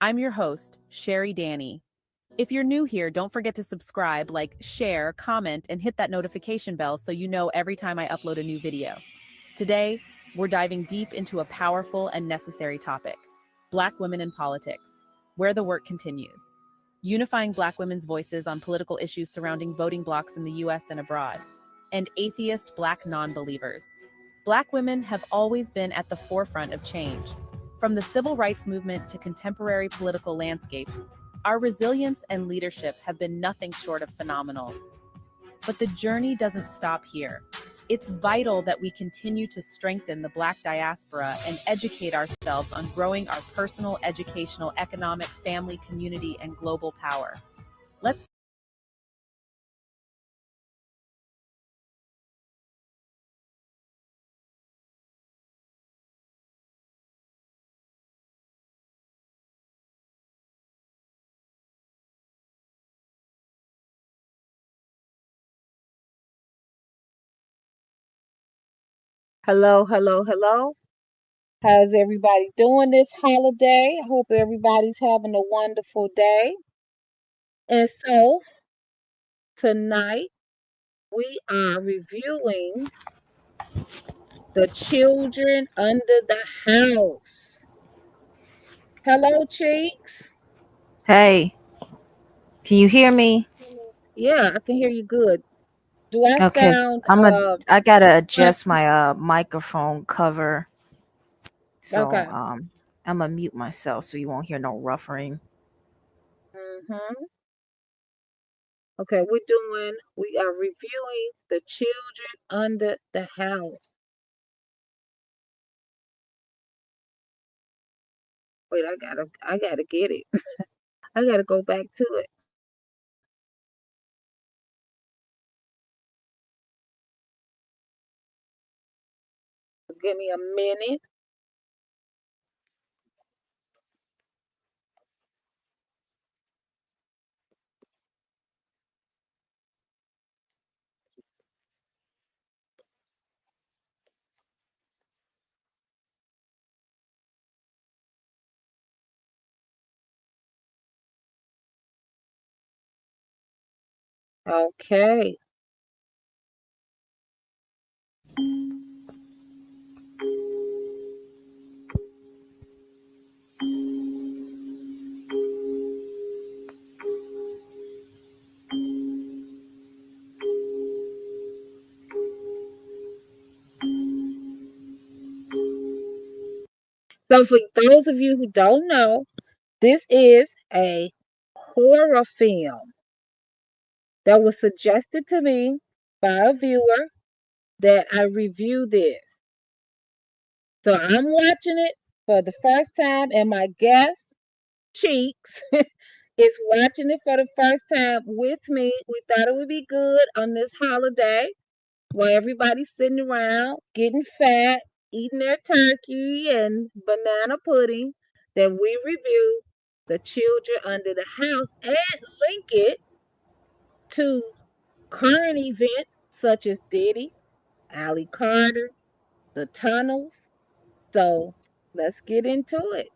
I'm your host, Sherry Danny. If you're new here, don't forget to subscribe, like, share, comment, and hit that notification bell so you know every time I upload a new video. Today, we're diving deep into a powerful and necessary topic: Black women in politics, where the work continues. Unifying Black women's voices on political issues surrounding voting blocks in the US and abroad, and atheist Black non-believers. Black women have always been at the forefront of change. From the civil rights movement to contemporary political landscapes, our resilience and leadership have been nothing short of phenomenal. But the journey doesn't stop here. It's vital that we continue to strengthen the Black diaspora and educate ourselves on growing our personal, educational, economic, family, community, and global power. Let's Hello, hello, hello. How's everybody doing this holiday? I hope everybody's having a wonderful day. And so tonight we are reviewing The Children Under the House. Hello, Cheeks. Hey, can you hear me? Yeah, I can hear you good. Do I Okay, sound I gotta un- adjust my microphone cover. So okay? I'm gonna mute myself so you won't hear no ruffling. Mm-hmm. Okay, we are reviewing The Children Under the House. Wait, I gotta get it. I gotta go back to it. Give me a minute. Okay. So, for those of you who don't know, this is a horror film that was suggested to me by a viewer that I review this. So, I'm watching it for the first time, and my guest, Cheeks, is watching it for the first time with me. We thought it would be good on this holiday while everybody's sitting around getting fat, eating their turkey and banana pudding, that we review The Children Under the House and link it to current events such as Diddy, Ali Carter, the tunnels. So let's get into it.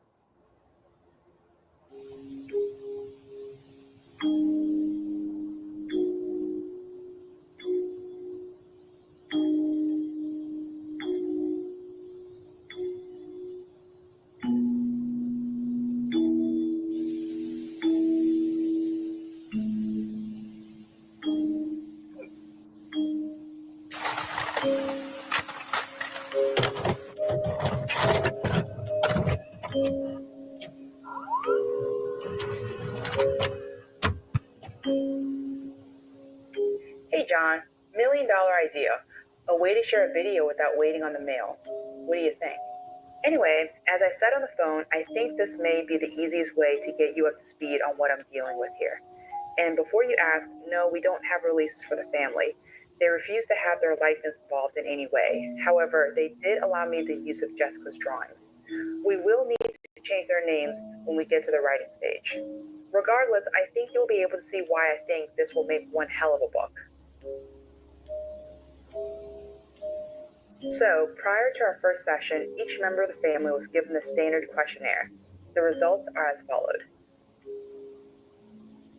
Hey John, $1 million idea. A way to share a video without waiting on the mail. What do you think? Anyway, as I said on the phone, I think this may be the easiest way to get you up to speed on what I'm dealing with here. And before you ask, no, we don't have releases for the family. They refuse to have their likeness involved in any way. However, they did allow me the use of Jessica's drawings. We will need to change their names when we get to the writing stage. Regardless, I think you'll be able to see why I think this will make one hell of a book. So, prior to our first session, each member of the family was given the standard questionnaire. The results are as followed.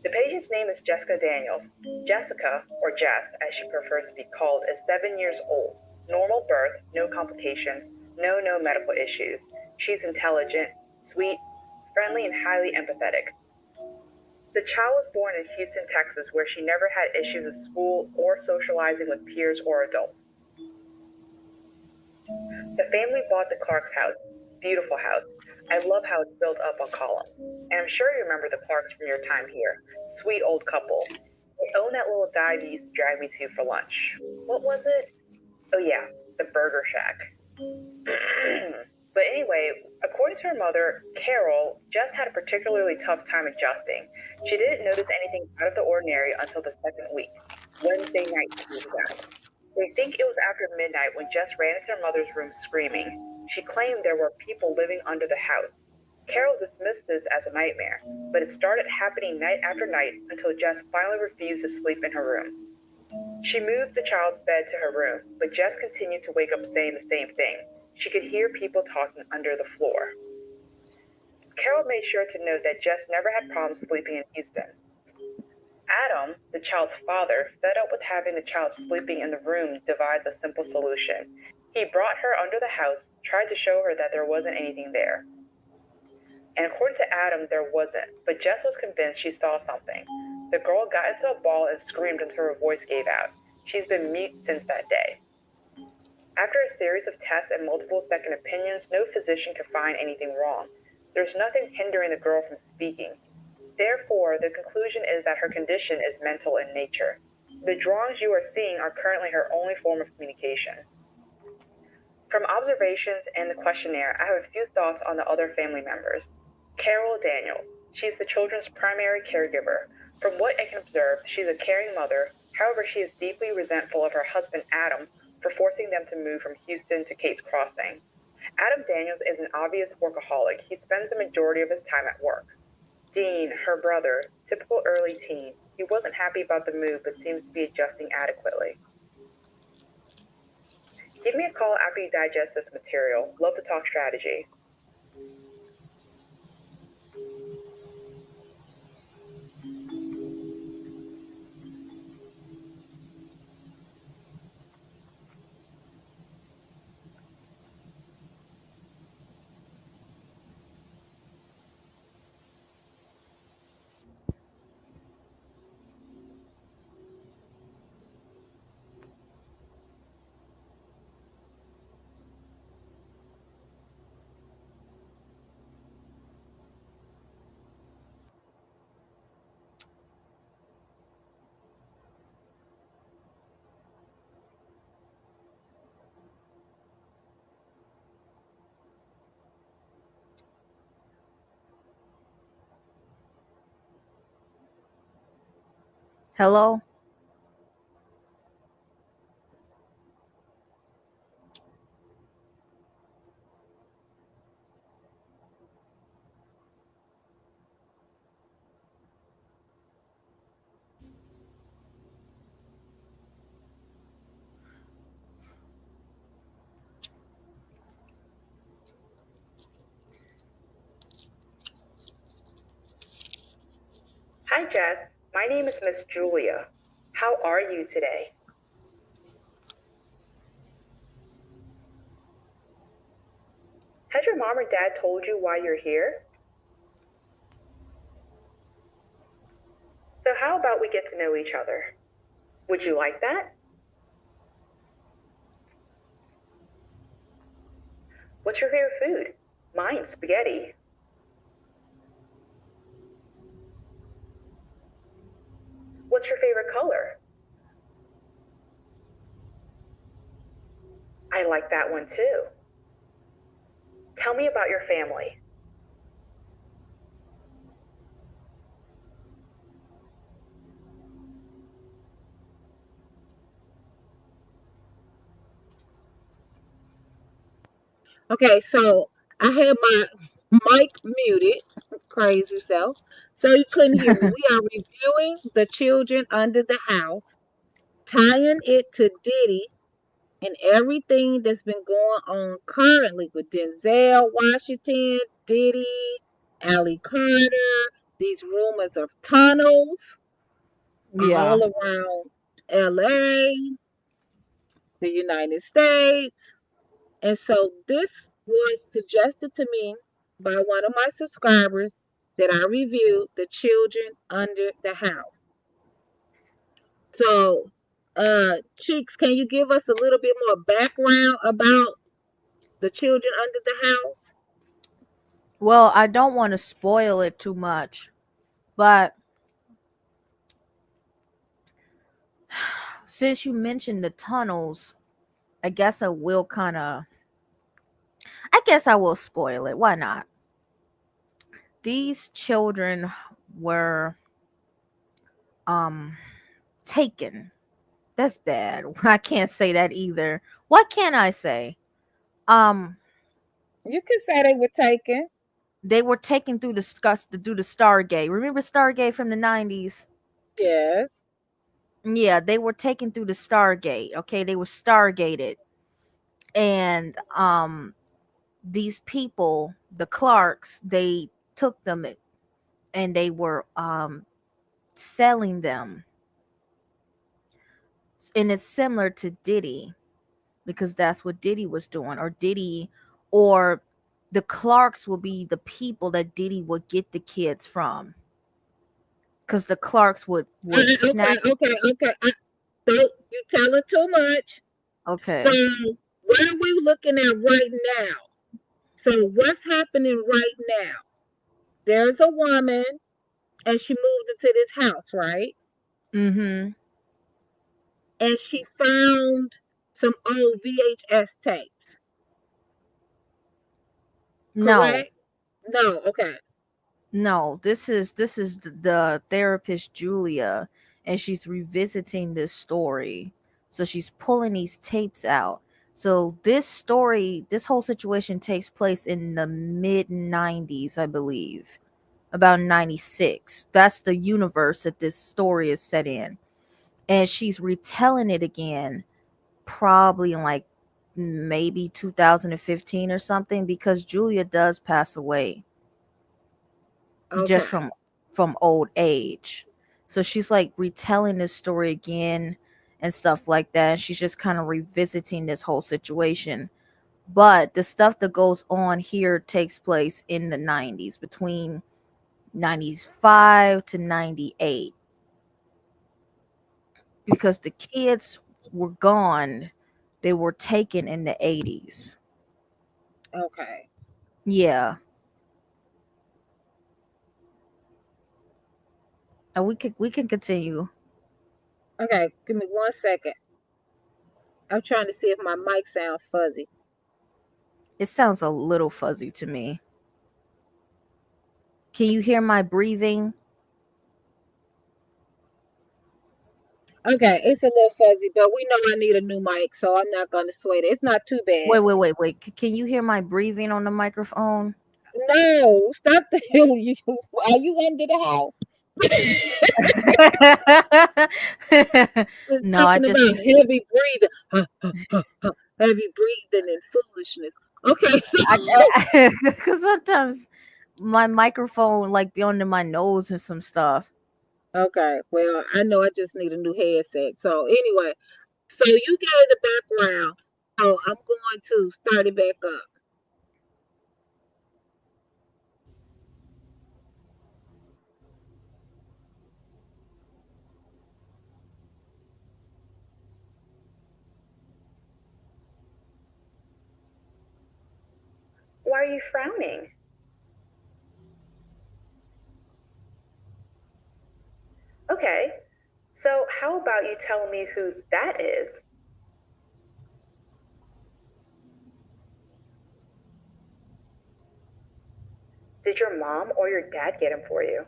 The patient's name is Jessica Daniels. Jessica, or Jess as she prefers to be called, is 7 years old. Normal birth, no complications, no medical issues. She's intelligent, sweet, friendly, and highly empathetic. The child was born in Houston, Texas, where she never had issues with school or socializing with peers or adults. The family bought the Clark's house. Beautiful house. I love how it's built up on columns. And I'm sure you remember the Clarks from your time here. Sweet old couple. They own that little dive you used to drag me to for lunch. What was it? Oh yeah, the Burger Shack. But anyway, according to her mother, Carol, Jess had a particularly tough time adjusting. She didn't notice anything out of the ordinary until the second week, Wednesday night to be exact. They think it was after midnight when Jess ran into her mother's room screaming. She claimed there were people living under the house. Carol dismissed this as a nightmare, but it started happening night after night until Jess finally refused to sleep in her room. She moved the child's bed to her room, but Jess continued to wake up saying the same thing. She could hear people talking under the floor. Carol made sure to note that Jess never had problems sleeping in Houston. Adam, the child's father, fed up with having the child sleeping in the room, devised a simple solution. He brought her under the house, tried to show her that there wasn't anything there. And according to Adam, there wasn't, but Jess was convinced she saw something. The girl got into a ball and screamed until her voice gave out. She's been mute since that day. After a series of tests and multiple second opinions, no physician could find anything wrong. There's nothing hindering the girl from speaking. Therefore, the conclusion is that her condition is mental in nature. The drawings you are seeing are currently her only form of communication. From observations and the questionnaire, I have a few thoughts on the other family members. Carol Daniels. She's the children's primary caregiver. From what I can observe, she's a caring mother. However, she is deeply resentful of her husband, Adam, for forcing them to move from Houston to Kate's Crossing. Adam Daniels is an obvious workaholic. He spends the majority of his time at work. Dean, her brother, typical early teen. He wasn't happy about the move, but seems to be adjusting adequately. Give me a call after you digest this material. Love to talk strategy. Hello? Hi, Jess. My name is Miss Julia. How are you today? Has your mom or dad told you why you're here? So how about we get to know each other? Would you like that? What's your favorite food? Mine's spaghetti. What's your favorite color? I like that one too. Tell me about your family. Okay, so I had my mic muted, crazy self, so you couldn't hear me. We are reviewing The Children Under the House, tying it to Diddy and everything that's been going on currently with Denzel Washington, Diddy. Alley Carter, these rumors of tunnels Yeah. all around LA, the United States. And so this was suggested to me by one of my subscribers that I reviewed The Children Under the House. So, Cheeks, can you give us a little bit more background about The Children Under the House? Well, I don't want to spoil it too much, but since you mentioned the tunnels, I guess I will kind of, I guess I will spoil it. Why not? These children were um taken. That's bad. I can't say that either. What can I say? Um You can say they were taken. they were taken through to do the Stargate. Remember Stargate from the 90s? Yes. Yeah, they were taken through the Stargate. Okay, they were stargated. And these people, the Clarks, they took them and they were selling them. And it's similar to Diddy because that's what Diddy was doing, or the Clarks will be the people that Diddy would get the kids from, because the Clarks would Okay, snatch. okay. Don't you telling too much. So, Okay. what are we looking at right now? So, what's happening right now? There's a woman, and she moved into this house, right? Mm-hmm. And she found some old VHS tapes, No, correct? No, okay. no. This is the therapist Julia, and she's revisiting this story. So she's pulling these tapes out. So this whole situation takes place in the mid 90s, I believe. About 96. That's the universe that this story is set in. And she's retelling it again, probably in like maybe 2015 or something, because Julia does pass away just Okay. from old age. So she's like retelling this story again and stuff like that. And she's just kind of revisiting this whole situation. But the stuff that goes on here takes place in the 90s, between 95 to 98, because the kids were gone. They were taken in the 80s. Okay. Yeah. And we can continue. Okay. Give me 1 second. I'm trying to see if my mic sounds fuzzy. It sounds a little fuzzy to me. Can you hear my breathing? Okay, it's a little fuzzy, but we know I need a new mic, so I'm not going to sweat it. It's not too bad. Wait. Can you hear my breathing on the microphone? No, stop the hell you. Are you under the house? It's No, I talking just about heavy breathing, heavy breathing and foolishness. Okay, because sometimes my microphone like be under my nose and some stuff. okay. Well, I know I just need a new headset. So anyway, so you gave the background. So I'm going to start it back up. Why are you frowning? Okay, so how about you tell me who that is? Did your mom or your dad get him for you?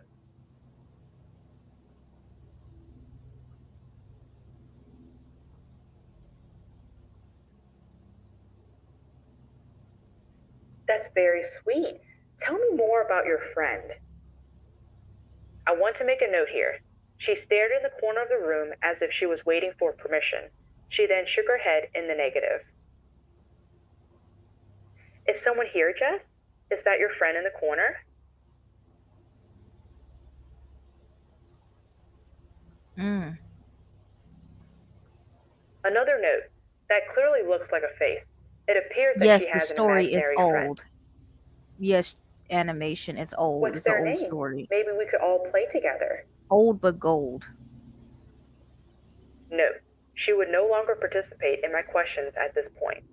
That's very sweet. Tell me more about your friend. I want to make a note here. She stared in the corner of the room as if she was waiting for permission. She then shook her head in the negative. Is someone here, Jess? Is that your friend in the corner? Mm. Another note. That clearly looks like a face. It appears that Yes, she the has an story is imaginary friend. old. Yes, animation is old. What's It's an their old name? story. Maybe we could all play together. Old but gold. Note. She would no longer participate in my questions at this point.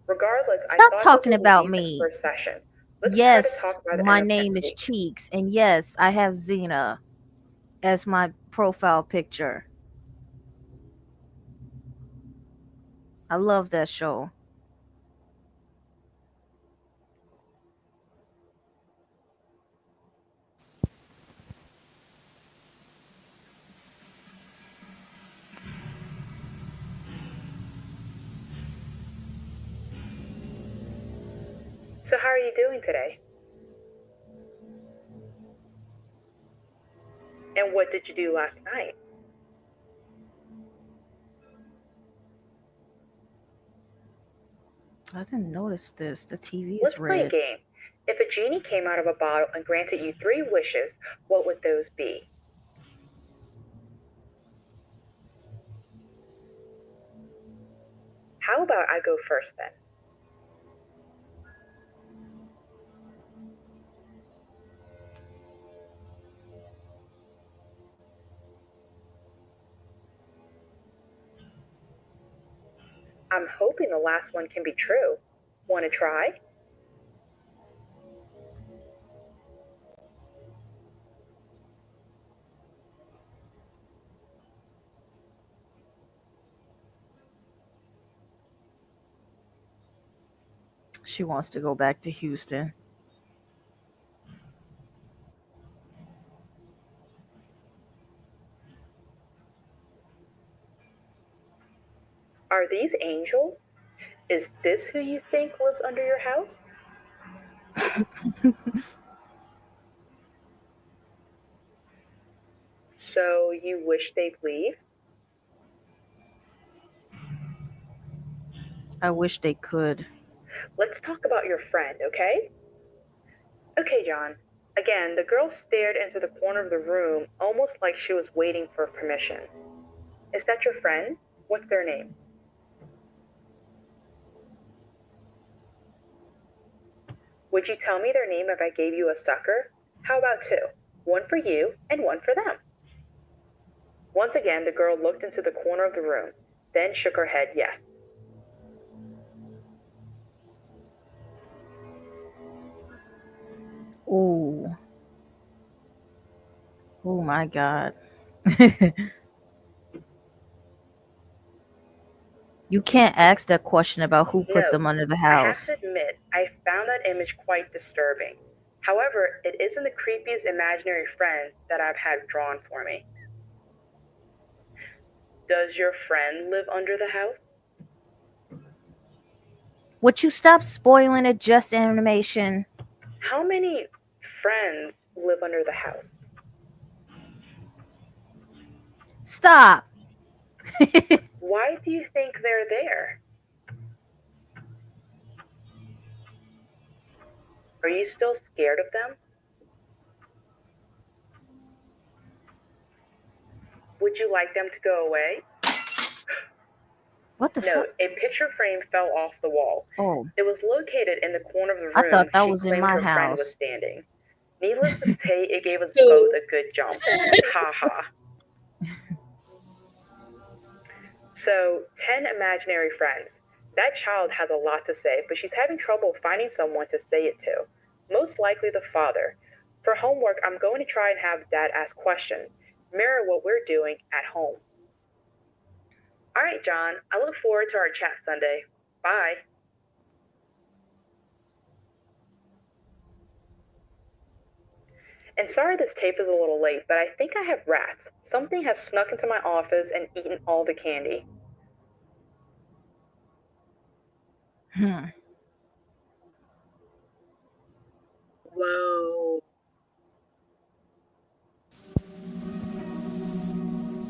Regardless, I Stop thought this talking was a about decent me. first session. Let's try to Yes, talk by the my end of name next is week. Cheeks, and yes, I have Xena as my profile picture. I love that show. So, how are you doing today? And what did you do last night? I didn't notice this. The TV Let's is play a red. game. If a genie came out of a bottle and granted you 3 wishes, what would those be? How about I go first then? I'm hoping the last one can be true. Want to try? She wants to go back to Houston. Are these angels? Is this who you think lives under your house? So you wish they'd leave? I wish they could. Let's talk about your friend, okay? Okay, John. Again, the girl stared into the corner of the room almost like she was waiting for permission. Is that your friend? What's their name? Would you tell me their name if I gave you a sucker? How about 2? One for you and one for them. Once again, the girl looked into the corner of the room, then shook her head yes. Ooh. Oh my God. You can't ask that question about who put No, them under the I have to house. admit, I found that image quite disturbing. However, it isn't the creepiest imaginary friend that I've had drawn for me. Does your friend live under the house? Would you stop spoiling a just animation? How many friends live under the house? Stop. Why do you think they're there? Are you still scared of them? Would you like them to go away? What the No, fuck? a picture frame fell off the wall. Oh, It was located in the corner of the I room thought that she was in claimed my her friend was house. standing. Needless to say, it gave us So, both a good jump. Ha ha. So, 10 imaginary friends. That child has a lot to say, but she's having trouble finding someone to say it to. Most likely the father. For homework, I'm going to try and have Dad ask questions, mirror what we're doing at home. All right, John, I look forward to our chat Sunday. Bye. And sorry this tape is a little late, but I think I have rats. Something has snuck into my office and eaten all the candy. Hmm. whoa.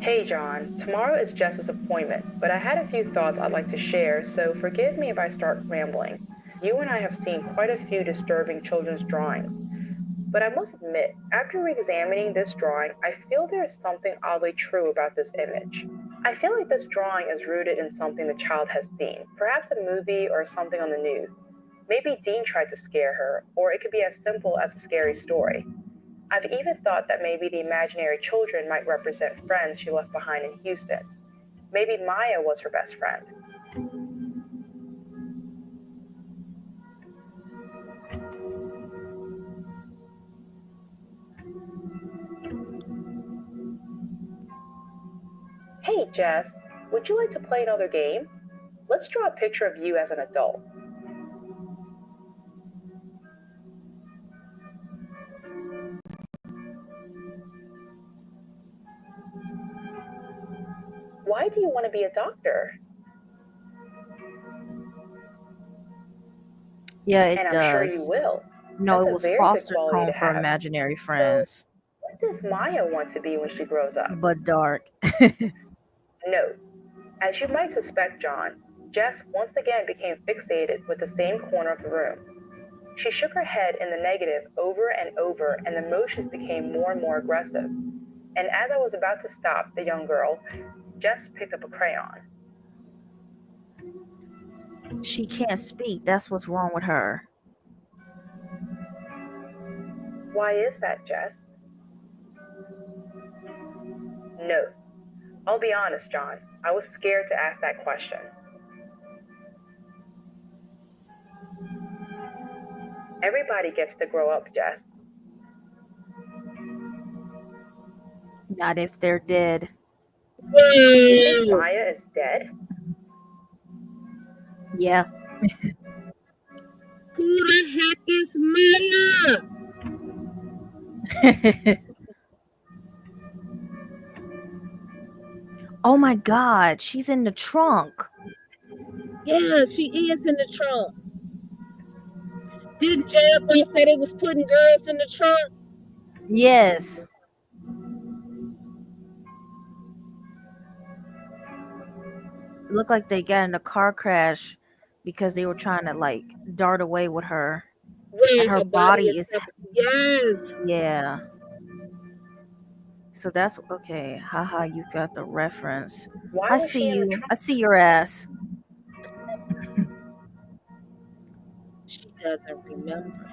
Hey, John, tomorrow is Jess's appointment, but I had a few thoughts I'd like to share, so forgive me if I start rambling. You and I have seen quite a few disturbing children's drawings. But I must admit, after re-examining this drawing, I feel there is something oddly true about this image. I feel like this drawing is rooted in something the child has seen, perhaps a movie or something on the news. Maybe Dean tried to scare her, or it could be as simple as a scary story. I've even thought that maybe the imaginary children might represent friends she left behind in Houston. Maybe Maya was her best friend. Hey, Jess, would you like to play another game? Let's draw a picture of you as an adult. Why do you want to be a doctor? Yeah, it And I'm sure you does. will. No, That's it a was very good foster quality home to for have. imaginary So, friends, what does Maya want to be when she grows up? but dark. Note, as you might suspect, John, Jess once again became fixated with the same corner of the room. She shook her head in the negative over and over, and the motions became more and more aggressive. And as I was about to stop the young girl, Jess picked up a crayon. She can't speak. That's what's wrong with her. Why is that, Jess? No. I'll be honest, John. I was scared to ask that question. Everybody gets to grow up, Jess. Not if they're dead. You think Maya is dead? Yeah. Who the heck is Maya? Oh my God, she's in the trunk. Yeah, she is in the trunk. Didn't Jail Boy say they was putting girls in the trunk? Yes. It looked like they got in a car crash because they were trying to like dart away with her. And Where her her body body is is, yes. yeah. So that's okay. Haha, you got the reference. Why I was see she in the you. trunk? I see your ass. She doesn't remember.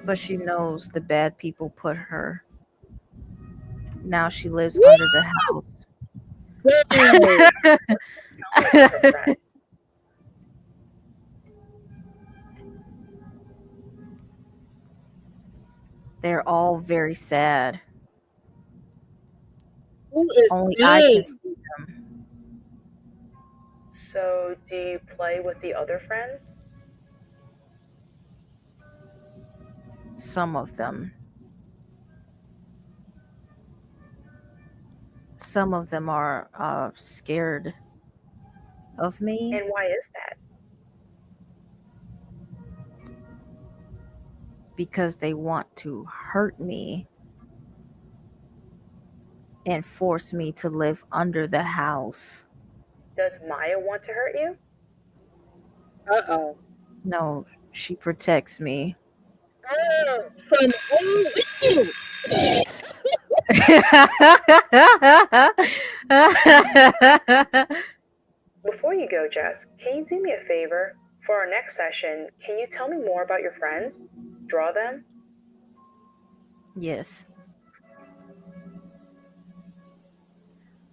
But she knows the bad people put her. Now she lives Woo! under the house. Whoa. Telling to her friend. They're all very sad. Who is Only I they? can see them. So, do you play with the other friends? Some of them. Some of them are scared of me And why is that? because they want to hurt me and force me to live under the house. Does Maya want to hurt you? Uh-oh. No, she protects me. From who? Before you go, Jess, can you do me a favor? For our next session, can you tell me more about your friends? Draw them? Yes.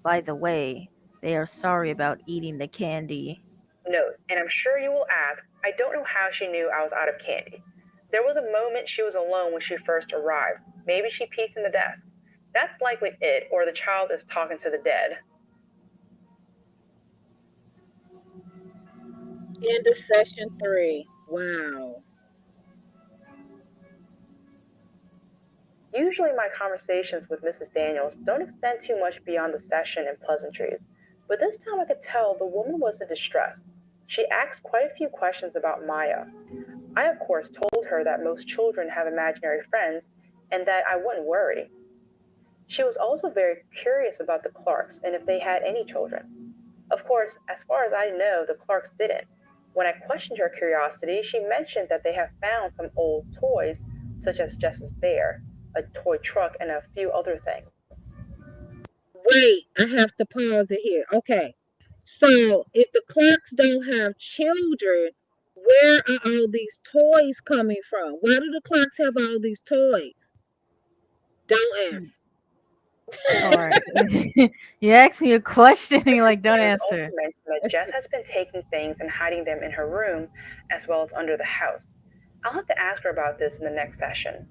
By the way, they are sorry about eating the candy. Note, and I'm sure you will ask, I don't know how she knew I was out of candy. There was a moment she was alone when she first arrived. Maybe she peeked in the desk. That's likely it, or the child is talking to the dead. End of session 3. Wow. Usually my conversations with Mrs. Daniels don't extend too much beyond the session and pleasantries, but this time I could tell the woman was in distress. She asked quite a few questions about Maya. I, of course, told her that most children have imaginary friends and that I wouldn't worry. She was also very curious about the Clarks and if they had any children. Of course, as far as I know, the Clarks didn't. When I questioned her curiosity, she mentioned that they have found some old toys, such as Jess's bear, a toy truck, and a few other things. Wait, I have to pause it here. Okay. So if the Clarks don't have children, where are all these toys coming from? Why do the Clarks have all these toys? Don't Hmm. ask. All right. You asked me a question and you're like, don't It was also answer. mentioned that Jess has been taking things and hiding them in her room as well as under the house. I'll have to ask her about this in the next session.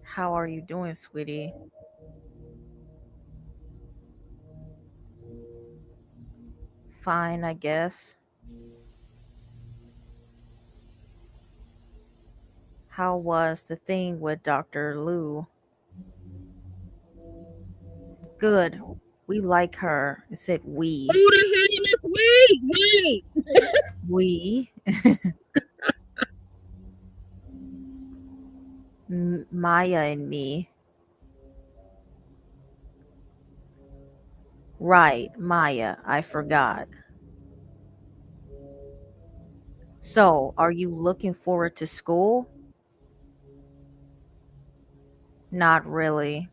How are you doing, sweetie? Fine, I guess. How was the thing with Dr. Lou? Good. We like her. I said Who we. the hell is we? We. We. Maya and me. Right, Maya. I forgot. So, are you looking forward to school? Not really.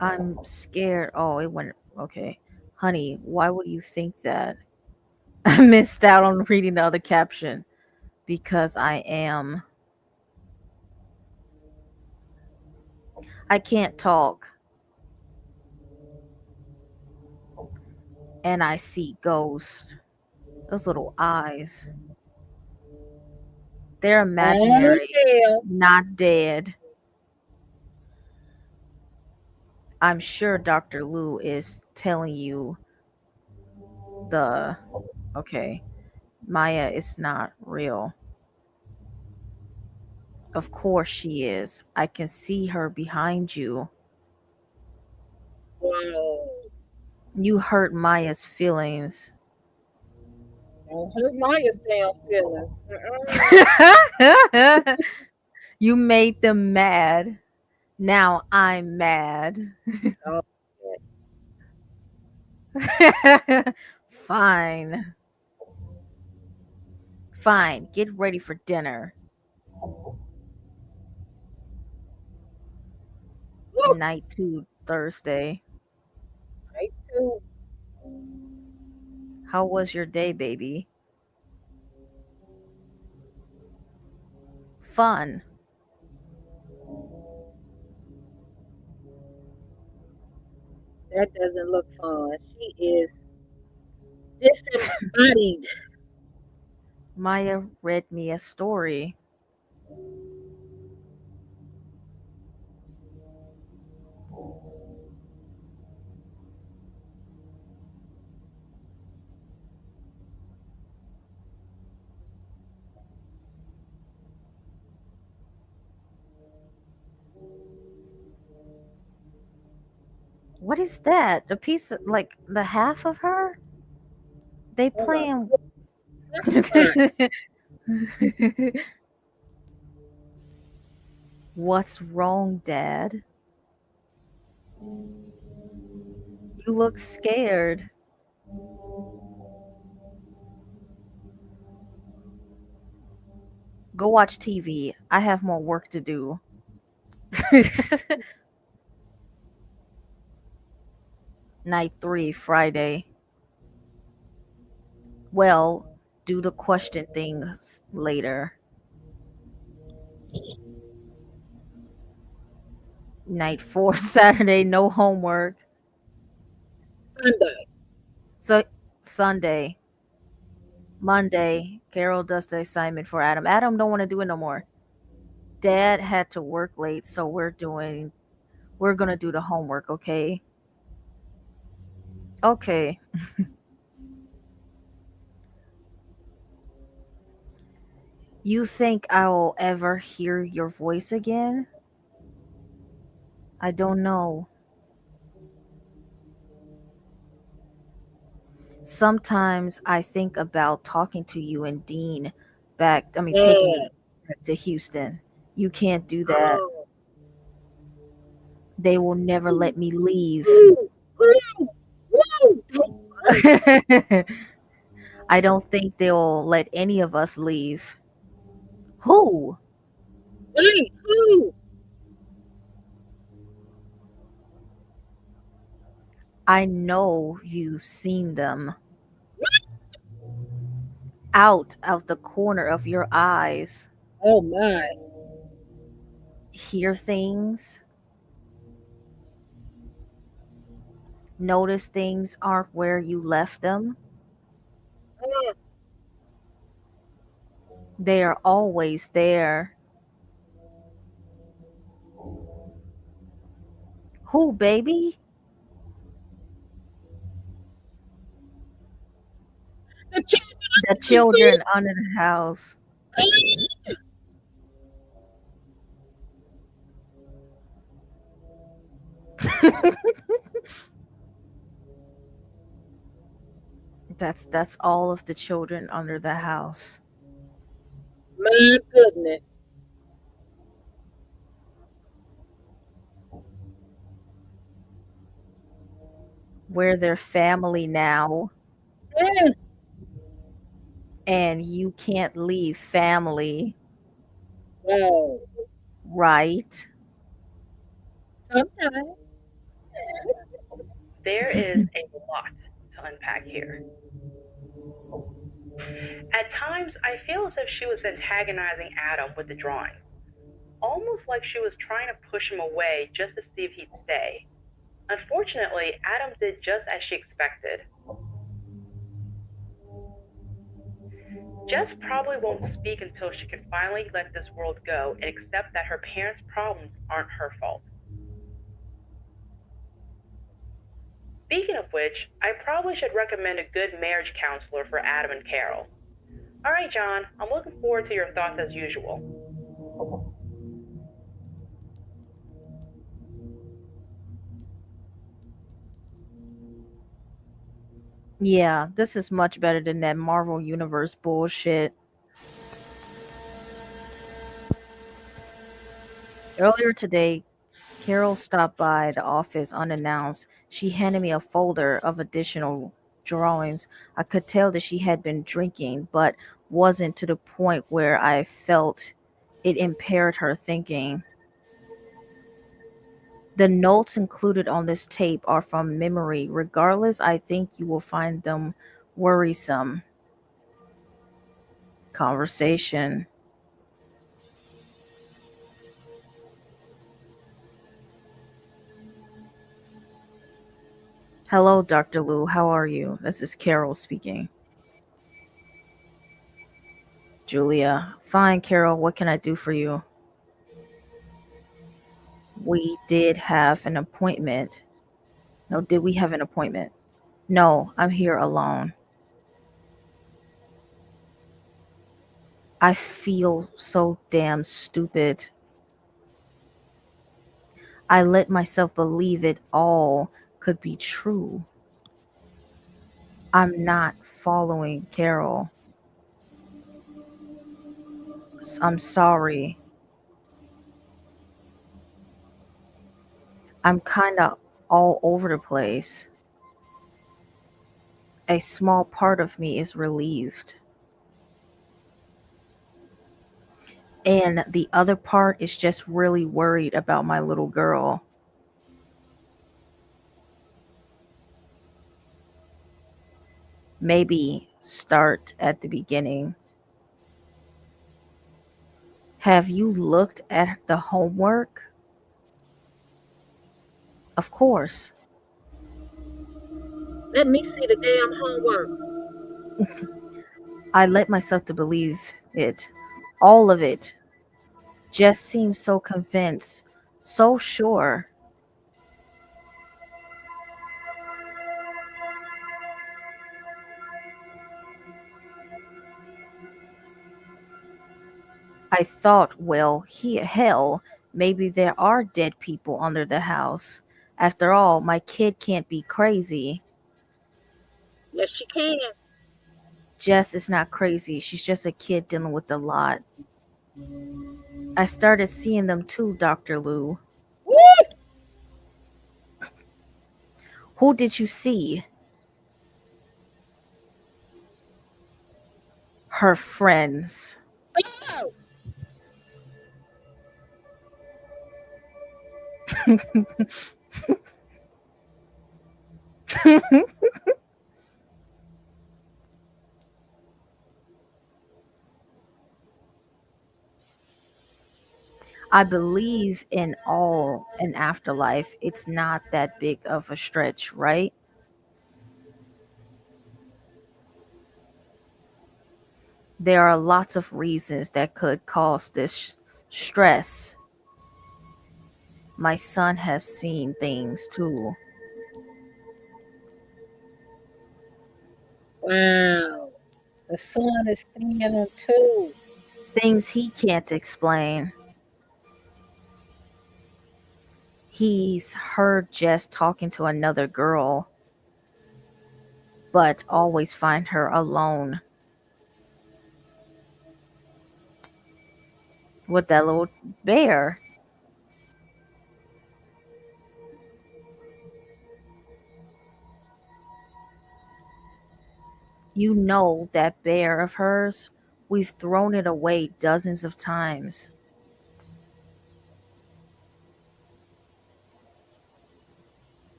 I'm scared. Oh, it went. Okay. Honey, why would you think that? I missed out on reading the other caption. Because I am. I can't talk. And I see ghosts. Those little eyes. They're Oh imaginary, hell. not dead. I'm sure Dr. Lou is telling you the. Okay. Maya is not real. Of course she is. I can see her behind you. Whoa. You hurt Maya's feelings. Don't hurt Maya's damn feelings. You made them mad. Now I'm mad. Oh, Fine. Fine. Get ready for dinner. look, Night 2, Thursday. right too. How was your day, baby? Fun. That doesn't look fun. She is disembodied. Maya read me a story. What is that? A piece of, like, the half of her? They On the playing. front. What's wrong, Dad? You look scared. Go watch TV. I have more work to do. Night 3, Friday. Well, do the question things later. Night 4, Saturday, no homework. Sunday. So Sunday, Monday, Carol does the assignment for Adam. Adam don't want to do it no more. Dad had to work late, so we're gonna do the homework, okay? Okay. You think I will ever hear your voice again? I don't know. Sometimes I think about talking to you and Dean taking you Yeah. back to Houston. You can't do that. Oh. They will never let me leave. Ooh, ooh, ooh. I don't think they'll let any of us leave. Who? Wait, ooh. I know you've seen them. Out of the corner of your eyes. Oh my. Hear things. Notice things aren't where you left them. Mm. They are always there. Who, baby? The children The of the children under the house. sea. That's all of the children under the house. My goodness. We're their family now, Mm. and you can't leave family, Wow. right? Sometimes. There is a lot to unpack here. At times, I feel as if she was antagonizing Adam with the drawings, almost like she was trying to push him away just to see if he'd stay. Unfortunately, Adam did just as she expected. Jess probably won't speak until she can finally let this world go and accept that her parents' problems aren't her fault. Speaking of which, I probably should recommend a good marriage counselor for Adam and Carol. Alright, John, I'm looking forward to your thoughts as usual. Yeah, this is much better than that Marvel Universe bullshit. Earlier today, Carol stopped by the office unannounced. She handed me a folder of additional drawings. I could tell that she had been drinking, but wasn't to the point where I felt it impaired her thinking. The notes included on this tape are from memory. Regardless, I think you will find them worrisome. Conversation. Hello, Dr. Lou. How are you? This is Carol speaking. Julia. Fine, Carol. What can I do for you? We did have an appointment. No, did we have an appointment? No, I'm here alone. I feel so damn stupid. I let myself believe it all could be true. I'm not following Carol. I'm sorry. I'm kind of all over the place. A small part of me is relieved, and the other part is just really worried about my little girl. Maybe start at the beginning. Have you looked at the homework? Of course. Let me see the damn homework. I let myself to believe it. All of it. Jess seemed so convinced, so sure. I thought, well, hell, maybe there are dead people under the house. After all, my kid can't be crazy. Yes, she can. Jess is not crazy. She's just a kid dealing with a lot. I started seeing them too, Dr. Lou. Woo! Who did you see? Her friends. Oh, I believe in all an afterlife. It's not that big of a stretch, right? There are lots of reasons that could cause this stress. My son has seen things too. wow. The sun is seeing them too. Things he can't explain. He's heard Jess talking to another girl, but always find her alone with that little bear. You know that bear of hers? We've thrown it away dozens of times,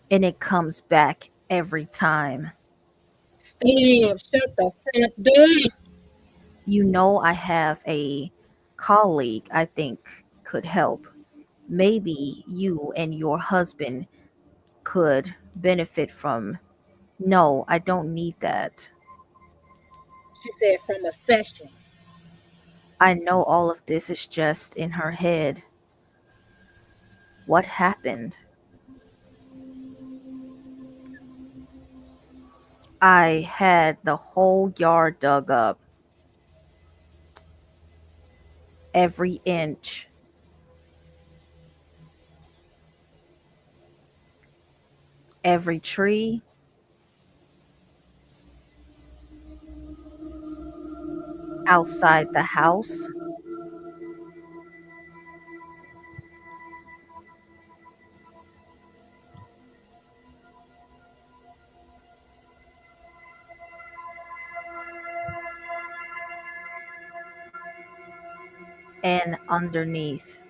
and it comes back every time. Steve, shut the front door. You know, I have a colleague I think could help. Maybe you and your husband could benefit from. No, I don't need that. She said from a session. I know all of this is just in her head. What happened? I had the whole yard dug up, every inch, every tree, outside the house, and underneath.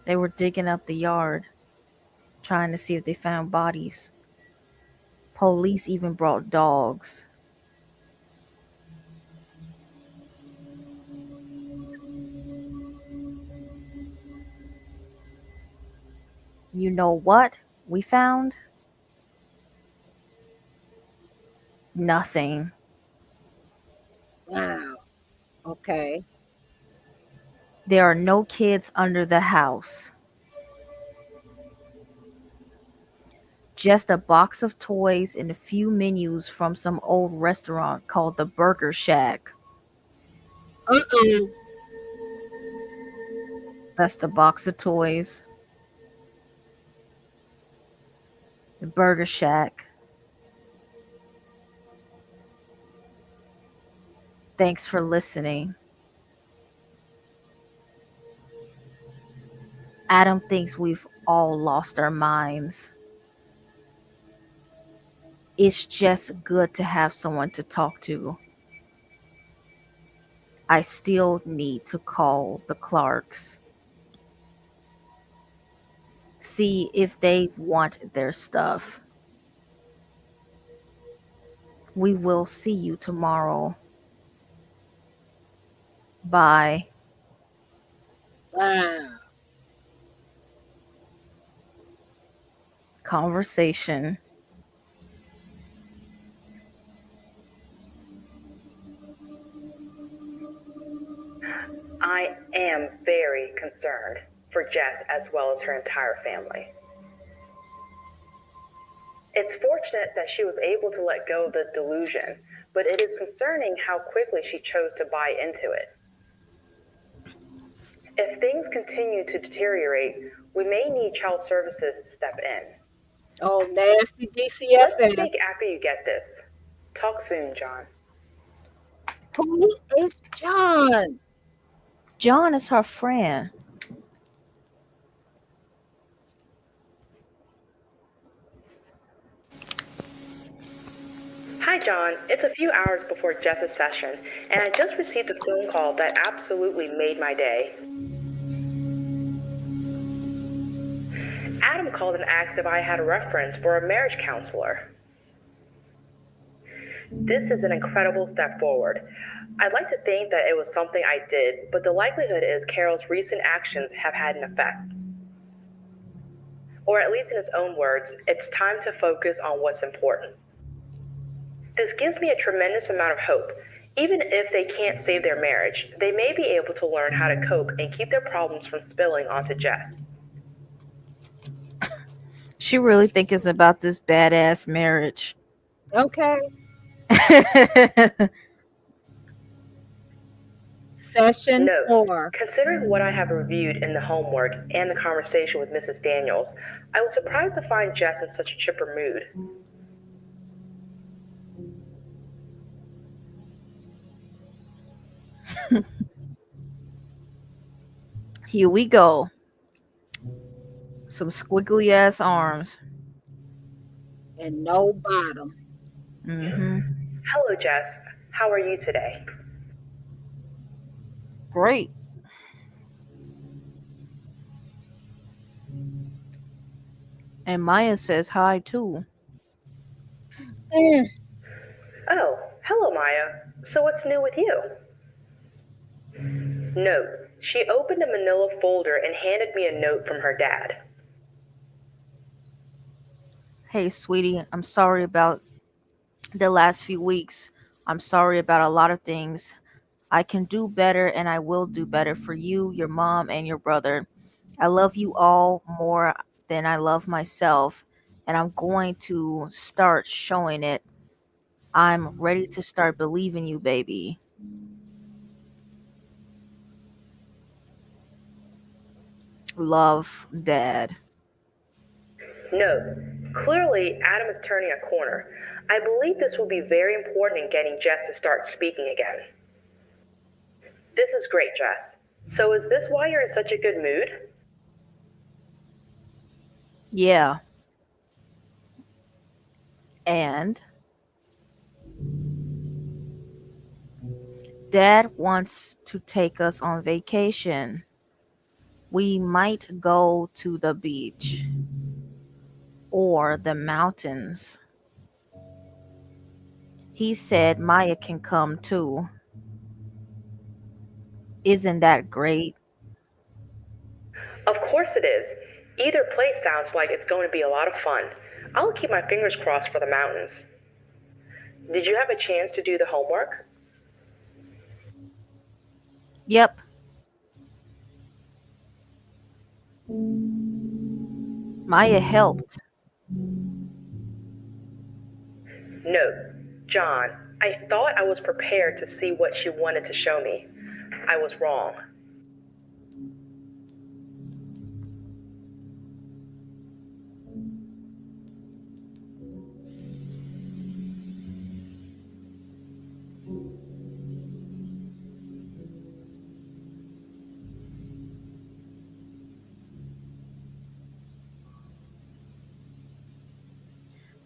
They were digging up the yard, trying to see if they found bodies. Police even brought dogs. You know what we found? Nothing. Wow. Okay. There are no kids under the house. Just a box of toys and a few menus from some old restaurant called the Burger Shack. Uh-oh. That's the box of toys. The Burger Shack. Thanks for listening. Adam thinks we've all lost our minds. It's just good to have someone to talk to. I still need to call the Clarks. See if they want their stuff. We will see you tomorrow. Bye. Wow. Conversation. I am very concerned for Jess as well as her entire family. It's fortunate that she was able to let go of the delusion, but it is concerning how quickly she chose to buy into it. If things continue to deteriorate, we may need child services to step in. Oh, nasty Let's DCFS. speak after you get this. Talk soon, John. Who is John? John is her friend. Hi, John. It's a few hours before Jess's session, and I just received a phone call that absolutely made my day. Adam called and asked if I had a reference for a marriage counselor. This is an incredible step forward. I'd like to think that it was something I did, but the likelihood is Carol's recent actions have had an effect. Or at least in his own words, it's time to focus on what's important. This gives me a tremendous amount of hope. Even if they can't save their marriage, they may be able to learn how to cope and keep their problems from spilling onto Jess. She really think it's about this badass marriage. Okay. Session Note, 4. considering what I have reviewed in the homework and the conversation with Mrs. Daniels, I was surprised to find Jess in such a chipper mood. Here we go. Some squiggly ass arms. And no bottom. Hello, Jess. How are you today? Great. And Maya says hi too. Mm, Oh, hello, Maya. So what's new with you? Note, she opened a manila folder and handed me a note from her dad. Hey, sweetie, I'm sorry about the last few weeks. I'm sorry about a lot of things. I can do better and I will do better for you, your mom, and your brother. I love you all more than I love myself, and I'm going to start showing it. I'm ready to start believing you, baby. Love, Dad. Note, clearly Adam is turning a corner. I believe this will be very important in getting Jess to start speaking again. This is great, Jess. So is this why you're in such a good mood? Yeah. And Dad wants to take us on vacation. We might go to the beach or the mountains. He said Maya can come too. Isn't that great? Of course it is. Either place sounds like it's going to be a lot of fun. I'll keep my fingers crossed for the mountains. Did you have a chance to do the homework? Yep. Maya helped. Note, John, I thought I was prepared to see what she wanted to show me. I was wrong.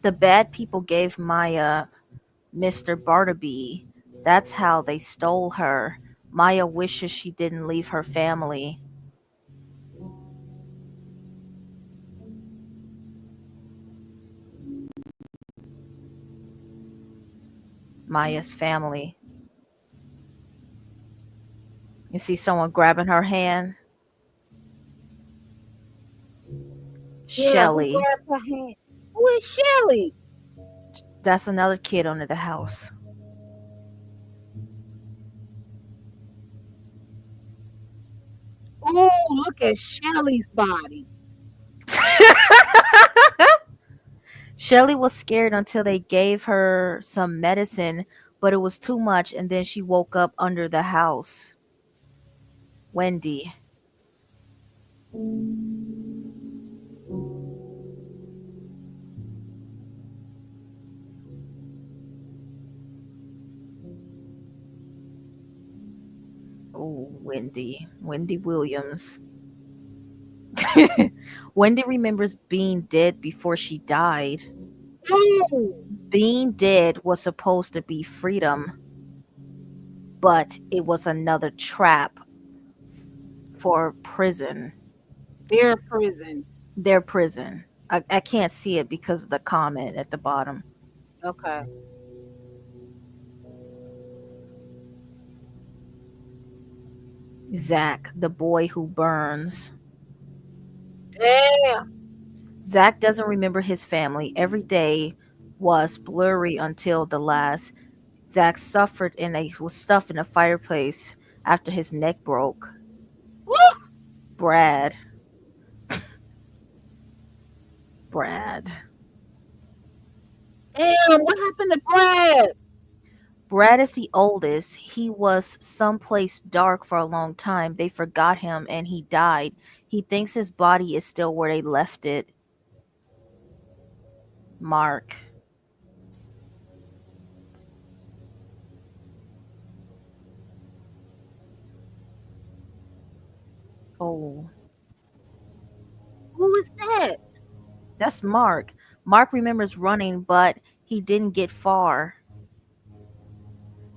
The bad people gave Maya Mr. Bartleby. That's how they stole her. Maya wishes she didn't leave her family. Maya's family. You see someone grabbing her hand? Yeah, who Shelly. grabbed her hand? Who is Shelly? That's another kid under the house. Oh, look at Shelly's body. Shelly was scared until they gave her some medicine, but it was too much, and then she woke up under the house. Wendy. Oh, Wendy. Wendy Williams. Wendy remembers being dead before she died. Oh, Being dead was supposed to be freedom, but it was another trap for prison. their prison. Their prison. I can't see it because of the comment at the bottom. Okay. Zach, the boy who burns. Damn. Zach doesn't remember his family. Every day was blurry until the last. Zach was stuffed in a fireplace after his neck broke. Woo! Brad. Brad. Damn, what happened to Brad? Brad is the oldest. He was someplace dark for a long time. They forgot him and he died. He thinks his body is still where they left it. Mark. Oh, Who is that? that's Mark. Mark remembers running, but he didn't get far.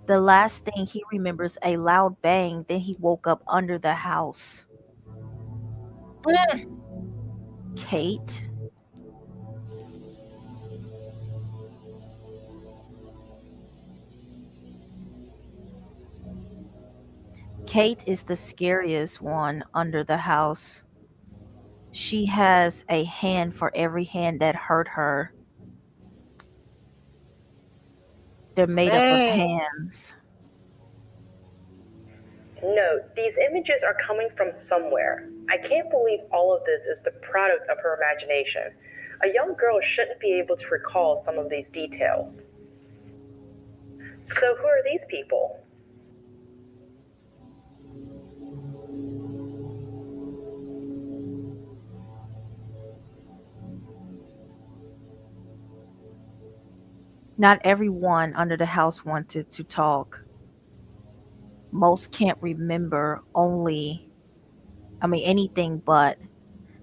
The last thing he remembers a loud bang, then he woke up under the house. Mm, Kate. Kate is the scariest one under the house. She has a hand for every hand that hurt her. They're made up of man. hands. Note, these images are coming from somewhere. I can't believe all of this is the product of her imagination. A young girl shouldn't be able to recall some of these details. So, who are these people? Not everyone under the house wanted to talk. Most can't remember anything but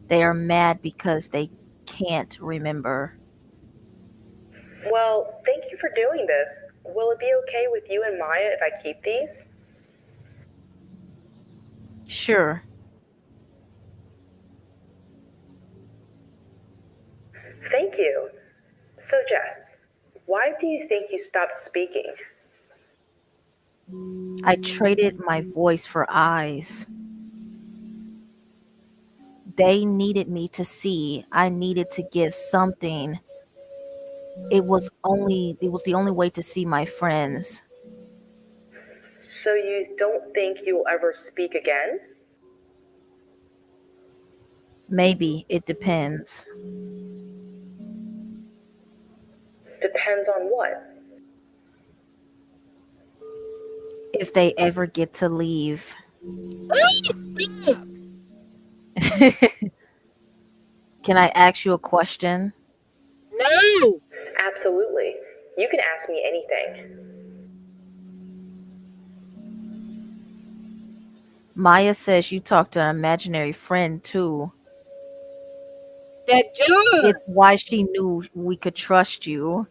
they are mad because they can't remember. Well, thank you for doing this. Will it be okay with you and Maya if I keep these? Sure. Thank you. So, Jess, why do you think you stopped speaking? I traded my voice for eyes. They needed me to see. I needed to give something. It was the only way to see my friends. So, you don't think you'll ever speak again? Maybe it depends. Depends on what? If they ever get to leave. Can I ask you a question? No. Absolutely. You can ask me anything. Maya says you talked to an imaginary friend too. That John. It's why she knew we could trust you.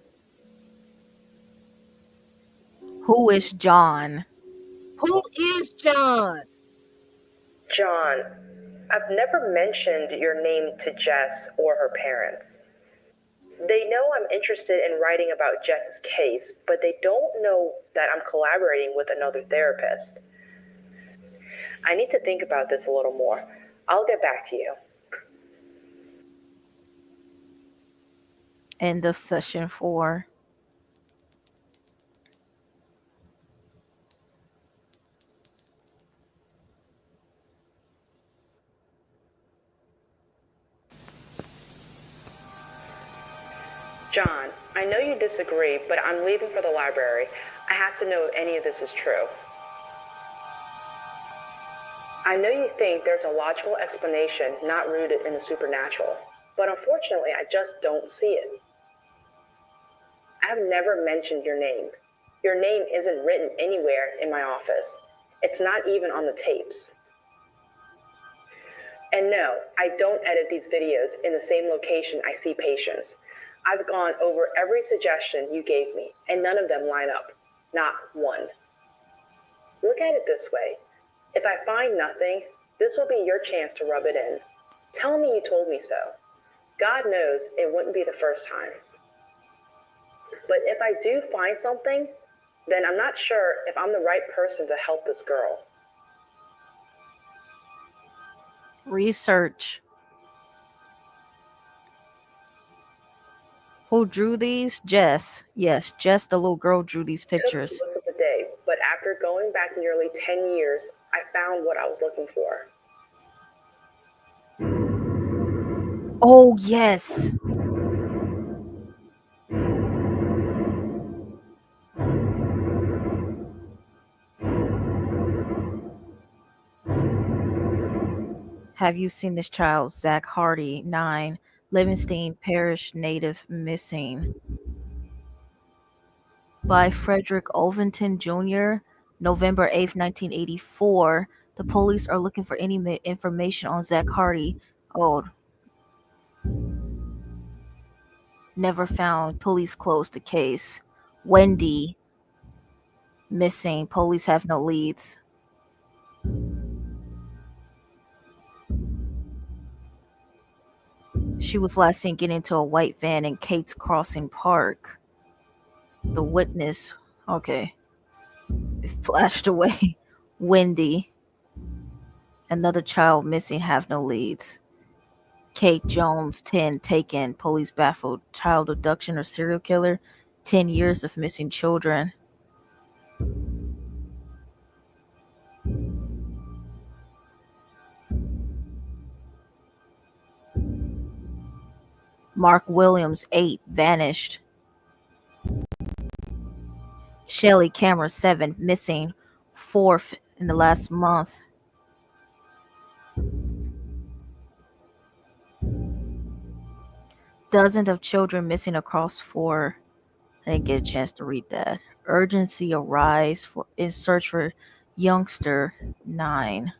Who is John? Who is John? John, I've never mentioned your name to Jess or her parents. They know I'm interested in writing about Jess's case, but they don't know that I'm collaborating with another therapist. I need to think about this a little more. I'll get back to you. End of session 4. John, I know you disagree, but I'm leaving for the library. I have to know if any of this is true. I know you think there's a logical explanation not rooted in the supernatural, but unfortunately, I just don't see it. I've never mentioned your name. Your name isn't written anywhere in my office. It's not even on the tapes. And no, I don't edit these videos in the same location I see patients. I've gone over every suggestion you gave me, and none of them line up. Not one. Look at it this way. If I find nothing, this will be your chance to rub it in. Tell me you told me so. God knows it wouldn't be the first time. But if I do find something, then I'm not sure if I'm the right person to help this girl. Research. Who drew these? Jess. Yes, Jess, the little girl, drew these Took pictures. most of the day, but after going back nearly 10 years, I found what I was looking for. Oh, yes. Have you seen this child? Zach Hardy, 9, Livingston Parish native, missing. By Frederick Ovington Jr., November 8th, 1984. The police are looking for any information on Zach Hardy. Oh, never found. Police closed the case. Wendy, missing. Police have no leads. She was last seen getting into a white van in Kate's Crossing Park. The witness, okay, it flashed away. Wendy, another child missing, have no leads. Kate Jones, 10, taken. Police baffled. Child abduction or serial killer. 10 years of missing children. Mark Williams, 8, vanished. Shelly Cameron, 7, missing. 4th in the last month. Dozens of children missing across 4. I didn't get a chance to read that. Urgency arise in search for youngster, 9.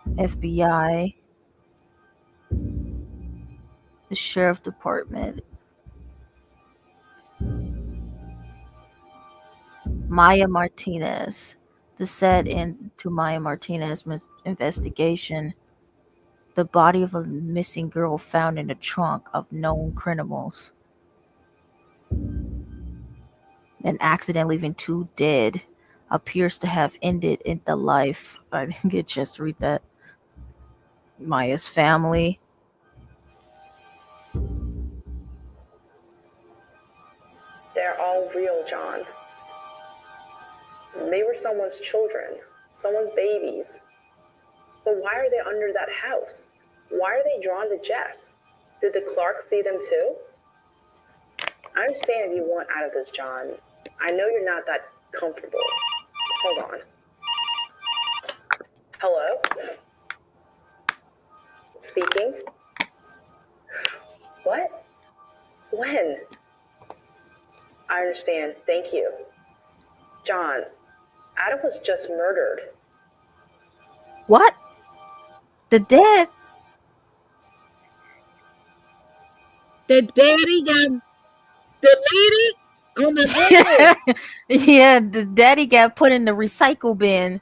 FBI, the sheriff department. Maya Martinez. The set into Maya Martinez's investigation. The body of a missing girl found in the trunk of known criminals. An accident leaving 2 dead appears to have ended in the life. I didn't get a chance to read that. Maya's family. They're all real, John. They were someone's children, someone's babies. But why are they under that house? Why are they drawn to Jess? Did the Clarks see them too? I understand if you want out of this, John. I know you're not that comfortable. Hold on. Hello? Speaking? What? When? I understand. Thank you. John, Adam was just murdered. What? The dead? The daddy got deleted? Oh my goodness. Yeah, the daddy got put in the recycle bin.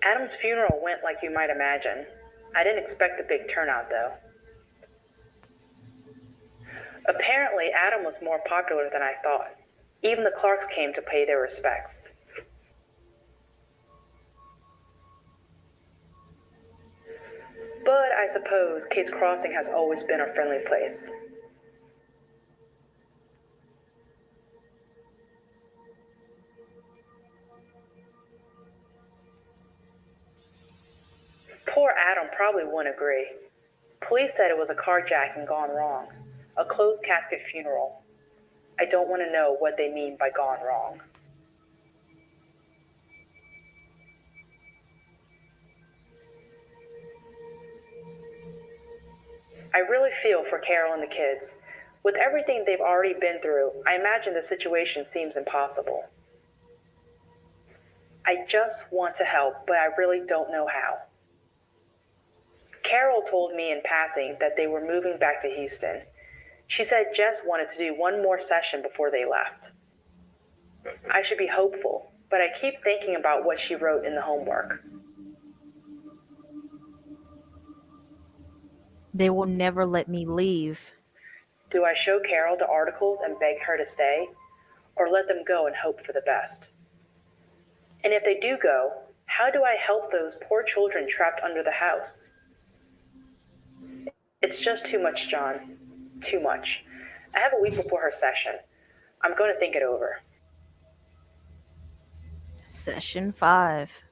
Adam's funeral went like you might imagine. I didn't expect a big turnout, though. Apparently, Adam was more popular than I thought. Even the Clarks came to pay their respects. suppose Kate's Crossing has always been a friendly place. Poor Adam probably wouldn't agree. Police said it was a carjacking gone wrong, a closed casket funeral. I don't want to know what they mean by gone wrong. I really feel for Carol and the kids. With everything they've already been through, I imagine the situation seems impossible. I just want to help, but I really don't know how. Carol told me in passing that they were moving back to Houston. She said Jess wanted to do one more session before they left. I should be hopeful, but I keep thinking about what she wrote in the homework. They will never let me leave. Do I show Carol the articles and beg her to stay, or let them go and hope for the best? And if they do go, how do I help those poor children trapped under the house? It's just too much, John. Too much. I have a week before her session. I'm going to think it over. Session 5.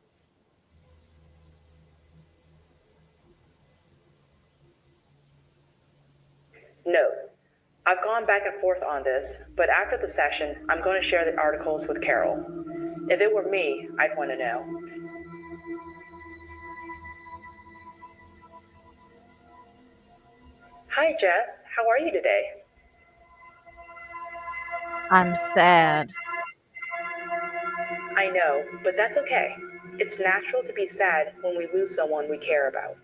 Note, I've gone back and forth on this, but after the session, I'm going to share the articles with Carol. If it were me, I'd want to know. Hi, Jess. How are you today? I'm sad. I know, but that's okay. It's natural to be sad when we lose someone we care about.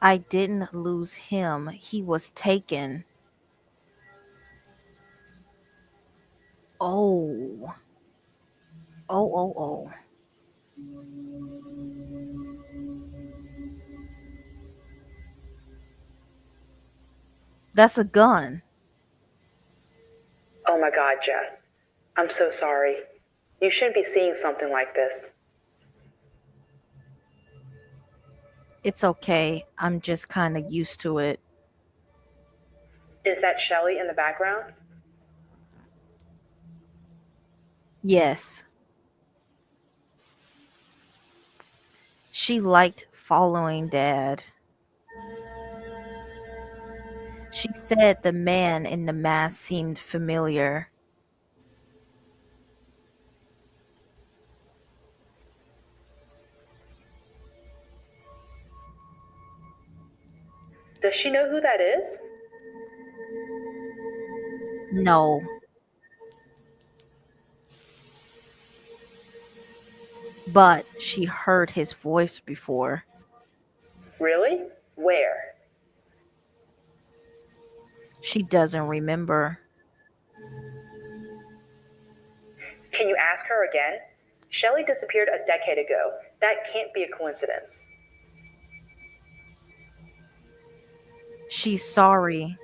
I didn't lose him. He was taken. Oh. Oh. That's a gun. Oh my God, Jess. I'm so sorry. You shouldn't be seeing something like this. It's okay. I'm just kind of used to it. Is that Shelley in the background? Yes. She liked following Dad. She said the man in the mask seemed familiar. Does she know who that is? No. But she heard his voice before. Really? Where? She doesn't remember. Can you ask her again? Shelley disappeared a decade ago. That can't be a coincidence. She's sorry.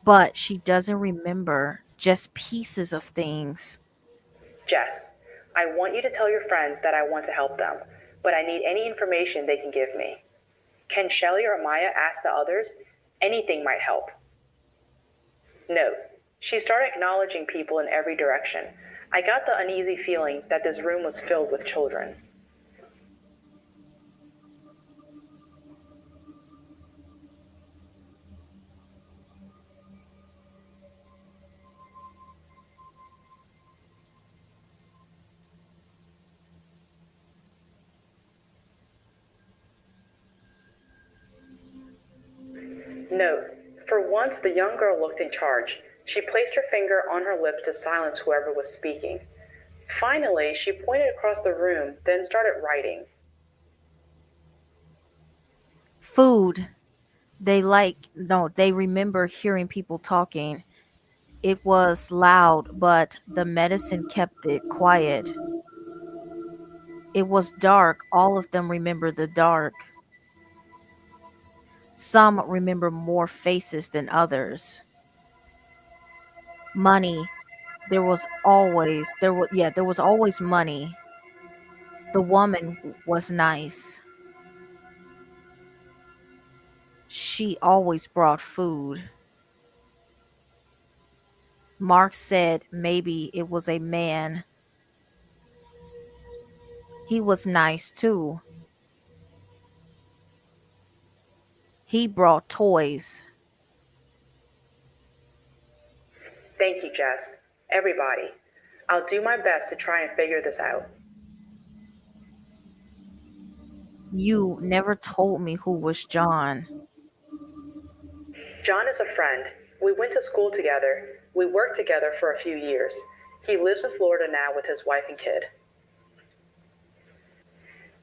But she doesn't remember just pieces of things. Jess, I want you to tell your friends that I want to help them, but I need any information they can give me. Can Shelley or Maya ask the others? Anything might help. Note, she started acknowledging people in every direction. I got the uneasy feeling that this room was filled with children. Note, for once the young girl looked in charge. She placed her finger on her lips to silence whoever was speaking. Finally, she pointed across the room, then started writing. Food. They remember hearing people talking. It was loud, but the medicine kept it quiet. It was dark. All of them remember the dark. Some remember more faces than others. Money. There was always money. The woman was nice. She always brought food. Mark said maybe it was a man. He was nice too. He brought toys. Thank you, Jess. Everybody. I'll do my best to try and figure this out. You never told me who was John. John is a friend. We went to school together. We worked together for a few years. He lives in Florida now with his wife and kid.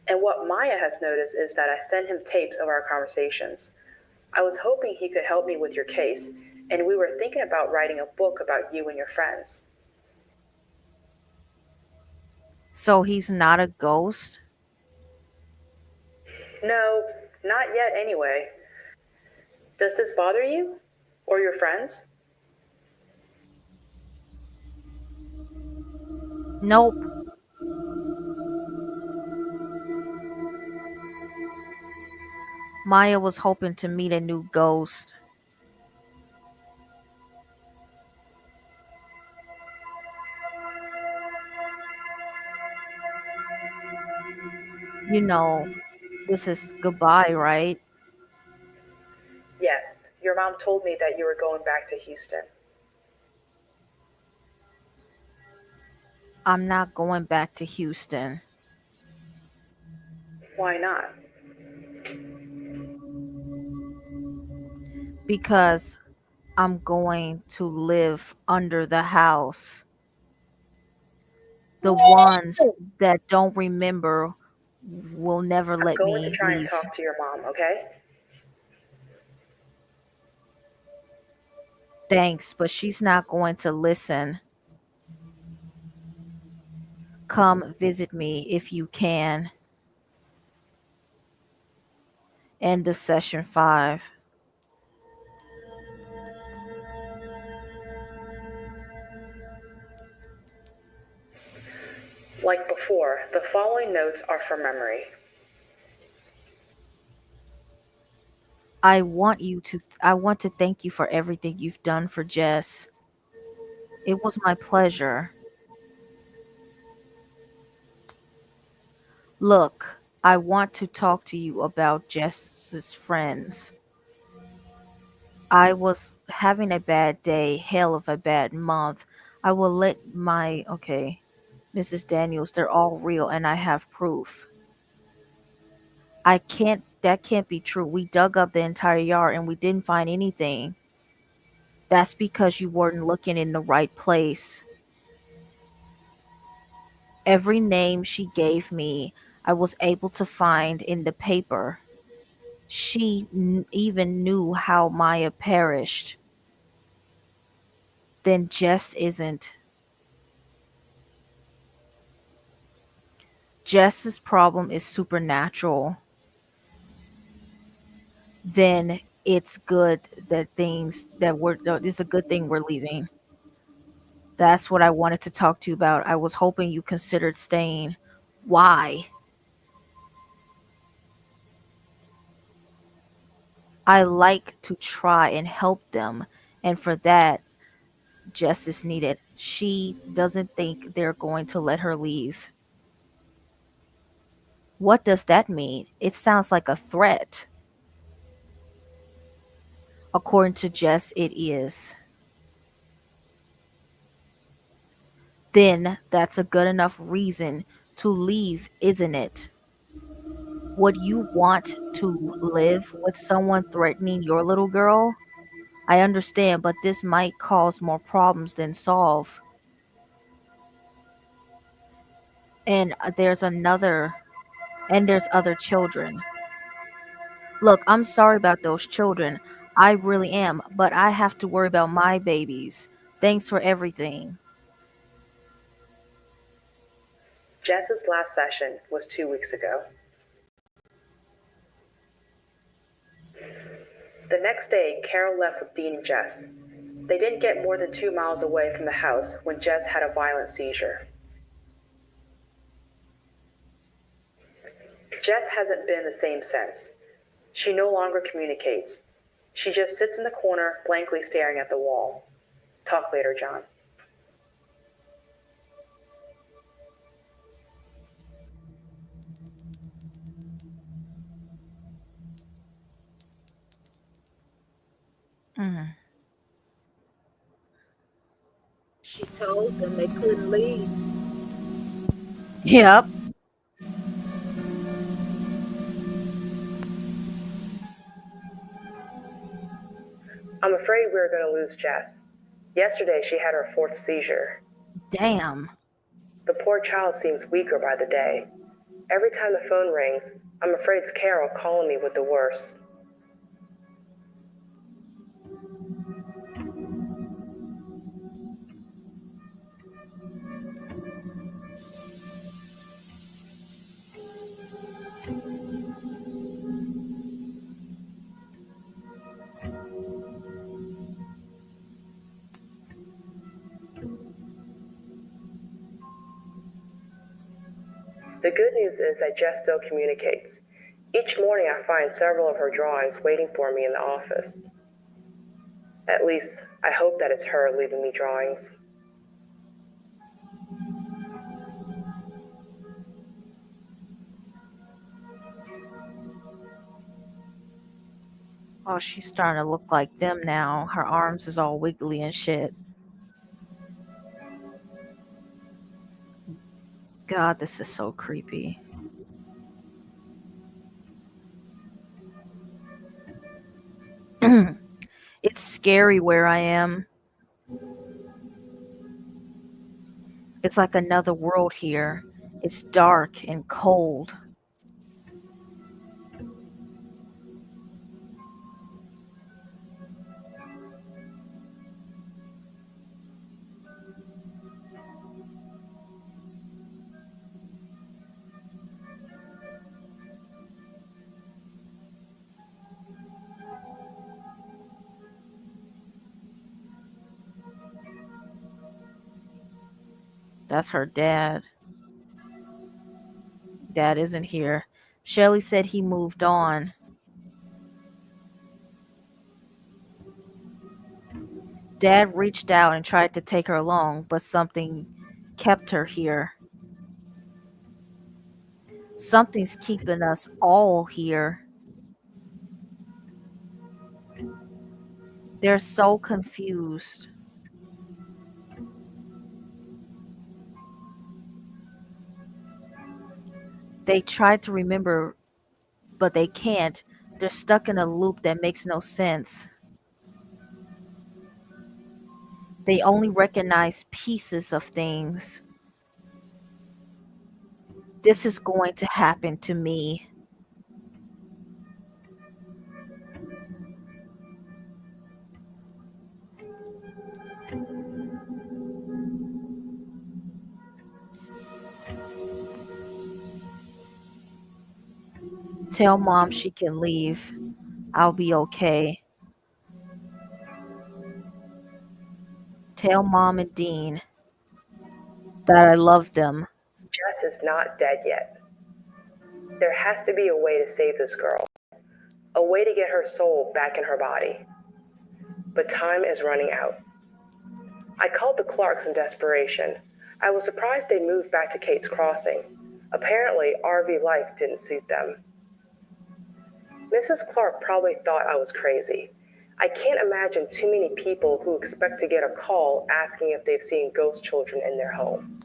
And what Maya has noticed is that I send him tapes of our conversations. I was hoping he could help me with your case, and we were thinking about writing a book about you and your friends. So he's not a ghost? No, not yet anyway. Does this bother you? Or your friends? Nope. Maya was hoping to meet a new ghost. You know, this is goodbye, right? Yes, your mom told me that you were going back to Houston. I'm not going back to Houston Why not? because I'm going to live under the house. The ones that don't remember will never I'm let going to me try and leave. talk to your mom, okay? Thanks, but she's not going to listen. Come visit me if you can. End of session 5. Like before, the following notes are from memory. I want to thank you for everything you've done for Jess. It was my pleasure. Look, I want to talk to you about Jess's friends. I was having a bad day, hell of a bad month. I will let my okay, Mrs. Daniels, they're all real and I have proof. I can't that can't be true. We dug up the entire yard and we didn't find anything. That's because you weren't looking in the right place. Every name she gave me, I was able to find in the paper. She even knew how Maya perished. Then Jess isn't. Jess's problem is supernatural. Then it's good that things that we're it's a good thing we're leaving. That's what I wanted to talk to you about. I was hoping you considered staying. Why? I like to try and help them, and for that, Jess is needed. She doesn't think they're going to let her leave. What does that mean? It sounds like a threat. According to Jess, it is. Then that's a good enough reason to leave, isn't it? Would you want to live with someone threatening your little girl? I understand, but this might cause more problems than solve. And there's other children. Look, I'm sorry about those children. I really am, but I have to worry about my babies. Thanks for everything. Jess's last session was 2 weeks ago. The next day, Carol left with Dean and Jess. They didn't get more than 2 miles away from the house when Jess had a violent seizure. Jess hasn't been the same since. She no longer communicates. She just sits in the corner, blankly staring at the wall. Talk later, John. Mm. She told them they couldn't leave. Yep. I'm afraid we're going to lose Jess. Yesterday she had her fourth seizure. Damn. The poor child seems weaker by the day. Every time the phone rings, I'm afraid it's Carol calling me with the worst. The good news is that Jess still communicates. Each morning I find several of her drawings waiting for me in the office. At least, I hope that it's her leaving me drawings. Oh, she's starting to look like them now. Her arms is all wiggly and shit. God, this is so creepy. It's scary where I am. It's like another world here. It's dark and cold. That's her dad. Dad isn't here. Shelley said he moved on. Dad reached out and tried to take her along, but something kept her here. Something's keeping us all here. They're so confused. They try to remember, but they can't. They're stuck in a loop that makes no sense. They only recognize pieces of things. This is going to happen to me. Tell mom she can leave. I'll be okay. Tell mom and Dean that I love them. Jess is not dead yet. There has to be a way to save this girl. A way to get her soul back in her body. But time is running out. I called the Clarks in desperation. I was surprised they moved back to Kate's Crossing. Apparently, RV life didn't suit them. Mrs. Clark probably thought I was crazy. I can't imagine too many people who expect to get a call asking if they've seen ghost children in their home.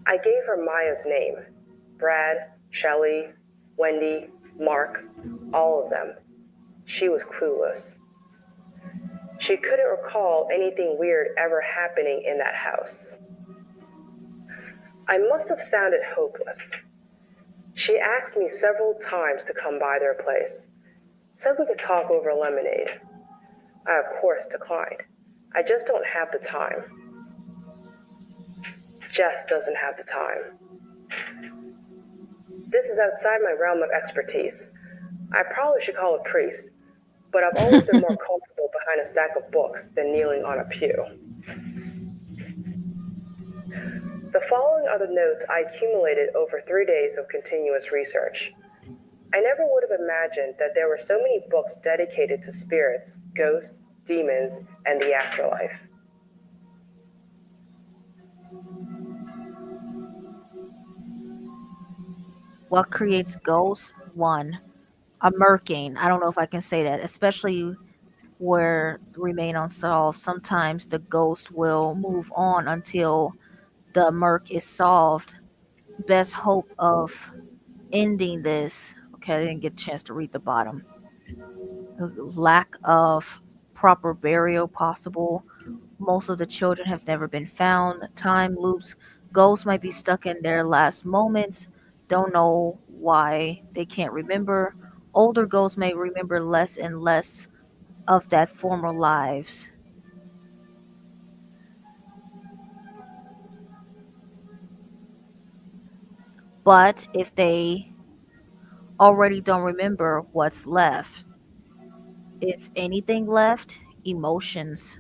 I gave her Maya's name. Brad, Shelley, Wendy, Mark, all of them. She was clueless. She couldn't recall anything weird ever happening in that house. I must have sounded hopeless. She asked me several times to come by their place. Said we could talk over lemonade. I, of course, declined. I just don't have the time. Jess doesn't have the time. This is outside my realm of expertise. I probably should call a priest, but I've always been more comfortable behind behind a stack of books than kneeling on a pew. The following are the notes I accumulated over 3 days of continuous research. I never would have imagined that there were so many books dedicated to spirits, ghosts, demons, and the afterlife. What creates ghosts? One, a murking. I don't know if I can say that, especially where remain unsolved. Sometimes the ghost will move on until the murk is solved. Best hope of ending this. Okay, I didn't get a chance to read the bottom. Lack of proper burial possible. Most of the children have never been found. Time loops. Ghosts might be stuck in their last moments. Don't know why they can't remember. Older ghosts may remember less and less of that former lives. But if they already don't remember what's left, is anything left? Emotions,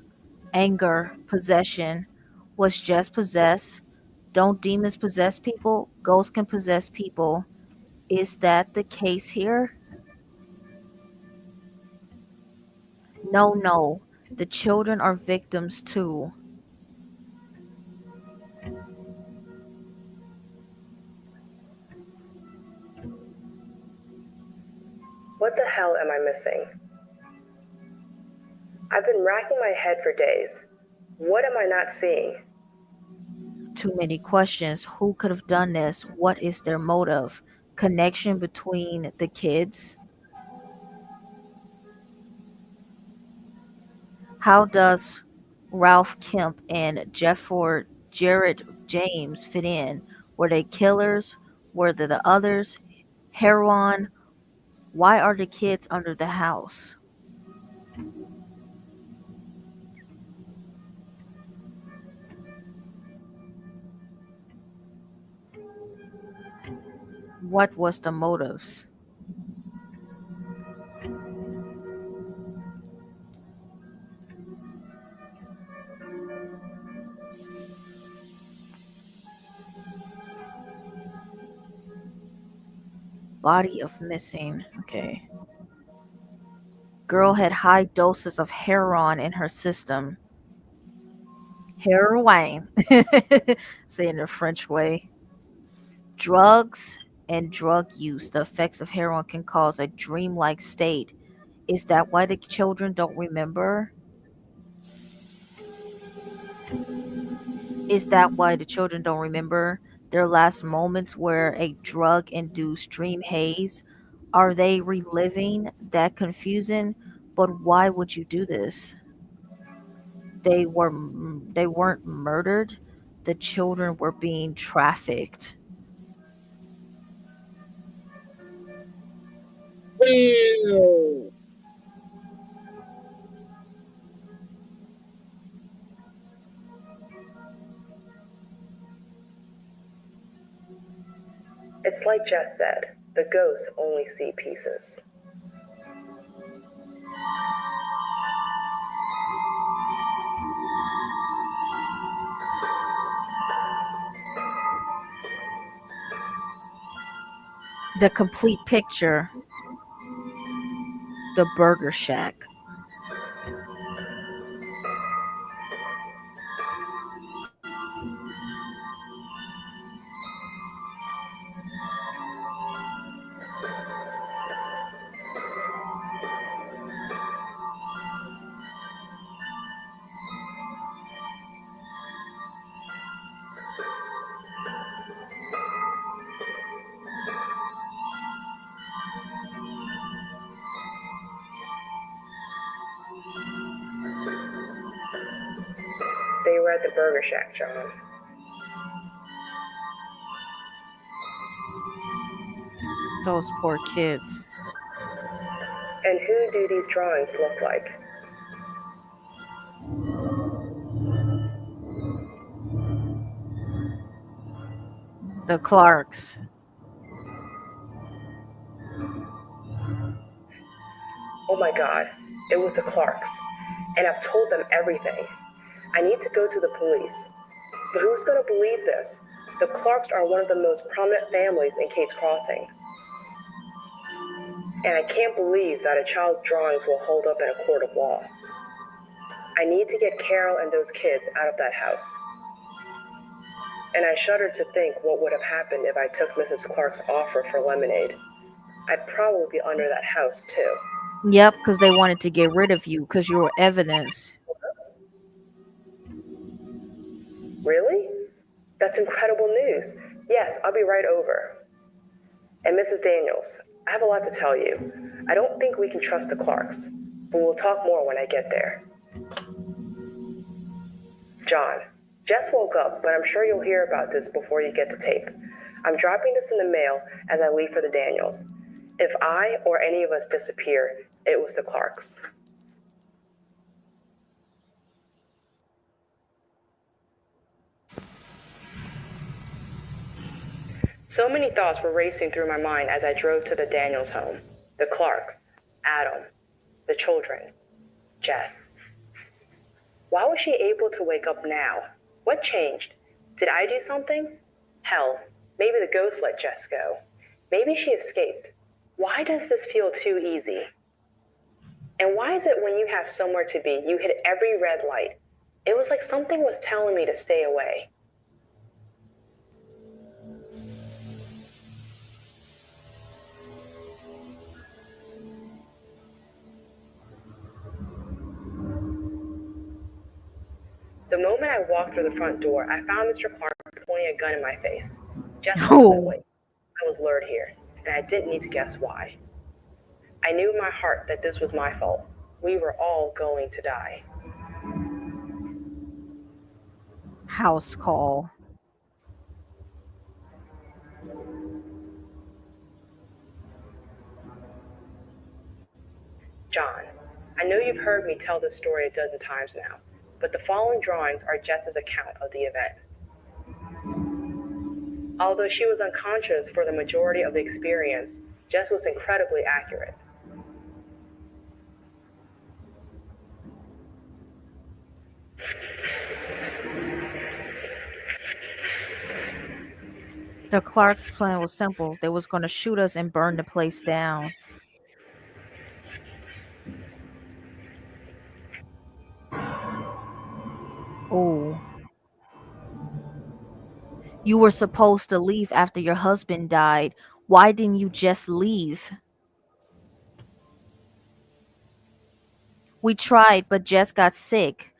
anger, possession. Was just possessed. Don't demons possess people? Ghosts can possess people. Is that the case here? No, no. The children are victims too. What the hell am I missing? I've been racking my head for days. What am I not seeing? Too many questions. Who could have done this? What is their motive? Connection between the kids? How does Ralph Kemp and Jefford Jarrett James fit in? Were they killers? Were they the others? Heroin? Why are the kids under the house? What was the motives? Body of missing. Okay. Girl had high doses of heroin in her system. Heroin. Say in the French way. Drugs and drug use. The effects of heroin can cause a dreamlike state. Is that why the children don't remember? Is that why the children don't remember their last moments where a drug induced dream haze? Are they reliving that confusion? But why would you do this? They weren't murdered. The children were being trafficked. Ew. It's like Jess said, the ghosts only see pieces. The complete picture. The Burger Shack. They were at the Burger Shack, John. Those poor kids. And who do these drawings look like? The Clarks. Oh my god, it was the Clarks. And I've told them everything. I need to go to the police. But who's going to believe this? The Clarks are one of the most prominent families in Kate's Crossing. And I can't believe that a child's drawings will hold up in a court of law. I need to get Carol and those kids out of that house. And I shudder to think what would have happened if I took Mrs. Clark's offer for lemonade. I'd probably be under that house too. Yep, because they wanted to get rid of you because you were evidence. Really? That's incredible news. Yes, I'll be right over. And Mrs. Daniels, I have a lot to tell you. I don't think we can trust the Clarks, but we'll talk more when I get there. John, Jess woke up, but I'm sure you'll hear about this before you get the tape. I'm dropping this in the mail as I leave for the Daniels. If I or any of us disappear, it was the Clarks. So many thoughts were racing through my mind as I drove to the Daniels home. The Clarks, Adam, the children, Jess. Why was she able to wake up now? What changed? Did I do something? Hell, maybe the ghost let Jess go. Maybe she escaped. Why does this feel too easy? And why is it when you have somewhere to be, you hit every red light? It was like something was telling me to stay away. The moment I walked through the front door, I found Mr. Clark pointing a gun in my face. Jess wasn't awake. I was lured here, and I didn't need to guess why. I knew in my heart that this was my fault. We were all going to die. House call. John, I know you've heard me tell this story a dozen times now, but the following drawings are Jess's account of the event. Although she was unconscious for the majority of the experience, Jess was incredibly accurate. The Clark's plan was simple. They was going to shoot us and burn the place down. Oh. You were supposed to leave after your husband died. Why didn't you just leave? We tried, but Jess got sick.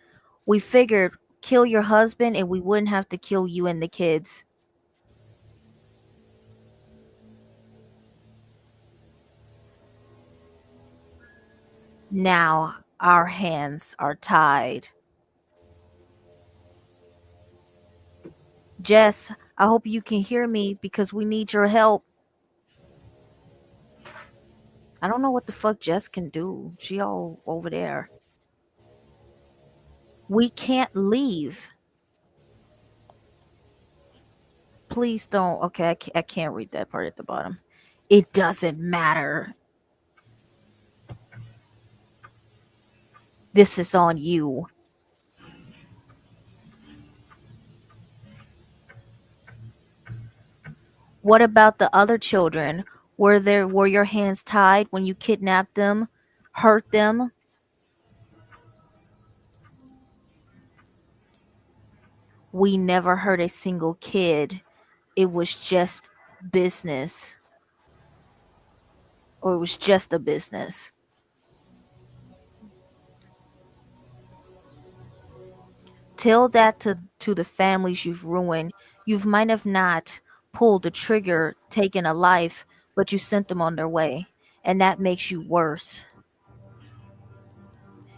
We figured kill your husband and we wouldn't have to kill you and the kids. Now our hands are tied. Jess, I hope you can hear me because we need your help. I don't know what the fuck Jess can do. She all over there. We can't leave. Please don't. Okay, I can't read that part at the bottom. It doesn't matter. This is on you. What about the other children? Were your hands tied when you kidnapped them, hurt them? We never hurt a single kid. It was just business. Or it was just a business. Tell that to the families you've ruined. You might have not pulled the trigger, taken a life, but you sent them on their way. And that makes you worse.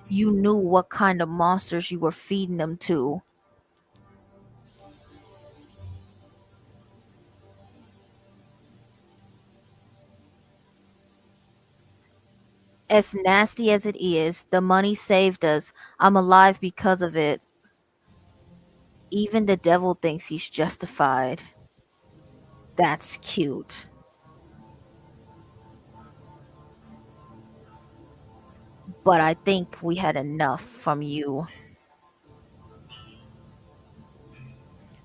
You knew what kind of monsters you were feeding them to. As nasty as it is, the money saved us. I'm alive because of it. Even the devil thinks he's justified. That's cute. but I think we had enough from you.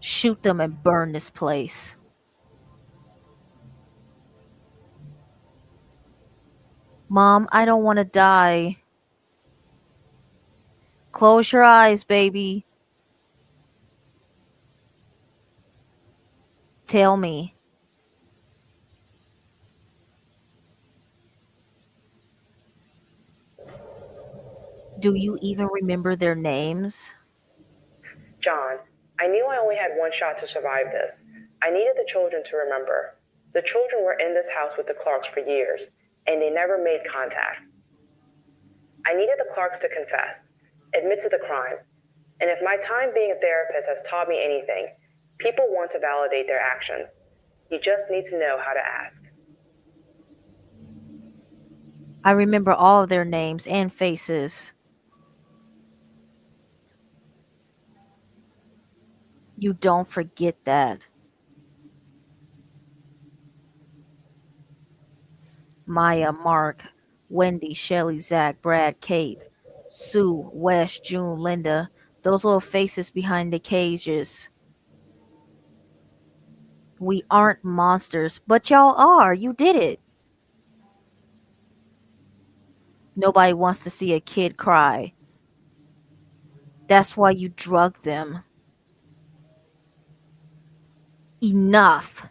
Shoot them and burn this place. Mom, I don't want to die. Close your eyes, baby. Tell me. Do you even remember their names? John, I knew I only had one shot to survive this. I needed the children to remember. The children were in this house with the Clarks for years, and they never made contact. I needed the Clarks to confess, admit to the crime, and if my time being a therapist has taught me anything, people want to validate their actions. You just need to know how to ask. I remember all of their names and faces. You don't forget that. Maya, Mark, Wendy, Shelly, Zach, Brad, Kate, Sue, Wes, June, Linda. Those little faces behind the cages. We aren't monsters, but y'all are. You did it. Nobody wants to see a kid cry. That's why you drug them. Enough.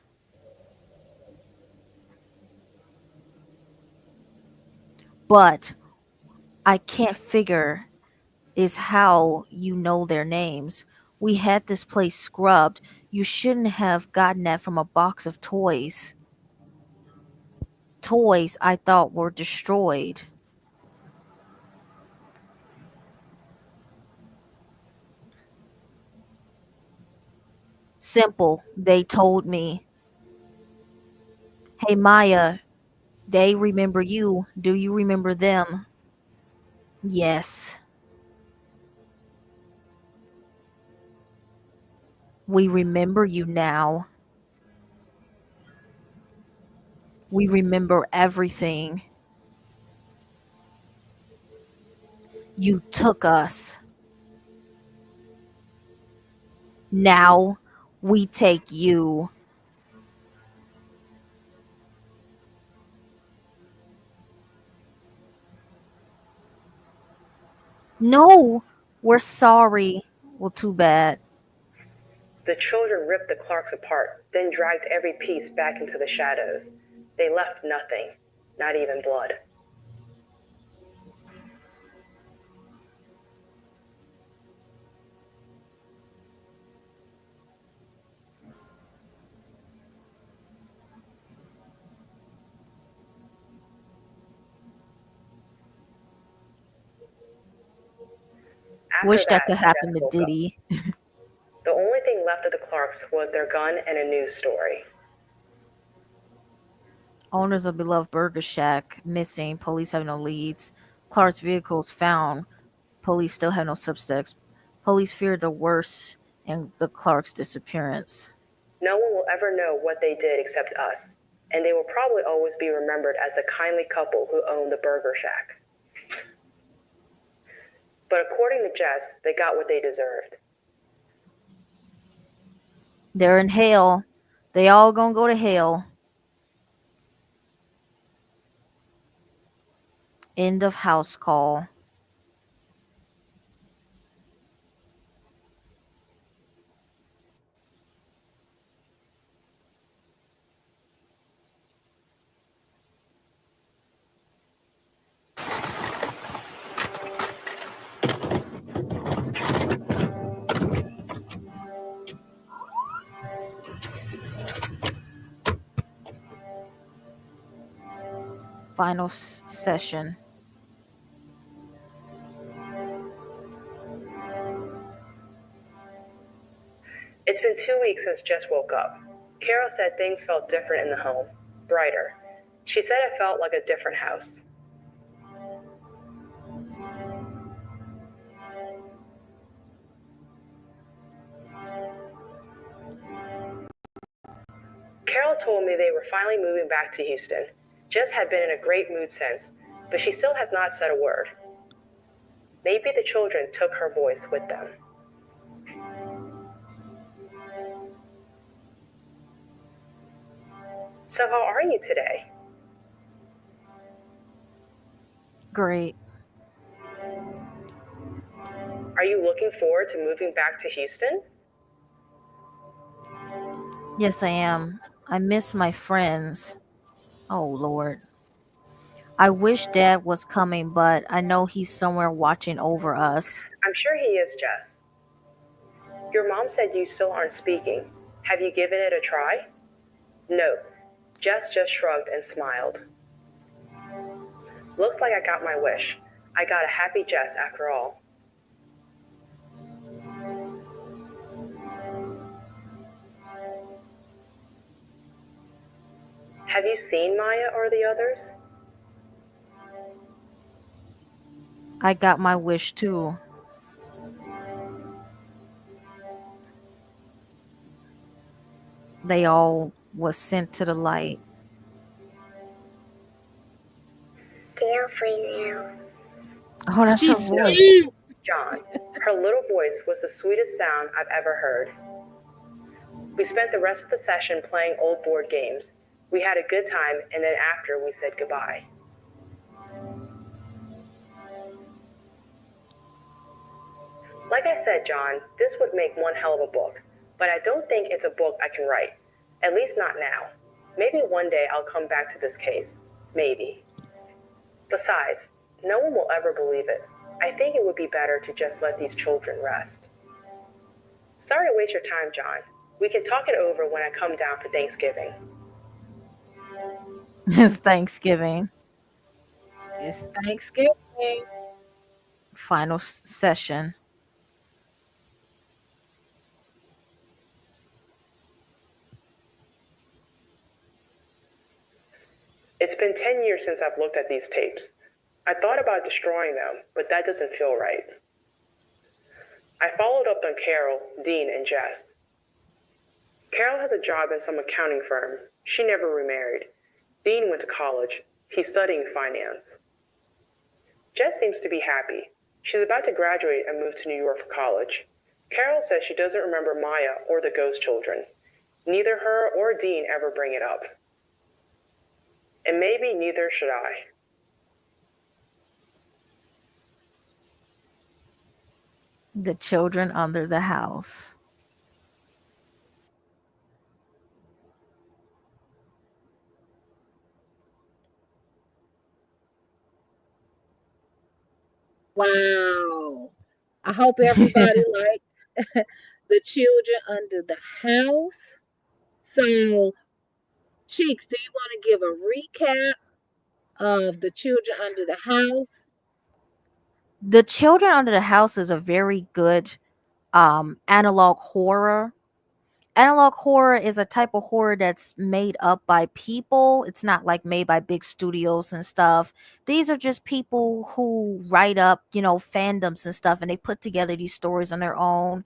But I can't figure is how you know their names. We had this place scrubbed. You shouldn't have gotten that from a box of toys. Toys I thought were destroyed. Simple, they told me. Hey Maya, they remember you. Do you remember them? Yes. We remember you now. We remember everything. You took us. Now we take you. No, we're sorry. Well, too bad. The children ripped the Clarks apart, then dragged every piece back into the shadows. They left nothing, not even blood. After Wish that that, could happen Jess to woke up. Diddy. The only thing left of the Clarks was their gun and a news story. Owners of beloved Burger Shack missing. Police have no leads. Clark's vehicles found. Police still have no suspects. Police fear the worst in the Clark's disappearance. No one will ever know what they did except us, and they will probably always be remembered as the kindly couple who owned the Burger Shack. But according to Jess, they got what they deserved. They're in hell. They all gonna go to hell. End of house call. Final session. It's been 2 weeks since Jess woke up. Carol said things felt different in the home, brighter. She said it felt like a different house. Carol told me they were finally moving back to Houston. Jess had been in a great mood since, but she still has not said a word. Maybe the children took her voice with them. So, how are you today? Great. Are you looking forward to moving back to Houston? Yes, I am. I miss my friends. Oh, Lord. I wish Dad was coming, but I know he's somewhere watching over us. I'm sure he is, Jess. Your mom said you still aren't speaking. Have you given it a try? No. Jess just shrugged and smiled. Looks like I got my wish. I got a happy Jess after all. Have you seen Maya or the others? I got my wish too. They all was sent to the light. They're free now. Oh, that's her She's voice. sweet. John. Her little voice was the sweetest sound I've ever heard. We spent the rest of the session playing old board games. We had a good time, and then after we said goodbye. Like I said, John, this would make one hell of a book, but I don't think it's a book I can write. At least not now. Maybe one day I'll come back to this case. Maybe. Besides, no one will ever believe it. I think it would be better to just let these children rest. Sorry to waste your time, John. We can talk it over when I come down for Thanksgiving. It's Thanksgiving. It's Thanksgiving. Final session. It's been 10 years since I've looked at these tapes. I thought about destroying them, but that doesn't feel right. I followed up on Carol, Dean, and Jess. Carol has a job in some accounting firm. She never remarried. Dean went to college. He's studying finance. Jess seems to be happy. She's about to graduate and move to New York for college. Carol says she doesn't remember Maya or the ghost children. Neither her or Dean ever bring it up. And maybe neither should I. The children under the house. Wow. I hope everybody liked the children under the house. So, Cheeks, do you want to give a recap of the children under the house? The children under the house is a very good analog horror. Analog horror is a type of horror that's made up by people. It's not like made by big studios and stuff. These are just people who write up, fandoms and stuff, and they put together these stories on their own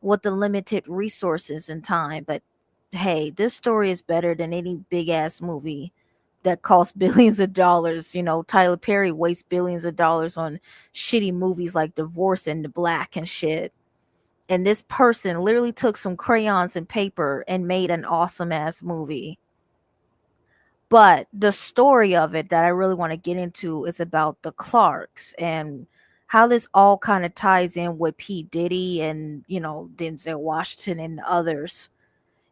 with the limited resources and time. But hey, this story is better than any big ass movie that costs billions of dollars. Tyler Perry wastes billions of dollars on shitty movies like Divorce and The Black and shit. And this person literally took some crayons and paper and made an awesome ass movie. But the story of it that I really want to get into is about the Clarks and how this all kind of ties in with P. Diddy and, Denzel Washington and others.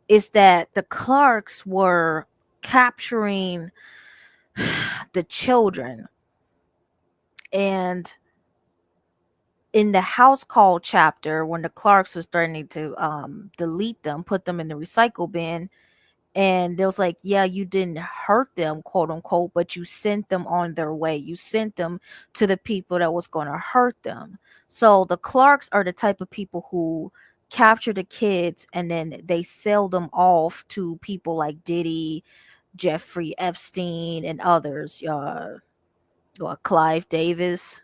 Is that the Clarks were capturing the children. And in the house call chapter, when the Clarks was starting to delete them, put them in the recycle bin, and they was like, yeah, you didn't hurt them, quote unquote, but you sent them on their way. You sent them to the people that was going to hurt them. So the Clarks are the type of people who capture the kids and then they sell them off to people like Diddy, Jeffrey Epstein, and others. Clive Davis.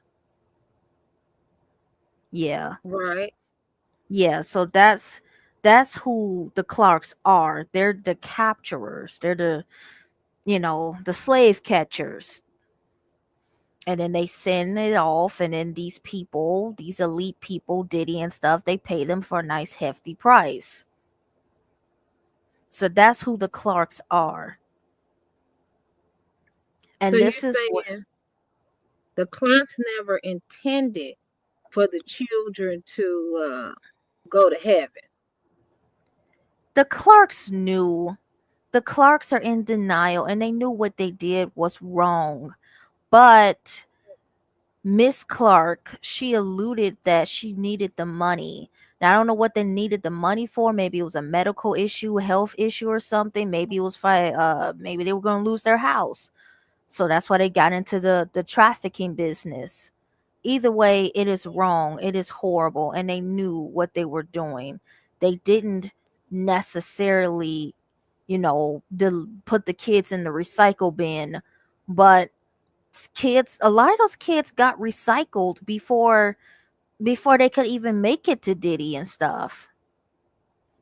Yeah. Right. Yeah, so that's who the Clarks are. They're the capturers. They're the slave catchers. And then they send it off, and then these people, these elite people, Diddy and stuff, they pay them for a nice hefty price. So that's who the Clarks are. And So this you're is what saying the Clarks never intended for the children to go to heaven. the Clarks knew. The Clarks are in denial, and they knew what they did was wrong. But Miss Clark, she alluded that she needed the money. Now, I don't know what they needed the money for. Maybe it was a medical issue, health issue, or something. Maybe it was for maybe they were going to lose their house. So that's why they got into the trafficking business. Either way, it is wrong. It is horrible, and they knew what they were doing. They didn't necessarily, put the kids in the recycle bin, but a lot of those kids got recycled before they could even make it to Diddy and stuff.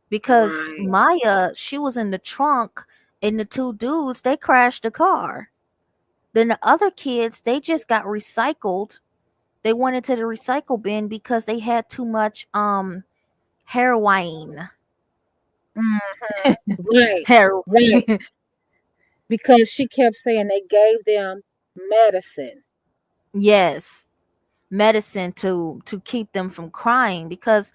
Because Right. Maya, she was in the trunk, and the two dudes, they crashed the car. Then the other kids, they just got recycled. They went into the recycle bin because they had too much heroin. Mm-hmm. Right. Hero- Right. Because she kept saying they gave them medicine. yes, medicine to keep them from crying, because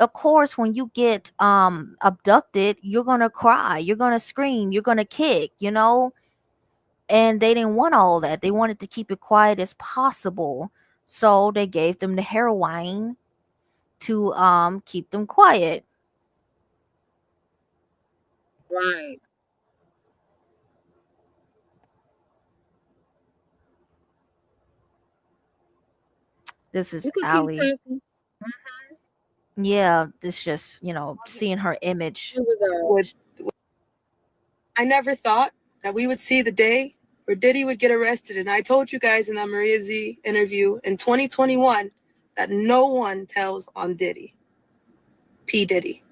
of course when you get abducted, you're gonna cry, you're gonna scream, you're gonna kick, and they didn't want all that. They wanted to keep it quiet as possible, so they gave them the heroin to keep them quiet. Right. This is You could keep Ali. talking. Yeah, this just seeing her image. Here we go. I never thought that we would see the day where Diddy would get arrested. And I told you guys in that Maria Z interview in 2021 that no one tells on Diddy. P. Diddy.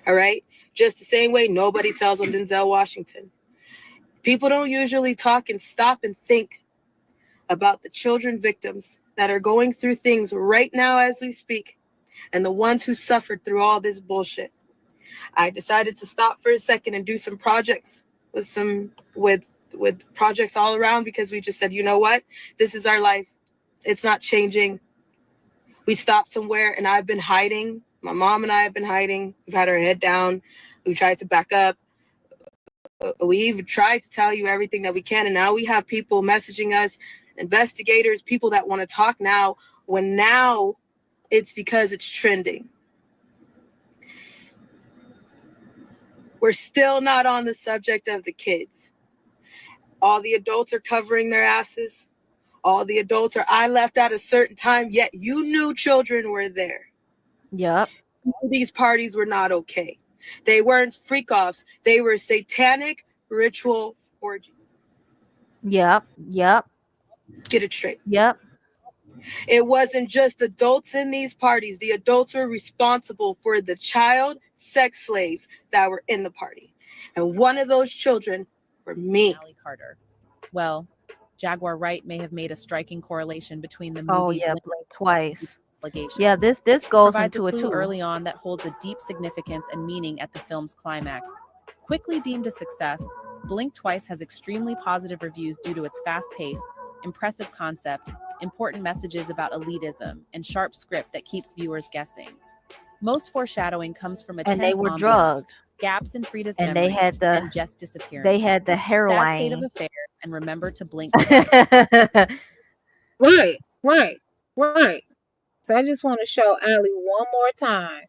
All right? Just the same way nobody tells on Denzel Washington. People don't usually talk and stop and think about the children victims that are going through things right now as we speak, and the ones who suffered through all this bullshit. I decided to stop for a second and do some projects with projects all around, because we just said, you know what? This is our life. It's not changing. We stopped somewhere, and I've been hiding. My mom and I have been hiding. We've had our head down. We tried to back up. We even tried to tell you everything that we can, and now we have people messaging us, investigators, people that want to talk now, when now it's because it's trending. We're still not on the subject of the kids. All the adults are covering their asses. All the adults are, I left at a certain time, yet you knew children were there. Yep. These parties were not okay. They weren't freak-offs. They were satanic ritual orgies. Yep. Get it straight. Yep. It wasn't just adults in these parties. The adults were responsible for the child sex slaves that were in the party. And one of those children were me. Ali Carter. Well, Jaguar Wright may have made a striking correlation between the movie Oh yeah, Blink twice. allegations. Yeah, this goes Provides into a it clue too. early on that holds a deep significance and meaning at the film's climax. Quickly deemed a success, Blink Twice has extremely positive reviews due to its fast pace, impressive concept, important messages about elitism, and sharp script that keeps viewers guessing. Most foreshadowing comes from a And they tense were ambiance, drugged. gaps in Frida's And they memories, had the and Jess disappearing. They had the Sad state of heroin. affairs, and remember to blink twice. Right. So I just want to show Ali one more time.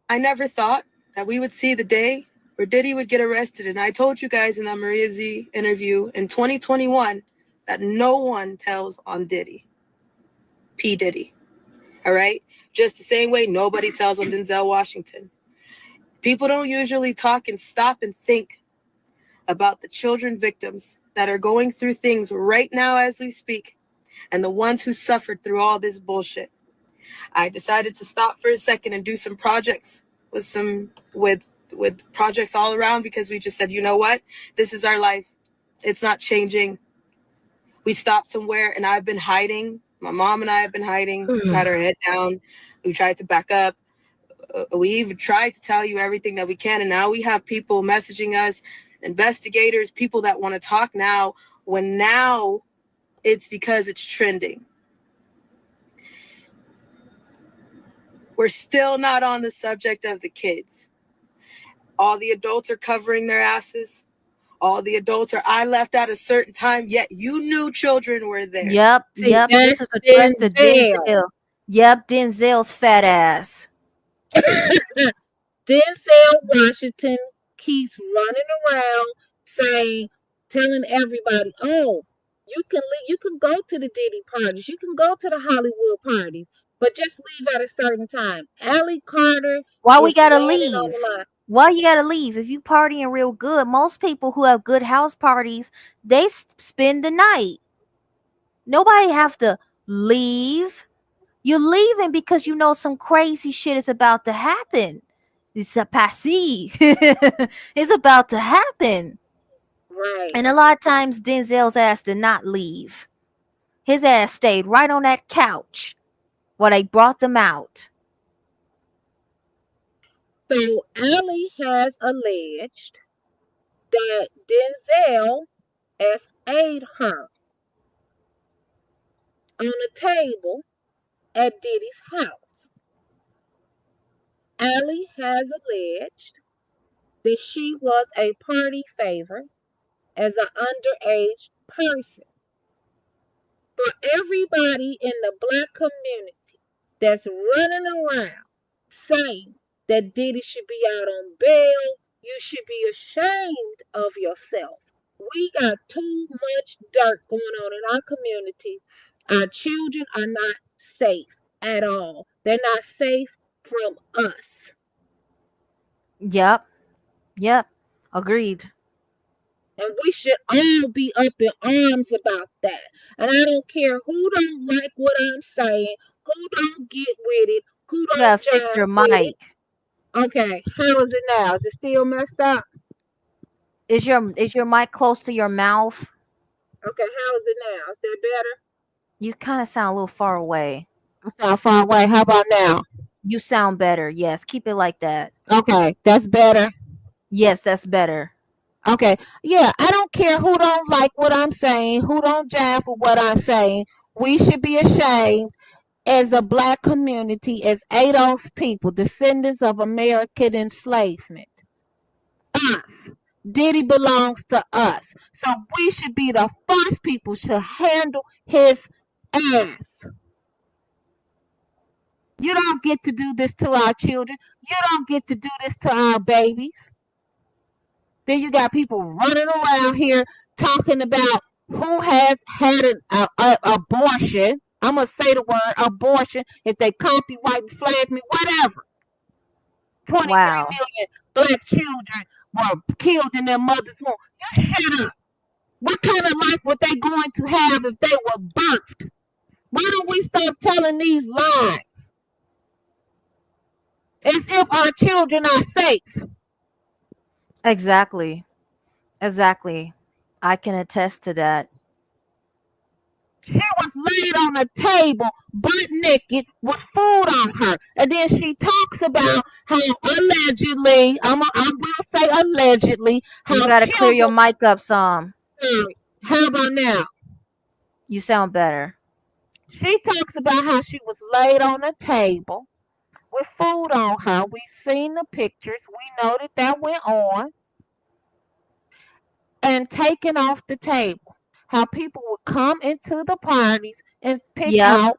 I never thought that we would see the day where Diddy would get arrested. And I told you guys in that Maria Z interview in 2021 that no one tells on Diddy. P. Diddy. All right? Just the same way nobody tells on Denzel Washington. People don't usually talk and stop and think about the children victims that are going through things right now as we speak, and the ones who suffered through all this bullshit. I decided to stop for a second and do some projects with projects all around, because we just said, you know what? This is our life. It's not changing. We stopped somewhere, and I've been hiding. My mom and I have been hiding. We've had our head down. We tried to back up. We even tried to tell you everything that we can, and now we have people messaging us, investigators, people that want to talk now, when now it's because it's trending. We're still not on the subject of the kids. All the adults are covering their asses. All the adults are, I left at a certain time, yet you knew children were there. Yep, See, yep. This that's is addressed to Denzel. Denzel. Yep, Denzel's fat ass. Denzel Washington keeps running around saying, telling everybody, "Oh, you can go to the Diddy parties, you can go to the Hollywood parties, but just leave at a certain time." Allie Carter Why we is gotta standing on leave? the line. Why you gotta leave? If you partying real good, most people who have good house parties, they spend the night. Nobody have to leave. You're leaving because you know some crazy shit is about to happen. It's a passé. It's about to happen. Right. And a lot of times Denzel's ass did not leave. His ass stayed right on that couch while they brought them out. So Allie has alleged that Denzel essayed her on a table at Diddy's house. Allie has alleged that she was a party favor as an underage person. For everybody in the black community that's running around saying that Diddy should be out on bail, you should be ashamed of yourself. We got too much dirt going on in our community. Our children are not safe at all. They're not safe from us. Yep. Yep. Agreed. And we should all be up in arms about that. And I don't care who don't like what I'm saying, who don't get with it, who You don't gotta fix jive your with it. mic. Okay, how is it now? Is it still messed up? Is your mic close to your mouth? Okay, how is it now? Is that better? You kind of sound a little far away. I sound far away. How about now? You sound better. Yes, keep it like that. Okay, that's better. Yes, that's better. Okay, yeah, I don't care who don't like what I'm saying, who don't jive with what I'm saying. We should be ashamed as a black community, as Adolf's people, descendants of American enslavement. Us. Diddy belongs to us. So we should be the first people to handle his ass. You don't get to do this to our children. You don't get to do this to our babies. Then you got people running around here talking about who has had an abortion. I'm going to say the word abortion. If they copyright and flag me, whatever. 23 Wow. million black children were killed in their mother's womb. You shut up. What kind of life were they going to have if they were birthed? Why don't we stop telling these lies? As if our children are safe. Exactly. Exactly. I can attest to that. She was laid on a table, butt naked, with food on her. And then she talks about how allegedly, I will say allegedly, how You gotta clear your children. mic up some. How about now? You sound better. She talks about how she was laid on a table with food on her. We've seen the pictures. We know that went on. And taken off the table. How people would come into the parties and pick Yep. out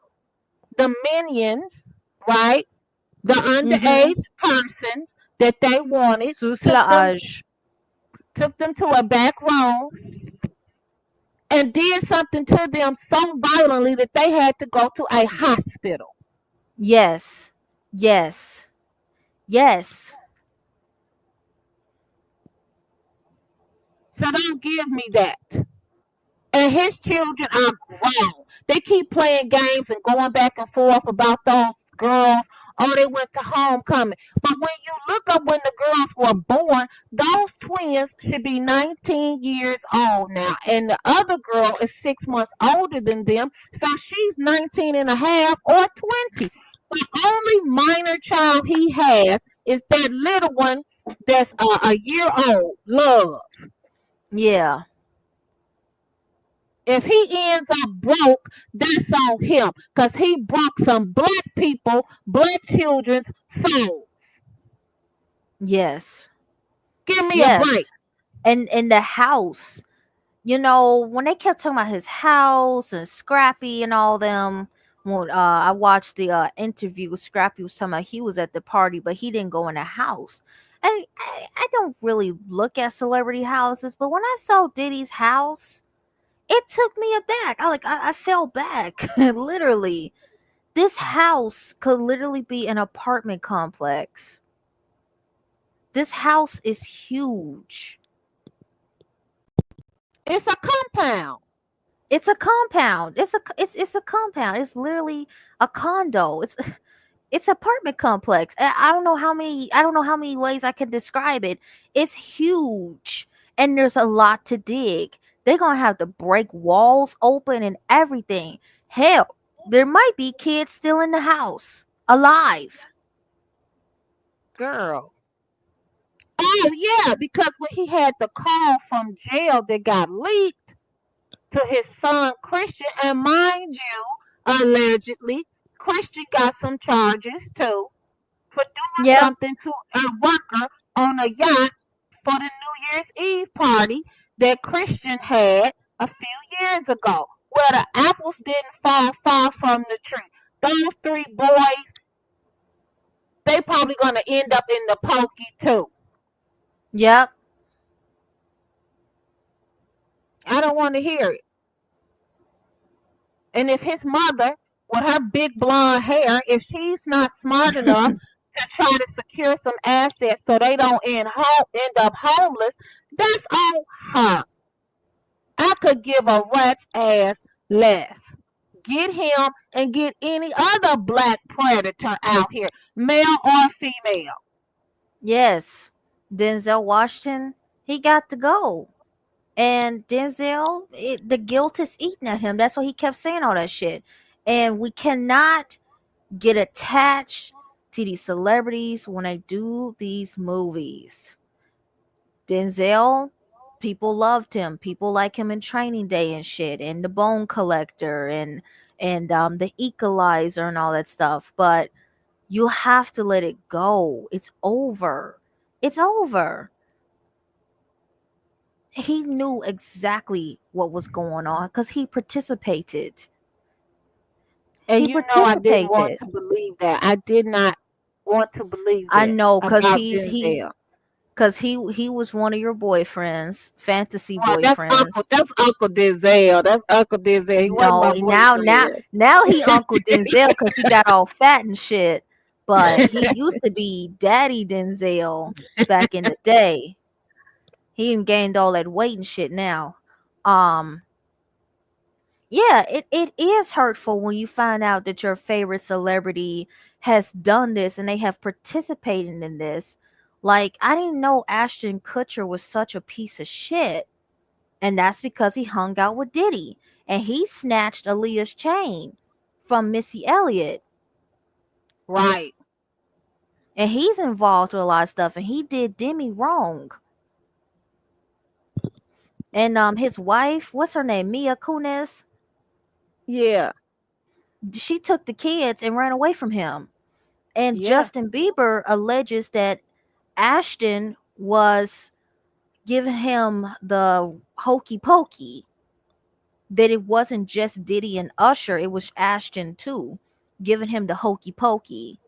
the minions, right? The underage persons that they wanted, Sous la âge. took them to a back room and did something to them so violently that they had to go to a hospital. Yes. Yes. Yes. So don't give me that. And his children are grown. They keep playing games and going back and forth about those girls Oh, they went to homecoming. But when you look up when the girls were born, those twins should be 19 years old now. And the other girl is 6 months older than them. So she's 19 and a half or 20. The only minor child he has is that little one that's a year old, Love. Yeah. If he ends up broke, that's on him because he broke some black people, black children's souls. Yes. Give me a break. Yes. And in the house, you know, when they kept talking about his house and Scrappy and all them, when I watched the interview, Scrappy was talking about he was at the party, but he didn't go in the house. And I don't really look at celebrity houses, but when I saw Diddy's house, it took me aback. I fell back. Literally. This house could literally be an apartment complex. This house is huge. It's a compound. It's a compound. It's a compound. It's literally a condo. It's apartment complex. I don't know how many ways I can describe it. It's huge and there's a lot to dig. They're going to have to break walls open and everything. Hell, there might be kids still in the house alive. Girl. Oh, yeah, because when he had the call from jail that got leaked to his son, Christian, and mind you, allegedly, Christian got some charges too for doing Yep. something to a worker on a yacht for the New Year's Eve party that Christian had a few years ago, where the apples didn't fall far from the tree. Those three boys, they probably gonna end up in the pokey too. Yep. I don't want to hear it. And if his mother, with her big blonde hair, if she's not smart enough to try to secure some assets so they don't end up homeless, that's on her. I could give a rat's ass less. Get him and get any other black predator out here, male or female. Yes. Denzel Washington, he got to go. And Denzel, the guilt is eating at him. That's why he kept saying all that shit. And we cannot get attached to these celebrities when they do these movies. Denzel, people loved him. People like him in Training Day and shit, and The Bone Collector, and the Equalizer and all that stuff. But you have to let it go. It's over. It's over. He knew exactly what was going on because he participated. And He you know I didn't want participated. to believe that. I did not want to believe I this know, because about he Denzel. because he was one of your boyfriends, fantasy Well, boyfriends. that's Uncle Denzel. That's Uncle Denzel. He wasn't No, my boyfriend. now he Uncle Denzel because he got all fat and shit. But he used to be Daddy Denzel back in the day. He even gained all that weight and shit now. Yeah, it is hurtful when you find out that your favorite celebrity has done this and they have participated in this. Like, I didn't know Ashton Kutcher was such a piece of shit. And that's because he hung out with Diddy. And he snatched Aaliyah's chain from Missy Elliott. Right. And he's involved with a lot of stuff. And he did Demi wrong. And his wife, what's her name? Mia Kunis. Yeah. She took the kids and ran away from him. And Yeah. Justin Bieber alleges that Ashton was giving him the hokey pokey. That it wasn't just Diddy and Usher, it was Ashton too, giving him the hokey pokey.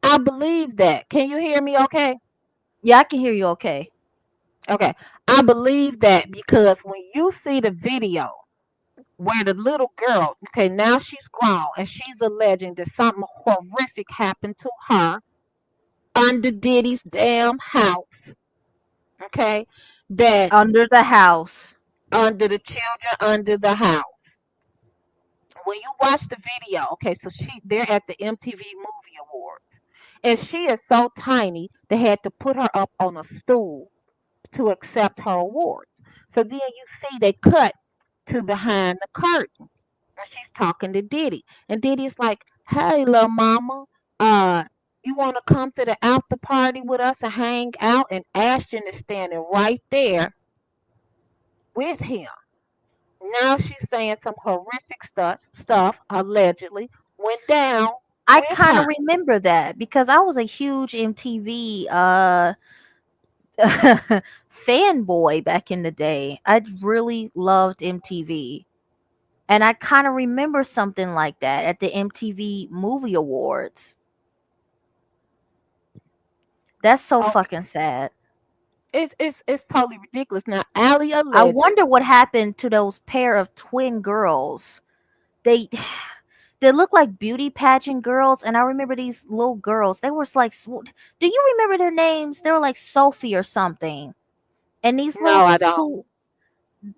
I believe that. Can you hear me okay? Yeah, I can hear you okay. Okay. I believe that because when you see the video where the little girl, okay, now she's grown and she's alleging that something horrific happened to her under Diddy's damn house. Okay? That Under the house. under the children under the house. when you watch the video, okay, so they're at the MTV Movie Awards, and she is so tiny they had to put her up on a stool to accept her awards. So then you see they cut to behind the curtain, and she's talking to Diddy, and Diddy's like, "Hey, little mama, you want to come to the after party with us and hang out?" And Ashton is standing right there with him. Now she's saying some horrific stuff allegedly went down I with kind her. of remember that because I was a huge MTV fanboy back in the day. I really loved MTV. And I kind of remember something like that at the MTV Movie Awards. That's so Okay, fucking sad. it's totally ridiculous. Now Ali I alleges. wonder what happened to those pair of twin girls. They they look like beauty pageant girls, and I remember these little girls. They were like, do you remember their names? They were like Sophie or something. And No, I don't.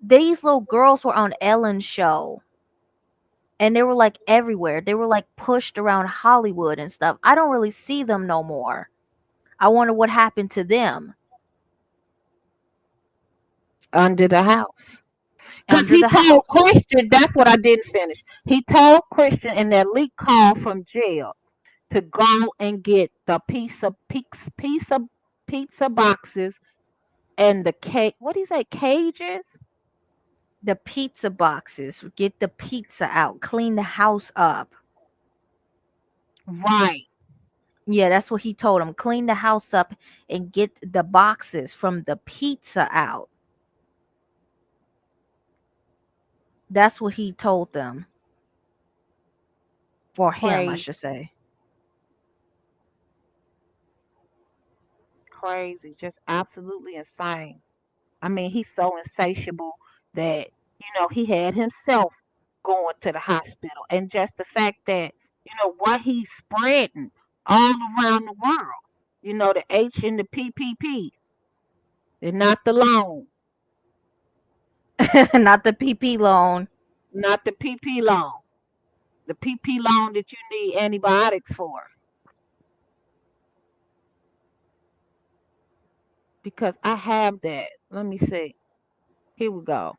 these little girls were on Ellen's show, and they were like everywhere. They were like pushed around Hollywood and stuff. I don't really see them no more. I wonder what happened to them Under the house. Because under he the told house. Christian, that's what I didn't finish. He told Christian in that leak call from jail to go and get the pizza boxes and the cake. What do you say? Cages? The pizza boxes, get the pizza out, clean the house up. Right. Yeah, that's what he told him. Clean the house up and get the boxes from the pizza out. That's what he told them. For him, I Crazy. should say. Crazy. Just absolutely insane. I mean, he's so insatiable that, he had himself going to the hospital. And just the fact that, what he's spreading all around the world, the H and the PPP, and not the loan, Not the PP loan. not the PP loan, the PP loan that you need antibiotics for. Because I have that. Let me see. Here we go.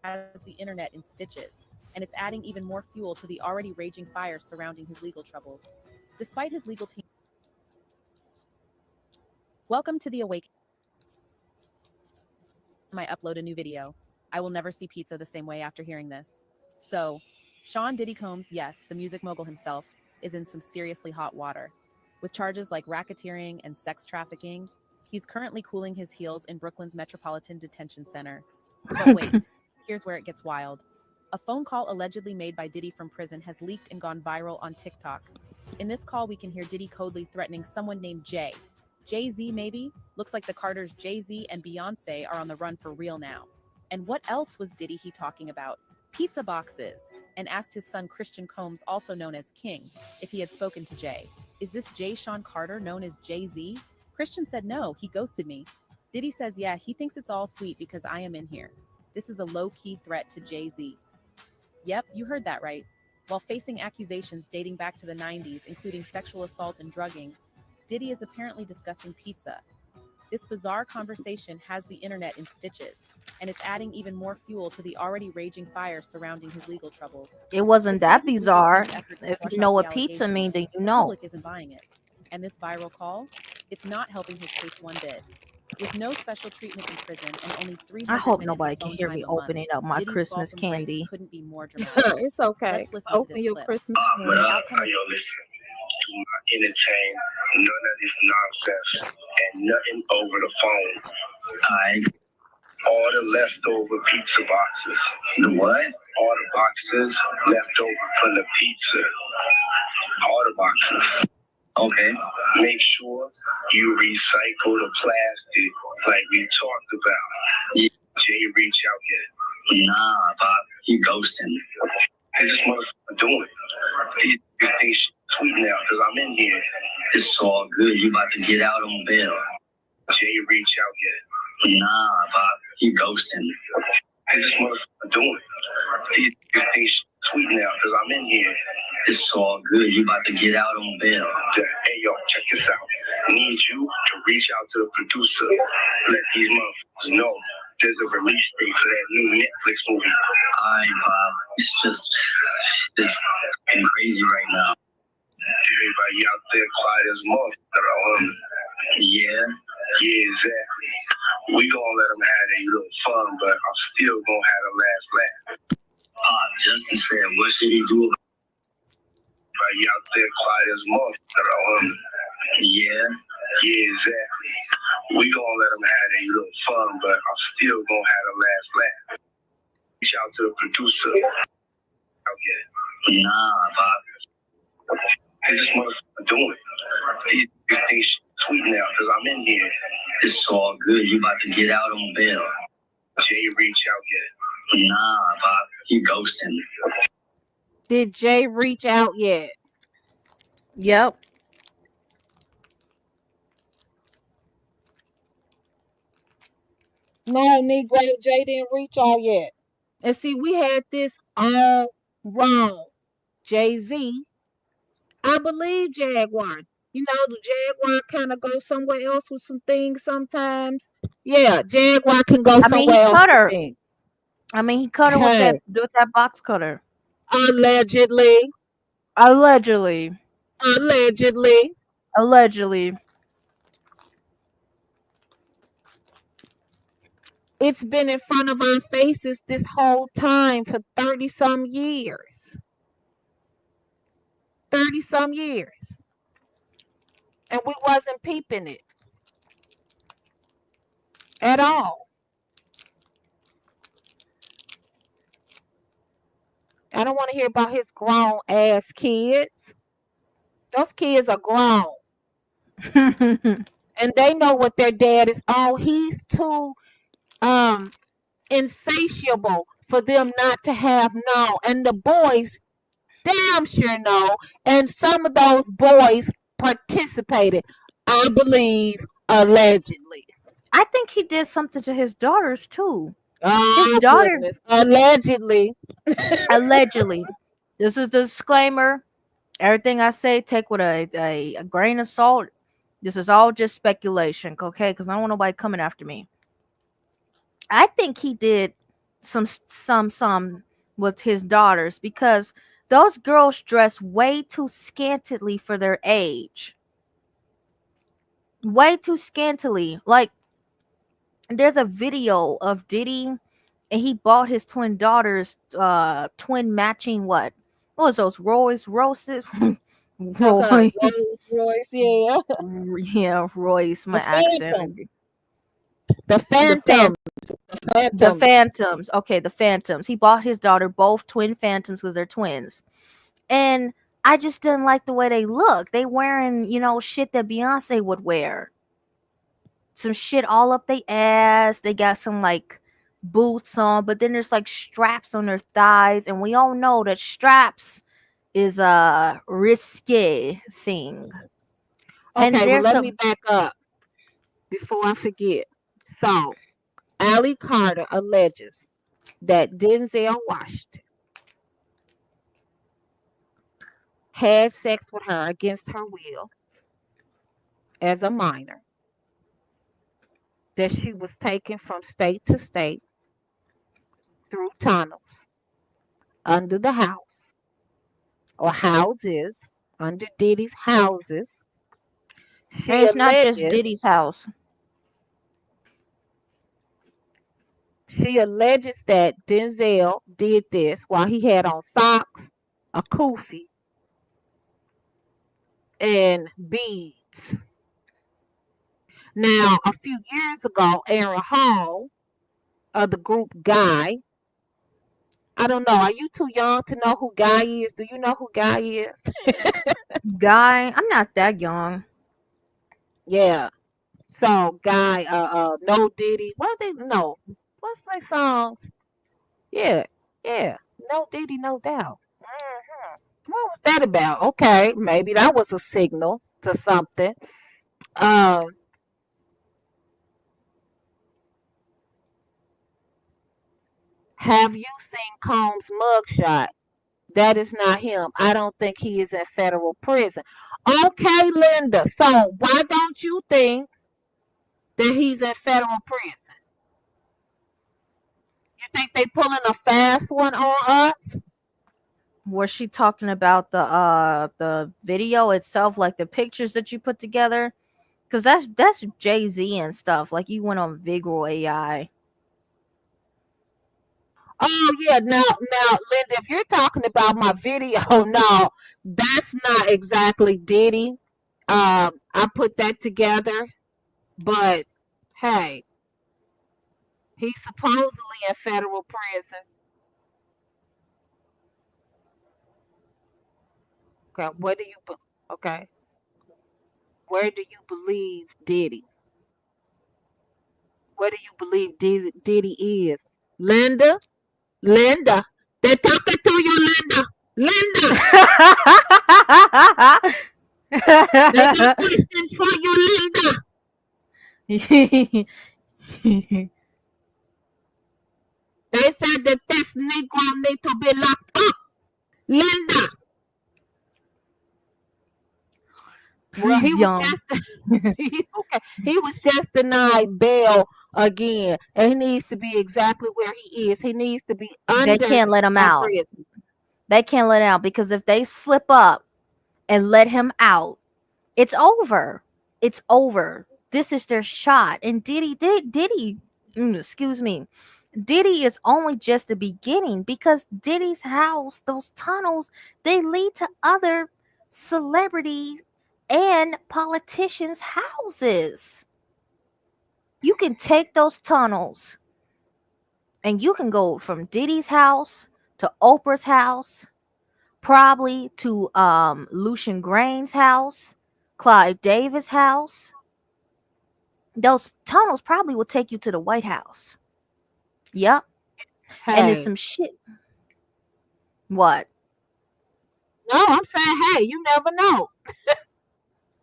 Has the internet in stitches, and it's adding even more fuel to the already raging fire surrounding his legal troubles. Despite his legal team, welcome to the Awakening. I upload a new video. I will never see pizza the same way after hearing this. So, Sean Diddy Combs, yes, the music mogul himself, is in some seriously hot water. With charges like racketeering and sex trafficking, he's currently cooling his heels in Brooklyn's Metropolitan Detention Center. But wait, here's where it gets wild. A phone call allegedly made by Diddy from prison has leaked and gone viral on TikTok. In this call, we can hear Diddy coldly threatening someone named Jay. Jay-Z, maybe? Looks like the Carters Jay-Z and Beyonce are on the run for real now. And what else was Diddy he talking about? Pizza boxes. And asked his son Christian Combs, also known as King, if he had spoken to Jay. Is this Jay Sean Carter known as Jay-Z? Christian said no, he ghosted me. Diddy says, yeah, he thinks it's all sweet because I am in here. This is a low-key threat to Jay-Z. Yep, you heard that right. While facing accusations dating back to the 90s, including sexual assault and drugging, Diddy is apparently discussing pizza. This bizarre conversation has the internet in stitches, and it's adding even more fuel to the already raging fire surrounding his legal troubles. It wasn't that Despite his legal bizarre. team's efforts to If flush you know out what the pizza allegations, means, then you the know. public isn't buying it. And this viral call, it's not helping his case one bit. With no special treatment in prison and only 300 I hope minutes nobody of can phone hear time me a month, opening up my Diddy's fall Christmas from grace candy. couldn't be more dramatic. It's okay. Let's listen to Open this your clip. Christmas The tree. outcome of You're listening to entertain none of this nonsense and nothing over the phone. I all the leftover pizza boxes. The what? All the boxes left over from the pizza. All the boxes. Okay. Make sure you recycle the plastic like we talked about. Yeah. Jay, reach out here. Nah, Bob. He ghosting. Hey, this motherfucker doing. He thinks sweet now because I'm in here. It's all good. You about to get out on bail. Jay, reach out here. Nah, Bob. He ghosting. this motherfucker doing? These things sweet now because I'm in here. It's all good. You about to get out on bail. Hey, yo, check this out. I need you to reach out to the producer. Let these motherfuckers know there's a release date for that new Netflix movie. Bob. It's just getting crazy right now. Everybody out there quiet as motherfucker. Yeah, exactly. We gonna let them have their little fun, but I'm still gonna have the last laugh. Justin said, what should he do about everybody out there quiet as motherfucker? Yeah, exactly. We gonna let them have their little fun, but I'm still gonna have the last laugh. Reach out to the producer. Nah, Bob. Hey, this motherfucker doing? These things sweet now because I'm in here. It's all good. You about to get out on bail. Jay reach out yet? Nah, Bob. He ghosting. Did Jay reach out yet? Yep. No, Negro, Jay didn't reach out yet. And see, we had this all wrong. Jay-Z, I believe Jaguar. You know, the Jaguar kind of go somewhere else with some things sometimes. Yeah, Jaguar can go I mean, he somewhere else cut with her. things. He cut her with Hey, that box cutter. allegedly, Allegedly. allegedly, Allegedly. it's been in front of our faces this whole time for 30 some years. 30 some years. And we wasn't peeping it at all. I don't want to hear about his grown ass kids. Those kids are grown. And they know what their dad is. Oh, he's too insatiable for them not to have known. And the boys damn sure know. And some of those boys participated, I believe, allegedly. I think he did something to his daughters too. His Oh daughter goodness. Allegedly. allegedly. This is the disclaimer. Everything I say, take with a grain of salt. This is all just speculation, okay? Because I don't want nobody coming after me. I think he did some with his daughters because those girls dress way too scantily for their age. Way too scantily. Like there's a video of Diddy and he bought his twin daughters twin matching what was those Rolls Royces? Okay. Roy. Rolls Royce, yeah. Yeah, Royce, my The Phantom. accent. The The fan Phantom. the Phantoms. Phantoms. Okay, the Phantoms. He bought his daughter both twin Phantoms because they're twins. And I just didn't like the way they look. They wearing, shit that Beyonce would wear. Some shit all up their ass. They got some like boots on, but then there's like straps on their thighs, and we all know that straps is a risky thing. And Okay, well, there's let a me back up before I forget. So, Allie Carter alleges that Denzel Washington had sex with her against her will as a minor, that she was taken from state to state through tunnels under the house or houses, under Diddy's houses. and She it's not just alleges Diddy's house. that Denzel did this while he had on socks, a kufi, and beads. Now, a few years ago, Aaron Hall of the group Guy, I don't know, are you too young to know who Guy is? Do you know who Guy is? Guy, I'm not that young. Yeah. So Guy, No Diddy, what they no, what's their songs? Yeah, yeah, No Diddy, No Doubt. What was that about? Okay, maybe that was a signal to something. Um, Have you seen Combs' mugshot? That is not him. I don't think he is in federal prison. Okay, Linda. So why don't you think that he's in federal prison? You think they pulling a fast one on us? Was she talking about the video itself, like the pictures that you put together? Because that's Jay-Z and stuff. Like you went on Vigral AI. Oh yeah, now Linda, if you're talking about my video, no, that's not exactly Diddy. I put that together, but hey, he's supposedly in federal prison. Okay, okay, where do you believe Diddy? Where do you believe Diddy is? Linda, Linda, they're talking to you, Linda, Linda. They got questions for you, Linda. They said that this Negro need to be locked up, Linda. Well, he was Prison. just okay. He was just denied bail again, and he needs to be exactly where he is. He needs to be They under can't let him a out. prison. They can't let him out because if they slip up and let him out, it's over. It's over. This is their shot. And excuse me. Diddy is only just the beginning because Diddy's house, those tunnels, they lead to other celebrities and politicians' houses. You can take those tunnels and you can go from Diddy's house to Oprah's house, probably to Lucian Grain's house, Clive Davis' house. Those tunnels probably will take you to the White House. Yep. And there's Hey, some shit. What? no, I'm saying, hey, you never know.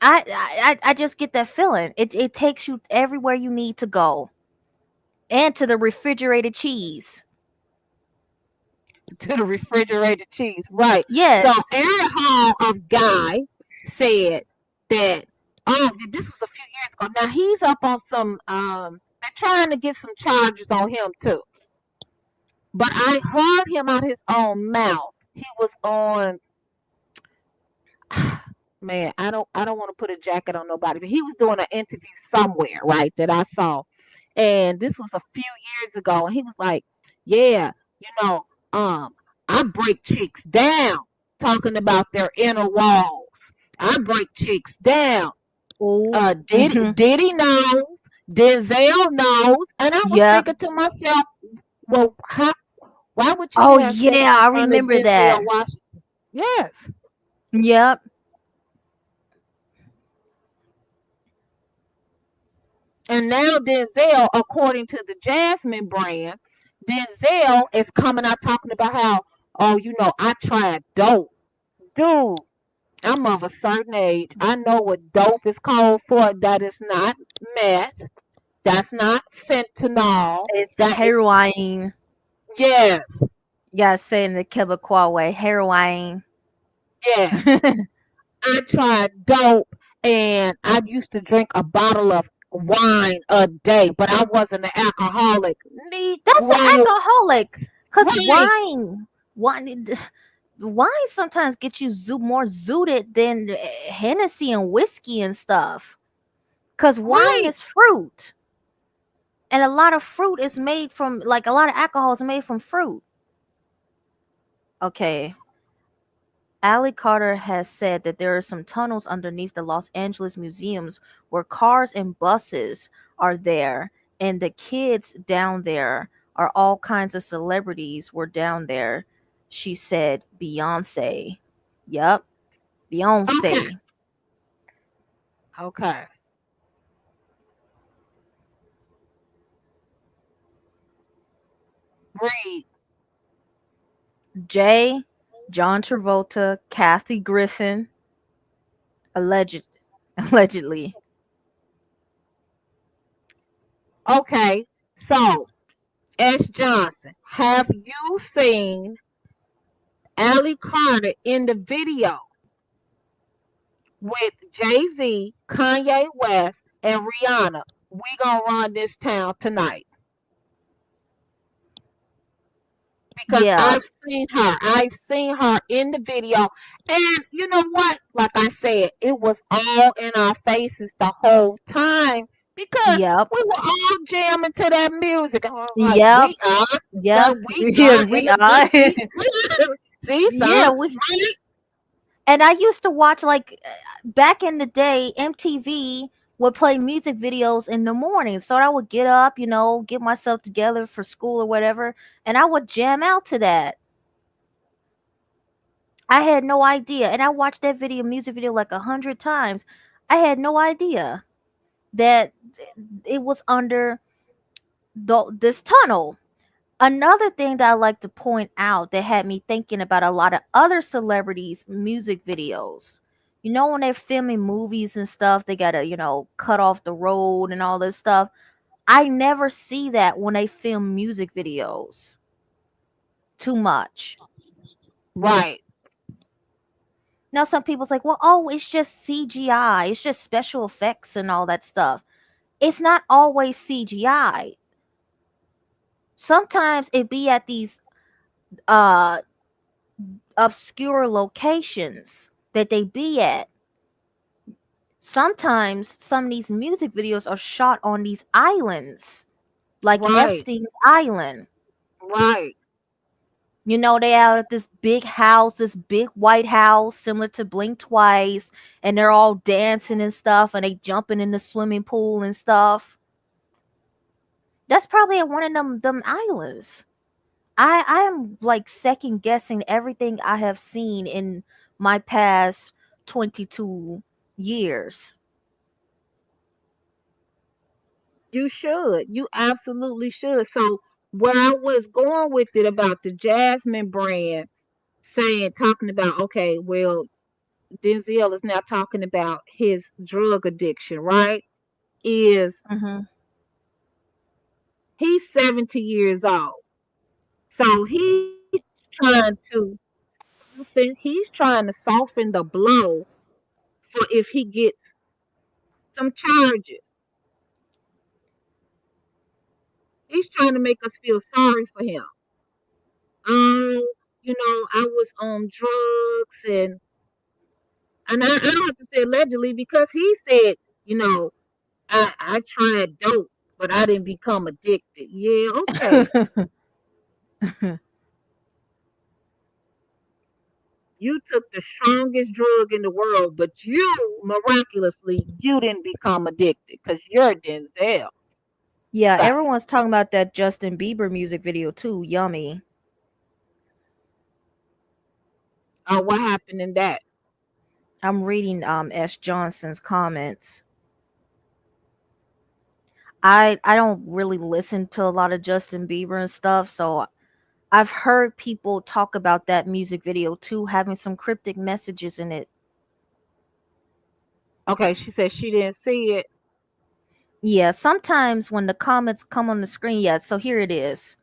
I just get that feeling. It takes you everywhere you need to go. And to the refrigerated cheese. To the refrigerated cheese, right? So Yes. Aaron Hall of Guy said that. Oh, this was a few years ago. Now he's up on some. They're trying to get some charges on him too. But I heard him out his own mouth. He was on. Man, I don't want to put a jacket on nobody, but he was doing an interview somewhere, right? That I saw, and this was a few years ago, and he was like, "Yeah, you know, I break chicks down, talking about their inner walls. I break chicks down. Oh. Diddy knows, Denzel knows," and I was Yep. thinking to myself, "Well, why would you Oh have sex yeah, in I front of remember that. Denzel Washington?" Yes. Yep. And now Denzel, according to the Jasmine brand, Denzel is coming out talking about how, oh, I tried dope. Dude, I'm of a certain age. I know what dope is called for. That is not meth. That's not fentanyl. It's That is, heroin. yes, You gotta say in the Quebecois way, heroin. yes. I tried dope and I used to drink a bottle of wine a day, but I wasn't an alcoholic. That's an Negro, alcoholic. Cause right, wine sometimes gets you more zooted than Hennessy and whiskey and stuff. Cause wine right. is fruit, and a lot of fruit is made from like a lot of alcohol is made from fruit. Okay. Ali Carter has said that there are some tunnels underneath the Los Angeles museums where cars and buses are there, and the kids down there are all kinds of celebrities were down there. She said Beyonce. Yep, Okay, Beyonce. okay. Read. Jay, John Travolta, Kathy Griffin, alleged, allegedly. Okay, so S. Johnson, have you seen Allie Carter in the video with Jay-Z, Kanye West, and Rihanna? We gonna run this town tonight. Because Yeah, I've seen her in the video. And you know what? Like I said, it was all in our faces the whole time because yep, we were all jamming to that music. And I'm like, yep, we are, yep. that we Yeah, are we in a good are. beat. See, Yeah, son, we. right? And I used to watch, like, back in the day, MTV would play music videos in the morning. So I would get up, get myself together for school or whatever, and I would jam out to that. I had no idea. And I watched that music video like 100 times. I had no idea that it was under this tunnel. Another thing that I like to point out that had me thinking about a lot of other celebrities' music videos. When they're filming movies and stuff, they gotta, cut off the road and all this stuff. I never see that when they film music videos too much. Right, Now, some people's like, well, oh, it's just CGI, it's just special effects and all that stuff. It's not always CGI. Sometimes it be at these uh obscure locations that they be at. Sometimes some of these music videos are shot on these islands, like right, Epstein's Island. right. They have this big house, this big white house, similar to Blink Twice, and they're all dancing and stuff, and they jumping in the swimming pool and stuff. That's probably at one of them islands. I am like second guessing everything I have seen in my past 22 years. You should. You absolutely should. So where I was going with it about the Jasmine brand, talking about, okay, well, Denzel is now talking about his drug addiction, right? Is Mm-hmm. he's 70 years old. So trying to he's trying to soften the blow for if he gets some charges. He's trying to make us feel sorry for him. Um, I was on drugs and I don't have to say allegedly because he said, you know, I tried dope, but I didn't become addicted. Yeah, okay. You took the strongest drug in the world, but miraculously, you didn't become addicted because you're Denzel. Yeah, Sus. everyone's talking about that Justin Bieber music video too. Yummy. What happened in that? I'm reading S. Johnson's comments. I don't really listen to a lot of Justin Bieber and stuff, so I've heard people talk about that music video too, having some cryptic messages in it. Okay, she said she didn't see it. Yeah, sometimes when the comments come on the screen, yeah, so here it is.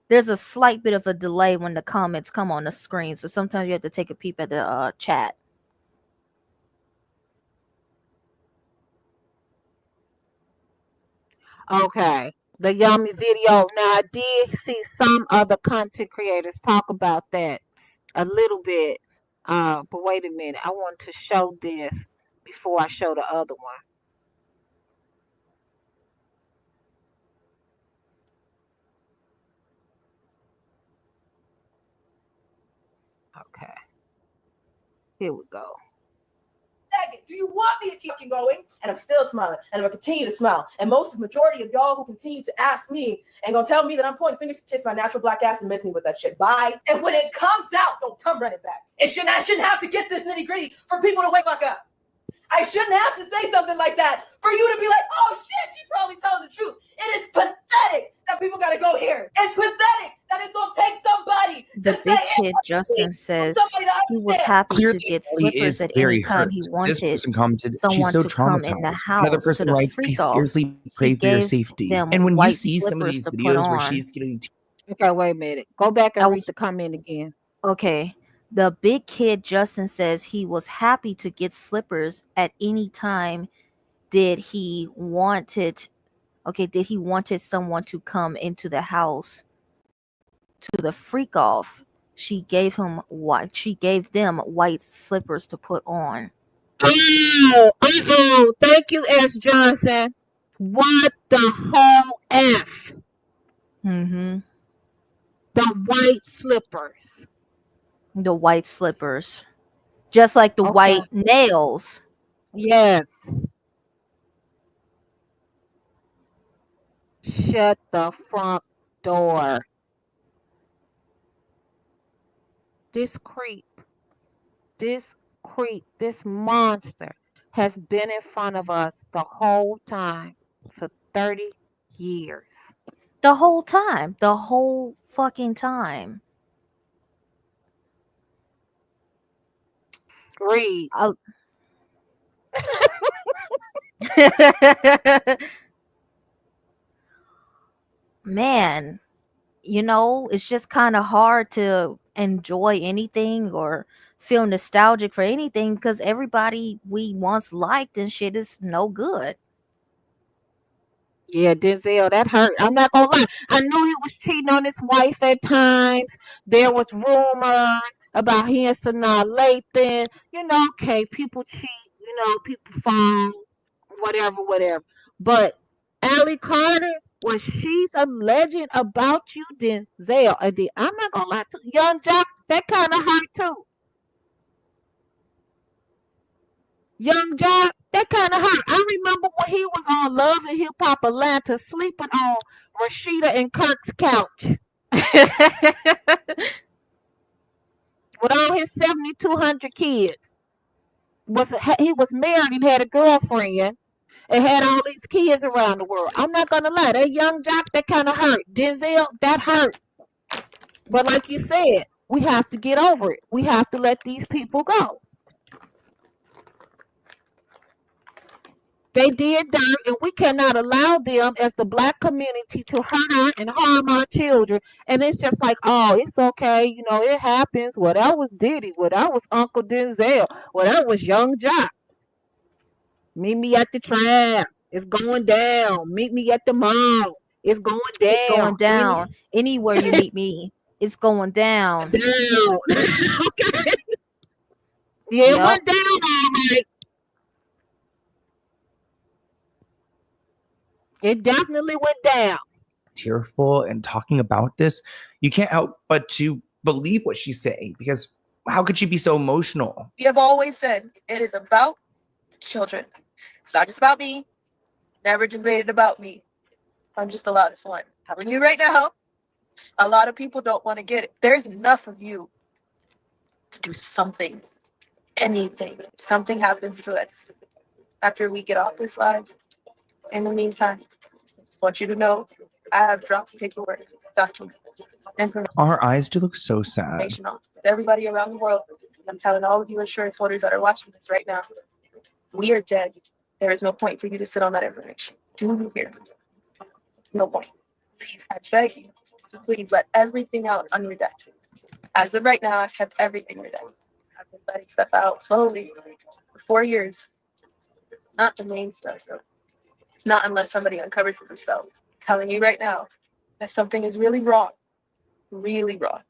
There's a slight bit of a delay when the comments come on the screen, so sometimes you have to take a peep at the chat. Okay. The yummy video. Now I did see some other content creators talk about that a little bit. But wait a minute. I want to show this before I show the other one. Okay. Here we go. Do you want me to keep going? And I'm still smiling, and I'm gonna continue to smile. And most majority of y'all who continue to ask me and gonna tell me that I'm pointing fingers, kiss my natural black ass and miss me with that shit. Bye. And when it comes out, don't come running back. I shouldn't have to get this nitty gritty for people to wake fuck up. I shouldn't have to say something like that for you to be like, oh shit, she's probably telling the truth. It is pathetic that people gotta go here. It's pathetic that it's gonna take somebody The to big say kid Justin says somebody to he was understand. happy Clearly, to get Ellie slippers is at very any time hurt. he This wanted person commented, she's someone so to come in the traumatized. Another house to person the writes, I freak off. seriously He pray for your gave safety. them And when you white see some of slippers these to put videos where on. she's getting Okay, wait a minute. Go back I and read was the comment again. okay. The big kid Justin says he was happy to get slippers at any time did he wanted someone to come into the house to the freak off. She gave them white slippers to put on. Oh, thank you, S. Johnson. What the whole F? Mm-hmm. The white slippers. The white slippers. Just like the Okay. white nails. Yes. Shut the front door. This monster has been in front of us the whole time for 30 years. The whole time. The whole fucking time. Read. Man, it's just kind of hard to enjoy anything or feel nostalgic for anything because everybody we once liked and shit is no good. Yeah, Denzel, that hurt. I'm not gonna lie. I knew he was cheating on his wife at times. There was rumors about he and Sanaa Lathan. Okay, people cheat. People fall, whatever. But Allie Carter, when she's alleging about you, Denzel, and then I'm not gonna lie to Young Jock, that kind of hurt too. Young Jock, that kind of hurt. I remember when he was on Love and Hip Hop Atlanta, sleeping on Rashida and Kirk's couch with all his 7,200 kids. He was married and had a girlfriend and had all these kids around the world. I'm not gonna lie, that Young Jock, that kind of hurt. Denzel, that hurt. But like you said, we have to get over it. We have to let these people go. They did dirt, and we cannot allow them as the black community to hurt and harm our children. And it's just like, oh, it's okay. It happens. Well, that was Diddy. Well, that was Uncle Denzel. Well, that was Young Jock. Meet me at the trap. It's going down. Meet me at the mall. It's going down. It's going down. Anywhere you meet me, it's going down. Down. Okay. Yeah, it went down all right. It definitely went down. Tearful and talking about this, you can't help but to believe what she's saying, because how could she be so emotional? We have always said it is about children. It's not just about me. Never just made it about me. I'm just the loudest one. Telling you right now, a lot of people don't want to get it. There's enough of you to do something, anything. Something happens to us after we get off this live. In the meantime, I just want you to know I have dropped paperwork, documents, information. Our eyes do look so sad. On everybody around the world. I'm telling all of you insurance holders that are watching this right now, we are dead. There is no point for you to sit on that information. Do you hear? No point. Please, I beg you, please let everything out unredacted. As of right now, I've kept everything redacted. I've been letting stuff out slowly for 4 years. Not the main stuff, though. Not unless somebody uncovers it themselves. I'm telling you right now that something is really wrong. Really wrong.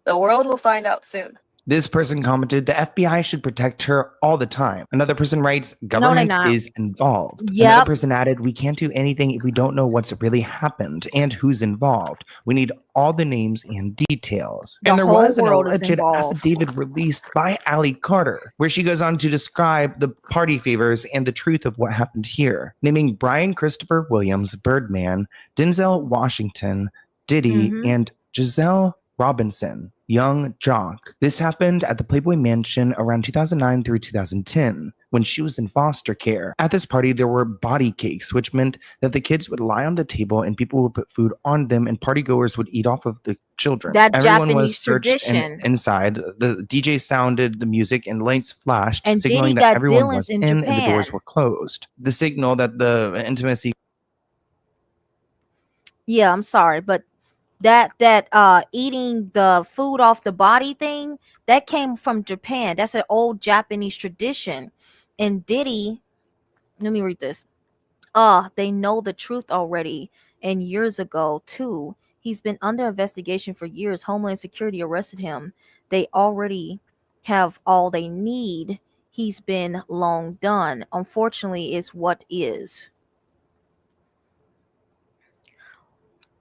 The world will find out soon. This person commented, the FBI should protect her all the time. Another person writes, government is involved. Yep. Another person added, we can't do anything if we don't know what's really happened and who's involved. We need all the names and details. And there was an alleged affidavit released by Allie Carter, where she goes on to describe the party favors and the truth of what happened here, naming Brian Christopher Williams, Birdman, Denzel Washington, Diddy, and Giselle Robinson, young jock. This happened at the Playboy Mansion around 2009 through 2010 when she was in foster care. At this party, there were body cakes, which meant that the kids would lie on the table and people would put food on them and partygoers would eat off of the children. That Everyone Japanese was searched tradition. inside. The DJ sounded the music and lights flashed, And signaling Diddy that got everyone dealings was in in and the doors Japan. were closed. The signal that the intimacy. Yeah, I'm sorry, but that eating the food off the body thing, that came from Japan. That's an old Japanese tradition. And Diddy, let me read this. They know the truth already, and years ago too. He's been under investigation for years. Homeland Security arrested him. They already have all they need. He's been long done. Unfortunately, is what is.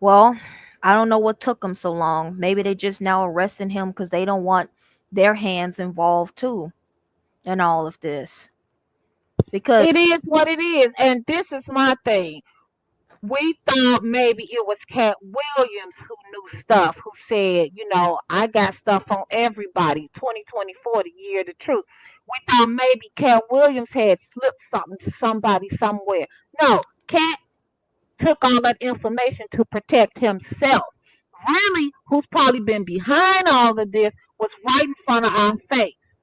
Well, I don't know what took them so long. Maybe they just now arresting him because they don't want their hands involved too in all of this. Because It is what it is. And this is my thing. We thought maybe it was Cat Williams who knew stuff, who said, I got stuff on everybody. 2024, the year of the truth. We thought maybe Cat Williams had slipped something to somebody somewhere. No, Cat took all that information to protect himself. Really, who's probably been behind all of this was right in front of our face.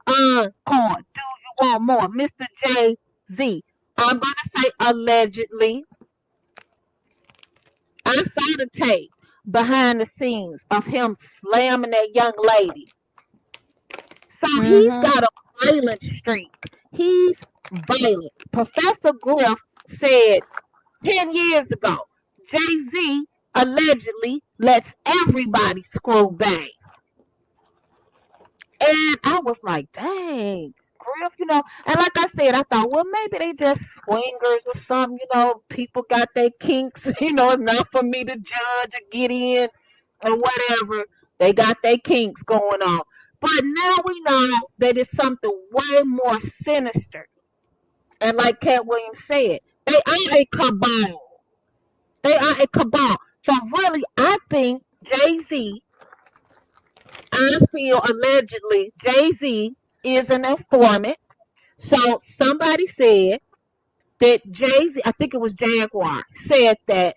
Corn, do you want more? Mr. Jay-Z. I'm going to say allegedly. I saw the tape behind the scenes of him slamming that young lady. So he's got a violent streak. He's violent. Professor Griff said 10 years ago, Jay-Z allegedly lets everybody screw bang. And I was like, dang, Griff, And like I said, I thought, well, maybe they just swingers or something, people got their kinks, it's not for me to judge or get in or whatever. They got their kinks going on. But now we know that it's something way more sinister. And like Cat Williams said, they are a cabal. They are a cabal. So really, I think Jay-Z, I feel allegedly Jay-Z is an informant. So somebody said that Jay-Z, I think it was Jaguar, said that.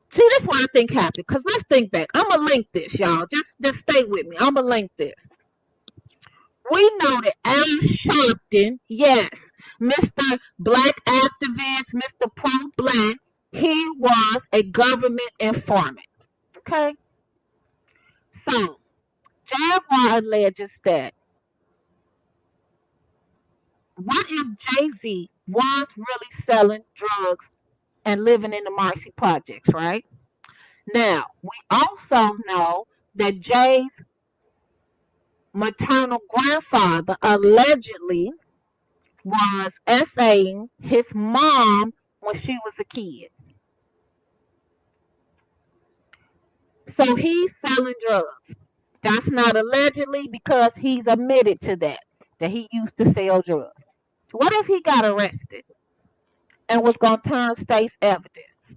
See, that's what I think happened. Because let's think back. I'm going to link this, y'all. Just stay with me. I'm going to link this. We know that Al Sharpton, yes, Mr. Black activist, Mr. Pro-Black, he was a government informant. Okay? So, Jaguar alleges that what if Jay-Z was really selling drugs and living in the Marcy Projects, right? Now, we also know that Jay's maternal grandfather allegedly was essaying his mom when she was a kid. So he's selling drugs. That's not allegedly because he's admitted to that he used to sell drugs. What if he got arrested and was going to turn state's evidence?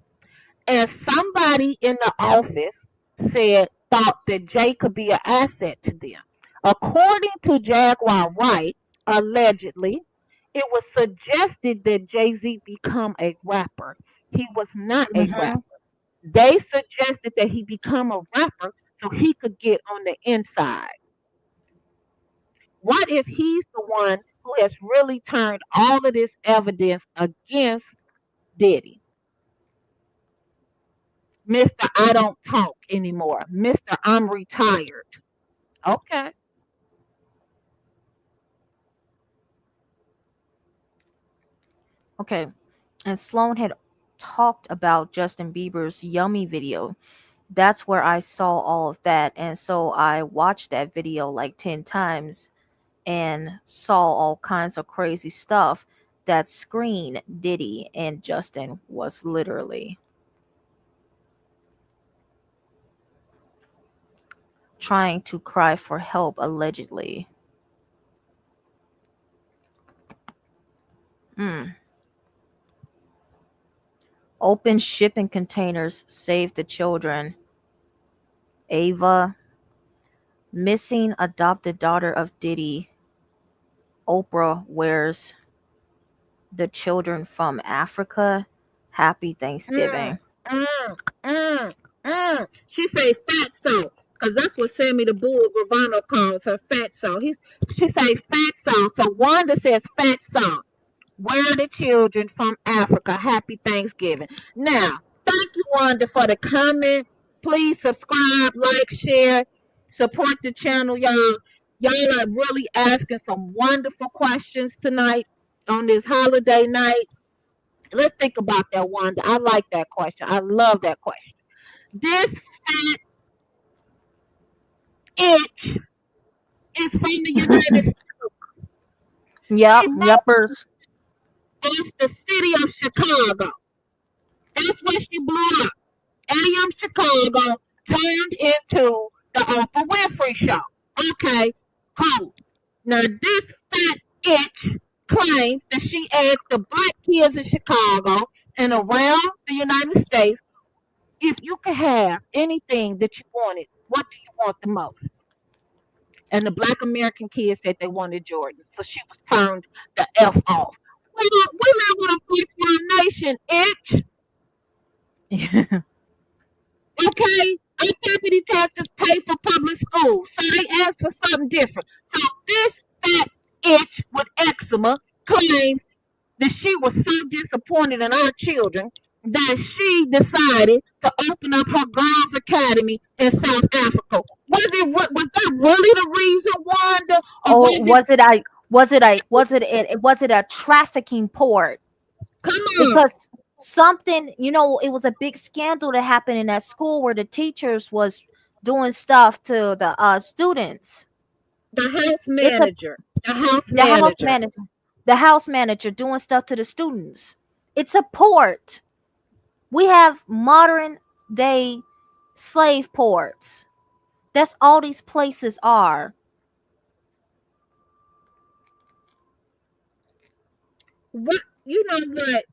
And somebody in the office thought that Jay could be an asset to them. According to Jaguar Wright, allegedly, it was suggested that Jay-Z become a rapper. He was not a rapper. They suggested that he become a rapper so he could get on the inside. What if he's the one who has really turned all of this evidence against Diddy? Mr. I don't talk anymore. Mr. I'm retired. Okay. Okay. And Sloan had talked about Justin Bieber's Yummy video. That's where I saw all of that. And so I watched that video like 10 times and saw all kinds of crazy stuff that screen Diddy and Justin was literally trying to cry for help, allegedly. Open shipping containers save the children. Ava, missing adopted daughter of Diddy. Oprah wears the children from Africa. Happy Thanksgiving. She say fatso, cause that's what Sammy the Bull Gravano calls her fatso. She say fatso. So Wanda says fatso. Where are the children from Africa? Happy Thanksgiving. Now, thank you, Wanda, for the comment. Please subscribe, like, share, support the channel, y'all. Y'all are really asking some wonderful questions tonight on this holiday night. Let's think about that, Wanda. I like that question. I love that question. This fat itch is from the United States. Yep, yuppers. It's the city of Chicago. That's where she blew up. AM Chicago turned into the Oprah Winfrey Show. Okay, cool. Now this fat itch claims that she asked the black kids in Chicago and around the United States, if you could have anything that you wanted, what do you want the most? And the black American kids said they wanted Jordan. So she was turned the F off. We live in a first world nation, itch. Okay? Our property taxes pay for public schools. So they asked for something different. So this fat itch with eczema claims that she was so disappointed in our children that she decided to open up her girls' academy in South Africa. Was that really the reason, Wanda? Or was it a trafficking port? Come on. Because something, it was a big scandal that happened in that school where the teachers was doing stuff to the students. The house manager. The house manager doing stuff to the students. It's a port. We have modern day slave ports. That's all these places are. What, you know what?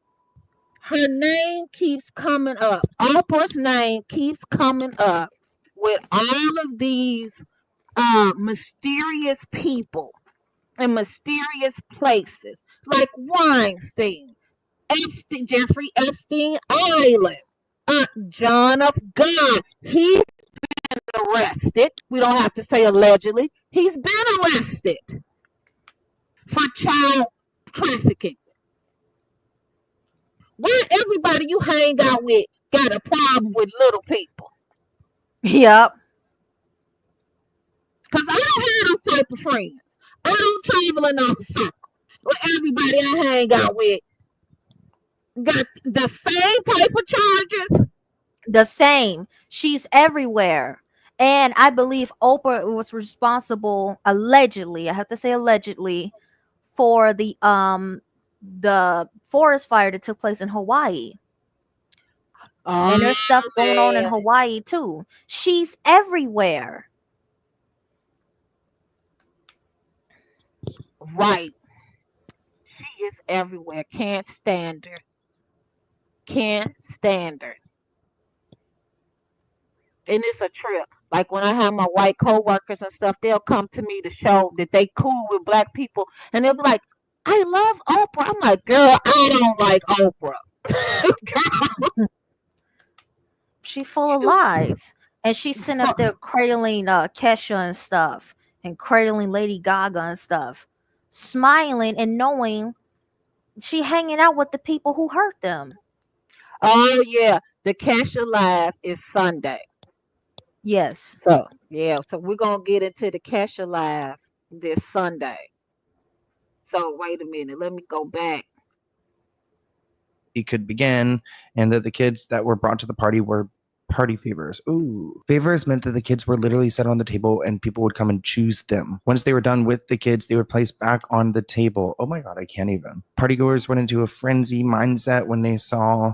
Her name keeps coming up. Oprah's name keeps coming up with all of these mysterious people in mysterious places, like Weinstein, Jeffrey Epstein Island, John of God. He's been arrested. We don't have to say allegedly. He's been arrested for child trafficking. Why everybody you hang out with got a problem with little people? Yep. Because I don't have those type of friends. I don't travel in those circles where everybody I hang out with got the same type of charges. The same. She's everywhere. And I believe Oprah was responsible, allegedly, I have to say allegedly, for the forest fire that took place in Hawaii. And there's stuff going on in Hawaii too. She's everywhere. Right. She is everywhere. Can't stand her. Can't stand her. And it's a trip. Like when I have my white coworkers and stuff, they'll come to me to show that they cool with black people. And they'll be like, I love Oprah. I'm like, girl, I don't like Oprah. She full of lies. And she's sitting up there cradling Kesha and stuff. And cradling Lady Gaga and stuff. Smiling and knowing she hanging out with the people who hurt them. Oh, yeah. The Kesha Live is Sunday. Yes. So, yeah. So we're going to get into the Kesha Live this Sunday. So, wait a minute. Let me go back. He could begin, and that the kids that were brought to the party were party favors. Ooh. Favors meant that the kids were literally set on the table and people would come and choose them. Once they were done with the kids, they were placed back on the table. Oh my God, I can't even. Partygoers went into a frenzy mindset when they saw,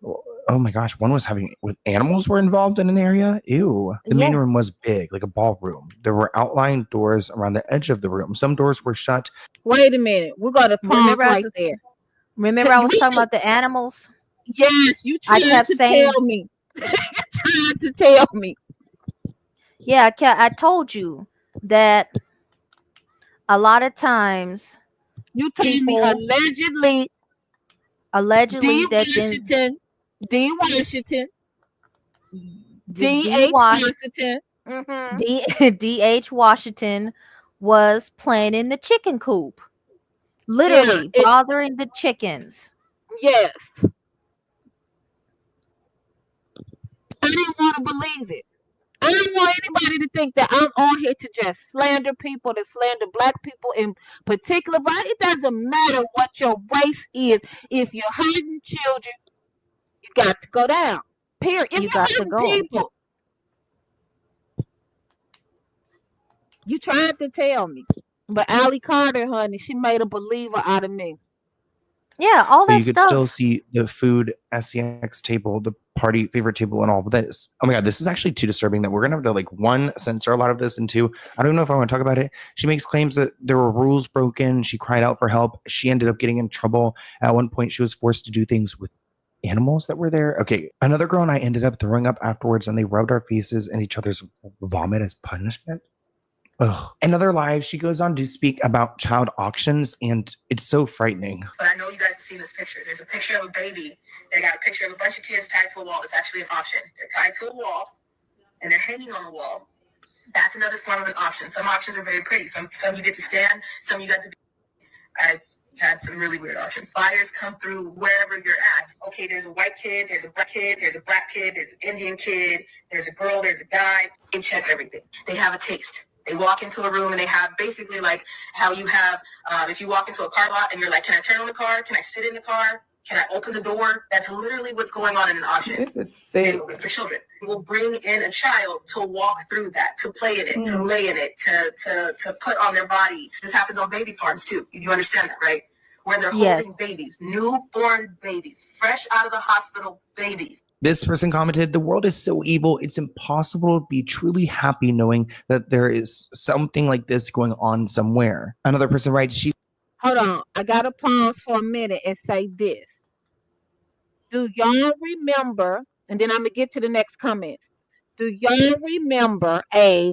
oh my gosh, one was having, animals were involved in an area. Ew. The main room was big, like a ballroom. There were outlined doors around the edge of the room. Some doors were shut. Wait a minute. We're going to pause right there. Remember I was talking about the animals? Yes, you tried to tell me. You tried to tell me. Yeah, I told you that a lot of times You told me people D. allegedly that then Washington, D. Washington, D. D.H. Washington. Mm-hmm. D.H. Washington was playing in the chicken coop, Yeah, literally bothering the chickens. yes. I didn't want to believe it. I don't want anybody to think that I'm on here to just slander people, to slander black people in particular. But it doesn't matter what your race is. If you're hurting children, you got to go down. Period. If You you're got to hurting go. people, you tried to tell me. But Allie Carter, honey, she made a believer out of me. Yeah, all But that you could still stuff. see the food SCX table, the party favorite table, and all of this. Oh my god, this is actually too disturbing that we're gonna have to like one censor a lot of this, and two, I don't know if I want to talk about it. She makes claims that there were rules broken. She cried out for help. She ended up getting in trouble. At one point, she was forced to do things with animals that were there. Okay, another girl and I ended up throwing up afterwards, and they rubbed our faces in each other's vomit as punishment. Ugh. In other lives, she goes on to speak about child auctions, and it's so frightening. But I know you guys have seen this picture. There's a picture of a baby. They got a picture of a bunch of kids tied to a wall. It's actually an auction. They're tied to a wall, and they're hanging on the wall. That's another form of an auction. Some auctions are very pretty. Some you get to stand. Some you got to be. I've had some really weird auctions. Buyers come through wherever you're at. Okay, there's a white kid, there's a black kid, there's a black kid, there's an Indian kid, there's a girl, there's a guy. They check everything. They have a taste. They walk into a room and they have basically like how you have, if you walk into a car lot and you're like, can I turn on the car? Can I sit in the car? Can I open the door? That's literally what's going on in an auction. This is sick. For children. We'll bring in a child to walk through that, to play in it, to lay in it, to put on their body. This happens on baby farms too. You understand that, right? Where they're holding babies, newborn babies, fresh out of the hospital babies. This person commented, the world is so evil, it's impossible to be truly happy knowing that there is something like this going on somewhere. Another person writes, Hold on. I got to pause for a minute and say this. Do y'all remember, and then I'm going to get to the next comments. Do y'all remember a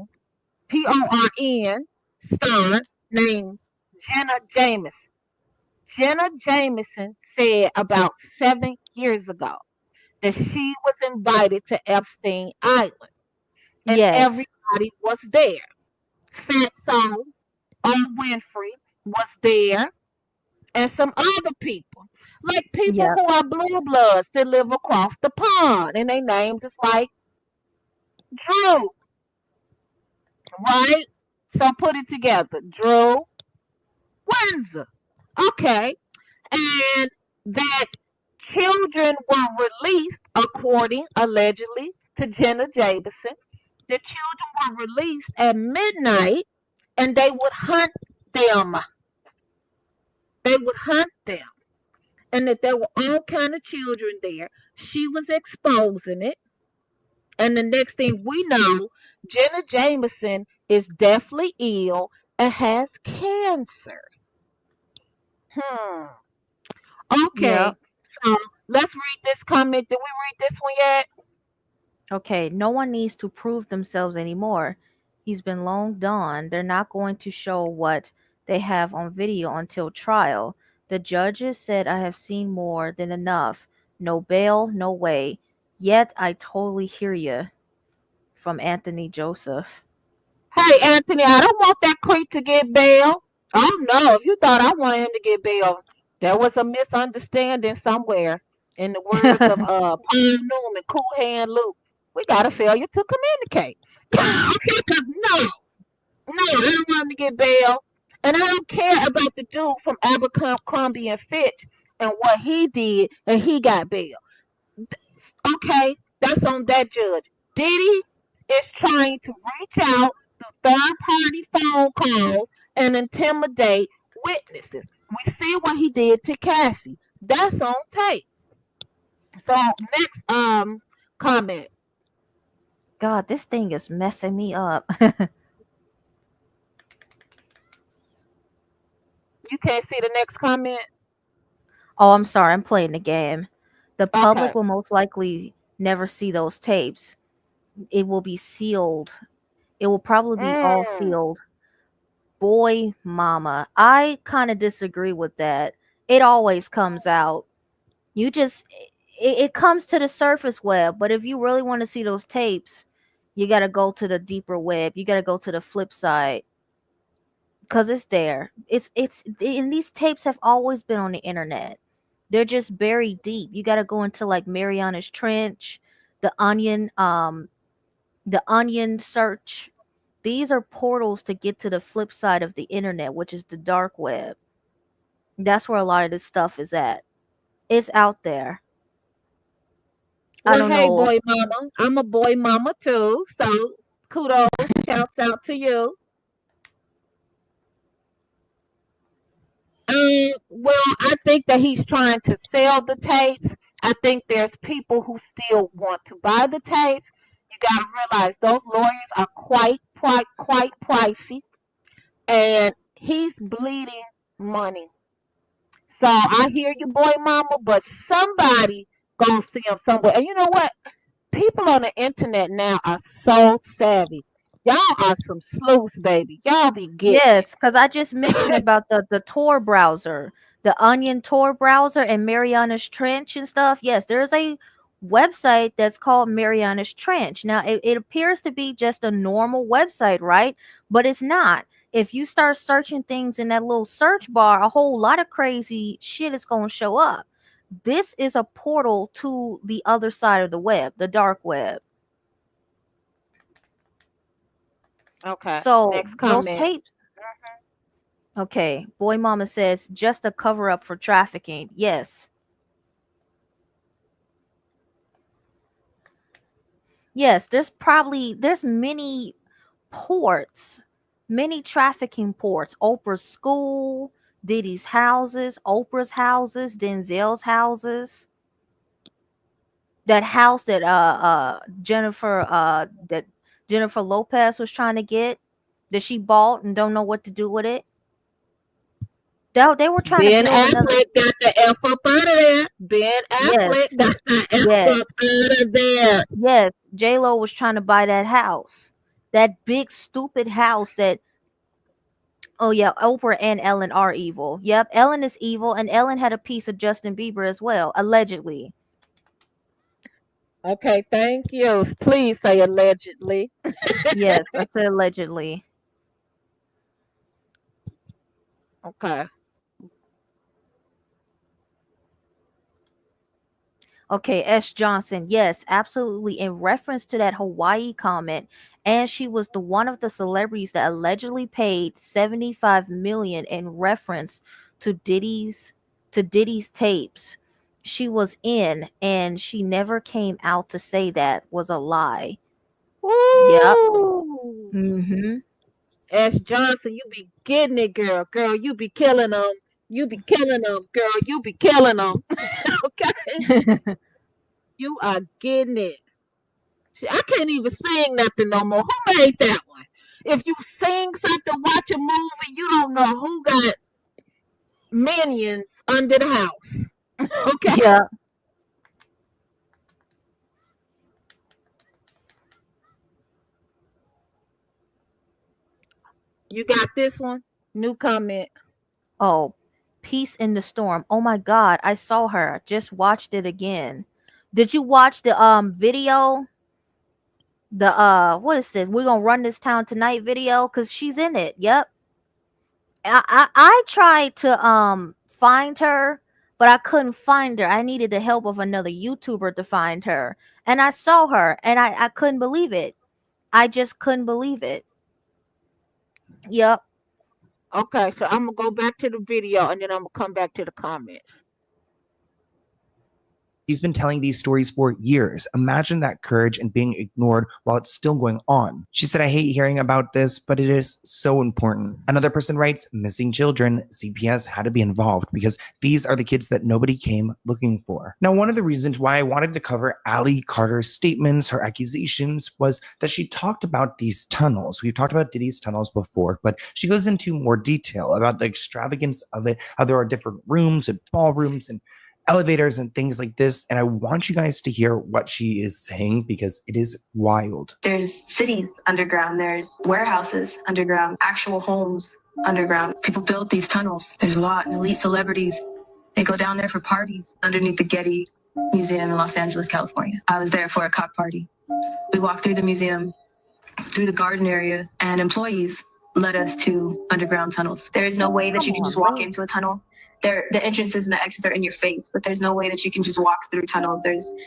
PORN star named Jenna Jameson? Jenna Jameson said about 7 years ago that she was invited to Epstein Island and everybody was there. Fatso, Oprah Winfrey was there, and some other people, like people who are blue bloods that live across the pond, and their names is like Drew, right? So put it together, Drew Windsor, okay, and that children were released, according allegedly to Jenna Jameson. The children were released at midnight, and they would hunt them. They would hunt them. And that there were all kind of children there. She was exposing it. And the next thing we know, Jenna Jameson is deathly ill and has cancer. Okay. So let's read this comment. Did we read this one yet? Okay, no one needs to prove themselves anymore. He's been long done. They're not going to show what they have on video until trial. The judges said I have seen more than enough. No bail, no way. Yet I totally hear you. From Anthony Joseph. Hey, Anthony, I don't want that creep to get bail. Oh, no. If you thought I wanted him to get bail, there was a misunderstanding somewhere. In the words of Paul Newman, Cool Hand Luke, we got a failure to communicate. Okay, because no, I don't want him to get bail. And I don't care about the dude from Abercrombie and Fitch and what he did, and he got bail. Okay, that's on that judge. Diddy is trying to reach out through third-party phone calls and intimidate witnesses. We see what he did to Cassie. That's on tape. So next comment. God, this thing is messing me up. You can't see the next comment? Oh, I'm sorry. I'm playing the game. The public will most likely never see those tapes. It will be sealed It will probably be all sealed. Boy mama, I kind of disagree with that. It always comes out. You just it comes to the surface web, but if you really want to see those tapes, you got to go to the deeper web. You got to go to the flip side, because it's there. It's and these tapes have always been on the internet. They're just buried deep. You got to go into like Mariana's Trench, the onion search. These are portals to get to the flip side of the internet, which is the dark web. That's where a lot of this stuff is at. It's out there. I Well, don't hey, know. boy mama. I'm a boy mama too. So kudos, shouts out to you. Well, I think that he's trying to sell the tapes. I think there's people who still want to buy the tapes. You got to realize those lawyers are quite pricey, and he's bleeding money. So I hear you, boy, mama, but somebody gonna see him somewhere. And you know what? People on the internet now are so savvy. Y'all are some sleuths, baby. Y'all be getting it. Yes, because I just mentioned about the Tor browser, the Onion Tor browser, and Mariana's Trench and stuff. Yes, there's a website that's called Mariana's Trench. Now, it appears to be just a normal website, right? But it's not. If you start searching things in that little search bar, a whole lot of crazy shit is going to show up. This is a portal to the other side of the web, the dark web. Okay. So Next those comment. tapes. Okay, boy mama says just a cover up for trafficking. Yes. Yes, there's many ports, many trafficking ports. Oprah's school, Diddy's houses, Oprah's houses, Denzel's houses. That house that Jennifer Lopez was trying to get, that she bought and don't know what to do with it. They were trying Ben to build another. Affleck got the F up out of there. Ben Affleck Yes. got the F Yes. up out of there. Yes, J-Lo was trying to buy that house. That big stupid house that, oh yeah, Oprah and Ellen are evil. Yep, Ellen is evil, and Ellen had a piece of Justin Bieber as well, allegedly. Okay, thank you. Please say allegedly. Yes, I said allegedly. Okay. Okay, S. Johnson. Yes, absolutely. In reference to that Hawaii comment, and she was the one of the celebrities that allegedly paid $75 million in reference to Diddy's tapes. She was in, and she never came out to say that was a lie. Yep. Ooh. Mm-hmm. S. Johnson, you be getting it, girl. Girl, you be killing them. You be killing them, girl. You be killing them. Okay. You are getting it. See, I can't even sing nothing no more. Who made that one? If you sing something, watch a movie, you don't know who got minions under the house. Okay. Yeah. You got this one? New comment. Oh, Peace in the Storm. Oh my God, I saw her. Just watched it again. Did you watch the video? The what is this? We're gonna run this town tonight video, because she's in it. Yep. I tried to find her, but I couldn't find her. I needed the help of another YouTuber to find her. And I saw her, and I couldn't believe it. I just couldn't believe it. Yep. Okay, so I'm gonna go back to the video and then I'm gonna come back to the comments. He's been telling these stories for years. Imagine that courage and being ignored while it's still going on. She said, I hate hearing about this, but it is so important. Another person writes, missing children, CPS had to be involved because these are the kids that nobody came looking for. Now, one of the reasons why I wanted to cover Ally Carter's statements, her accusations, was that she talked about these tunnels. We've talked about Diddy's tunnels before, but she goes into more detail about the extravagance of it, how there are different rooms and ballrooms and elevators and things like this. And I want you guys to hear what she is saying because it is wild. There's cities underground, there's warehouses underground, actual homes underground. People built these tunnels. There's a lot. Elite celebrities, they go down there for parties underneath the Getty Museum in Los Angeles, California. I was there for a cock party. We walked through the museum, through the garden area, and employees led us to underground tunnels. There is no way that you can just walk into a tunnel. The entrances and the exits are in your face, but there's no way that you can just walk through tunnels.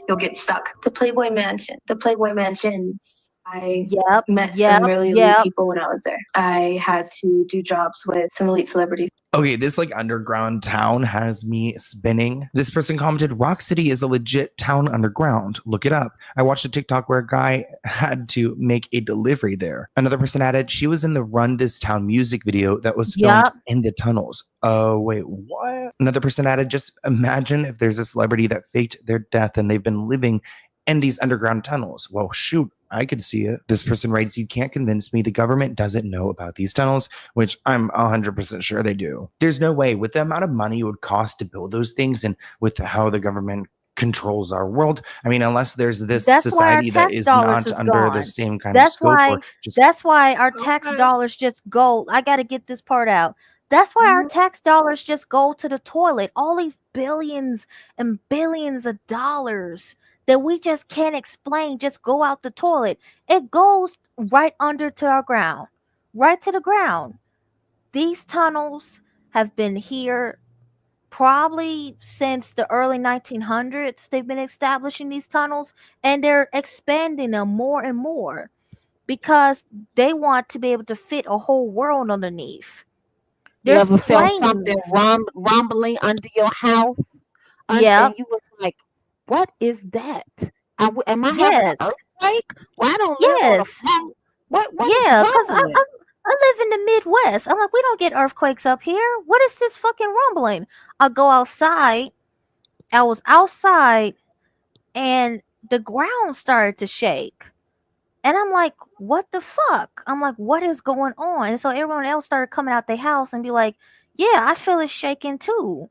You'll get stuck. The Playboy Mansion. The Playboy Mansions. I met some really elite people when I was there. I had to do jobs with some elite celebrities. Okay, this like underground town has me spinning. This person commented, Rock City is a legit town underground. Look it up. I watched a TikTok where a guy had to make a delivery there. Another person added, she was in the Run This Town music video that was filmed in the tunnels. Oh, wait, what? Another person added, just imagine if there's a celebrity that faked their death and they've been living in these underground tunnels. Well, shoot, I could see it. This person writes, you can't convince me the government doesn't know about these tunnels, which I'm 100% sure they do. There's no way with the amount of money it would cost to build those things and with how the government controls our world. I mean, unless there's this society that is not under the same kind of scope. That's why our tax dollars just go. I got to get this part out. That's why our tax dollars just go to the toilet. All these billions and billions of dollars that we just can't explain just go out the toilet. It goes right under to our ground, right to the ground. These tunnels have been here probably since the early 1900s. They've been establishing these tunnels and they're expanding them more and more because they want to be able to fit a whole world underneath. You ever felt something rumbling under your house? Yeah. And you was like, what is that? Am I having an earthquake? Well, I don't live on a float. What because I live in the Midwest. I'm like, we don't get earthquakes up here. What is this fucking rumbling? I go outside. I was outside and the ground started to shake. And I'm like, what the fuck? I'm like, what is going on? And so everyone else started coming out their house and be like, yeah, I feel it shaking too.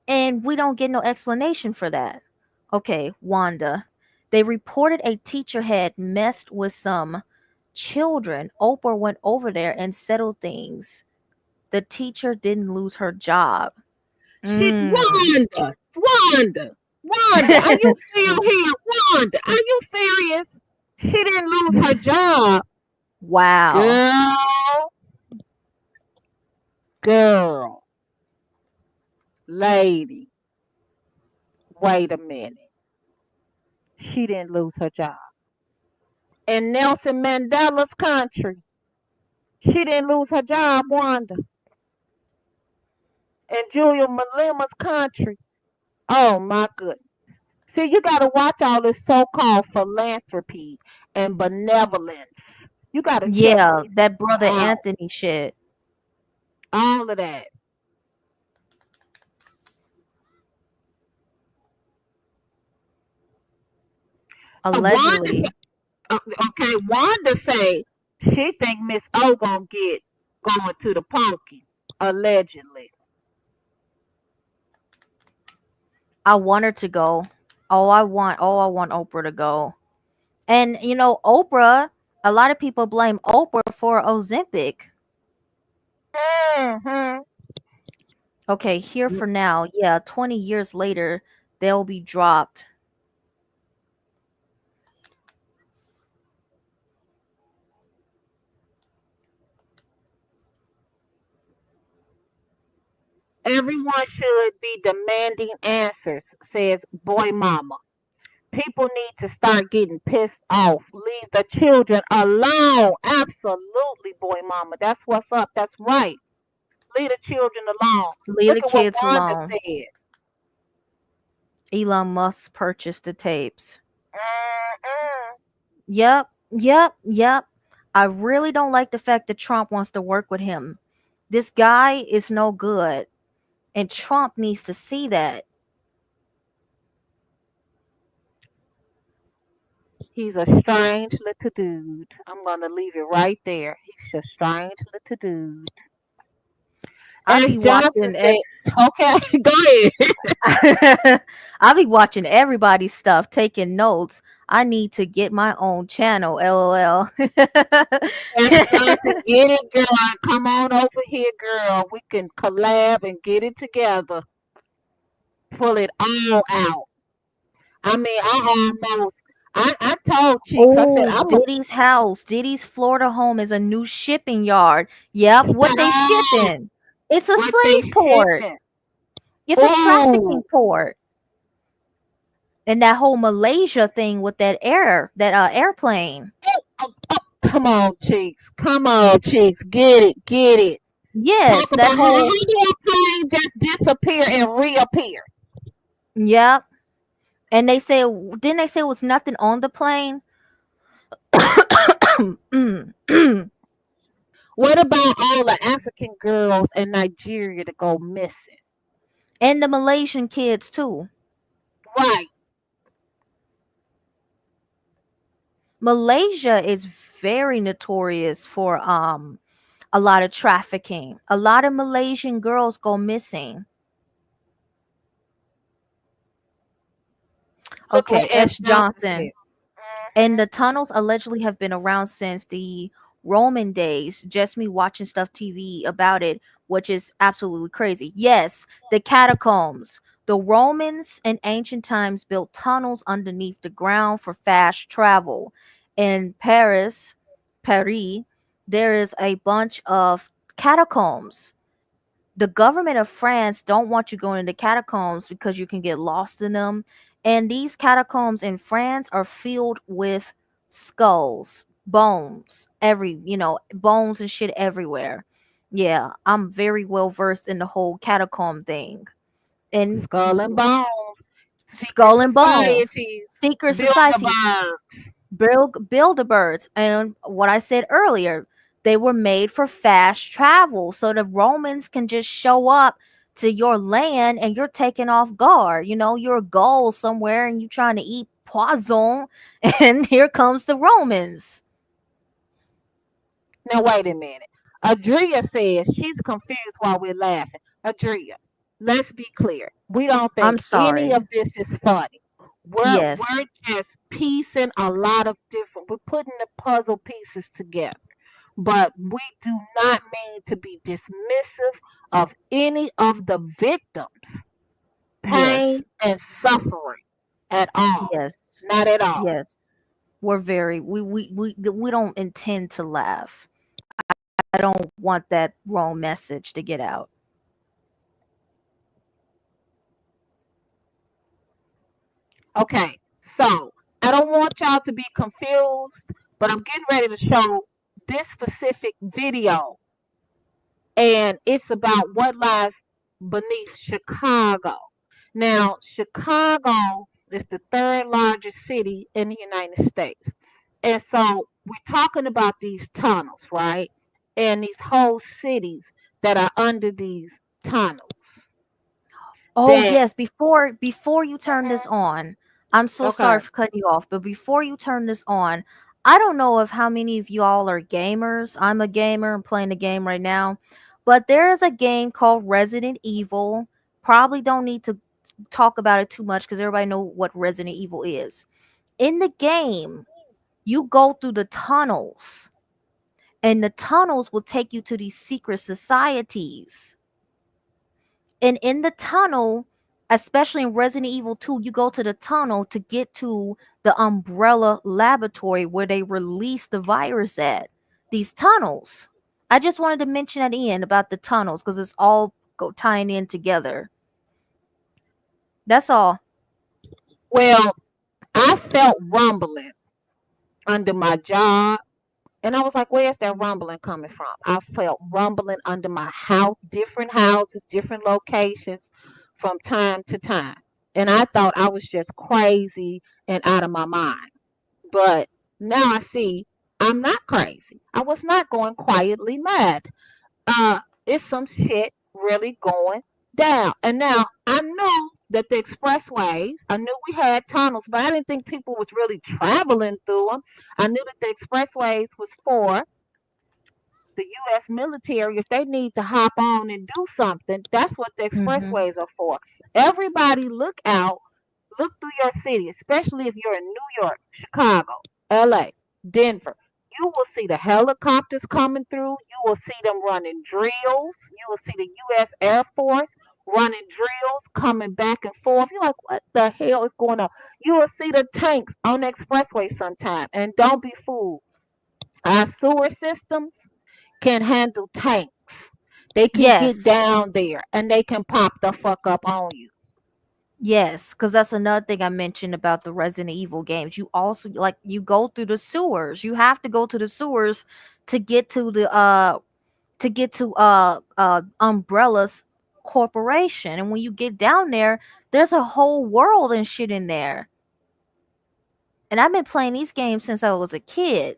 And we don't get no explanation for that. Okay, Wanda. They reported a teacher had messed with some children. Oprah went over there and settled things. The teacher didn't lose her job. Wanda, are you still here? Wanda, are you serious? She didn't lose her job. Wow. Girl. Lady. Wait a minute. She didn't lose her job. In Nelson Mandela's country, she didn't lose her job, Wanda. In Julia Malema's country. Oh my goodness. See, you got to watch all this so-called philanthropy and benevolence. You got to check that brother Anthony shit. All of that. Allegedly. Wanda say she think Miss O gonna get going to the pokey. Allegedly. I want her to go. I want Oprah to go. And you know, Oprah, a lot of people blame Oprah for Ozempic. Mm-hmm. Okay, here for now. Yeah, 20 years later, they'll be dropped. Everyone should be demanding answers, says Boy Mama. People need to start getting pissed off. Leave the children alone. Absolutely, Boy Mama. That's what's up. That's right. Leave the children alone. Leave the kids what Wanda alone. said. Elon Musk purchased the tapes. Mm-mm. Yep. I really don't like the fact that Trump wants to work with him. This guy is no good. And Trump needs to see that. He's a strange little dude. I'm going to leave it right there. He's a strange little dude. I As be Johnson watching. said, okay, go ahead. I be watching everybody's stuff, taking notes. I need to get my own channel. LOL. As Johnson, get it, girl. Come on over here, girl. We can collab and get it together. Pull it all out. I mean, I told Cheeks, I said, Oh, I'm a Diddy's house. Diddy's Florida home is a new shipping yard. Yep. What they stop shipping? It's a what they slave port. shipping. It's a Oh, trafficking port. And that whole Malaysia thing with that airplane. come on, Cheeks. Come on, Cheeks. Get it, get it. Talk Yes, about that how whole do a plane just disappear and reappear? yep. And they say didn't they say it was nothing on the plane? Mm. What about all the African girls in Nigeria that go missing? And the Malaysian kids too. Right. Malaysia is very notorious for a lot of trafficking. A lot of Malaysian girls go missing. Look what Okay, S. S. Johnson said. Johnson. And the tunnels allegedly have been around since the Roman days. Just me watching stuff TV about it, which is absolutely crazy. Yes, the catacombs. The Romans in ancient times built tunnels underneath the ground for fast travel. In Paris, there is a bunch of catacombs. The government of France don't want you going into catacombs because you can get lost in them. And these catacombs in France are filled with skulls, bones, bones and shit everywhere. Yeah, I'm very well versed in the whole catacomb thing. And Skull and Bones, secret skull and bones, societies, secret societies, Bilderbergs. Bilderbergs, and what I said earlier, they were made for fast travel, so the Romans can just show up to your land and you're taken off guard. You're a Gaul somewhere and you're trying to eat poisson, and here comes the Romans. Now wait a minute. Adria says she's confused while we're laughing. Adria, let's be clear. We don't I'm think any sorry. of this is funny. Yes, We're just piecing a lot of different. We're putting the puzzle pieces together. But we do not mean to be dismissive of any of the victims' yes, pain and suffering at all. yes, Not at all. yes. We're very we don't intend to laugh. I don't want that wrong message to get out. Okay, so I don't want y'all to be confused, but I'm getting ready to show this specific video, and it's about what lies beneath Chicago. Now, Chicago is the third largest city in the United States. And so we're talking about these tunnels, right? And these whole cities that are under these tunnels. Oh That, yes, before you turn this on, I'm so sorry okay. for cutting you off, but before you turn this on, I don't know if how many of y'all are gamers. I'm a gamer. I'm playing the game right now. But there is a game called Resident Evil. Probably don't need to talk about it too much because everybody know what Resident Evil is. In the game, you go through the tunnels, and the tunnels will take you to these secret societies. And in the tunnel, especially in Resident Evil 2, you go to the tunnel to get to the Umbrella laboratory where they release the virus at. These tunnels. I just wanted to mention at the end about the tunnels because it's all tying in together. That's all. Well, I felt rumbling under my job. And I was like, where's that rumbling coming from? I felt rumbling under my house, different houses, different locations from time to time. And I thought I was just crazy and out of my mind. But now I see I'm not crazy. I was not going quietly mad. Uh, it's some shit really going down. And now I knew that the expressways, I knew we had tunnels, but I didn't think people was really traveling through them. I knew that the expressways was for the U.S. military, if they need to hop on and do something, that's what the expressways are for. Everybody look out, look through your city, especially if you're in New York, Chicago, LA, Denver. You will see the helicopters coming through. You will see them running drills. You will see the U.S. Air Force running drills, coming back and forth. You're like, what the hell is going on? You will see the tanks on the expressway sometime. And don't be fooled. Our sewer systems can handle tanks. They can get Yes. down there and they can pop the fuck up on you. Yes, because that's another thing I mentioned about the Resident Evil games. You also like you go through the sewers. You have to go to the sewers to get to the Umbrella's corporation. And when you get down there, there's a whole world and shit in there. And I've been playing these games since I was a kid.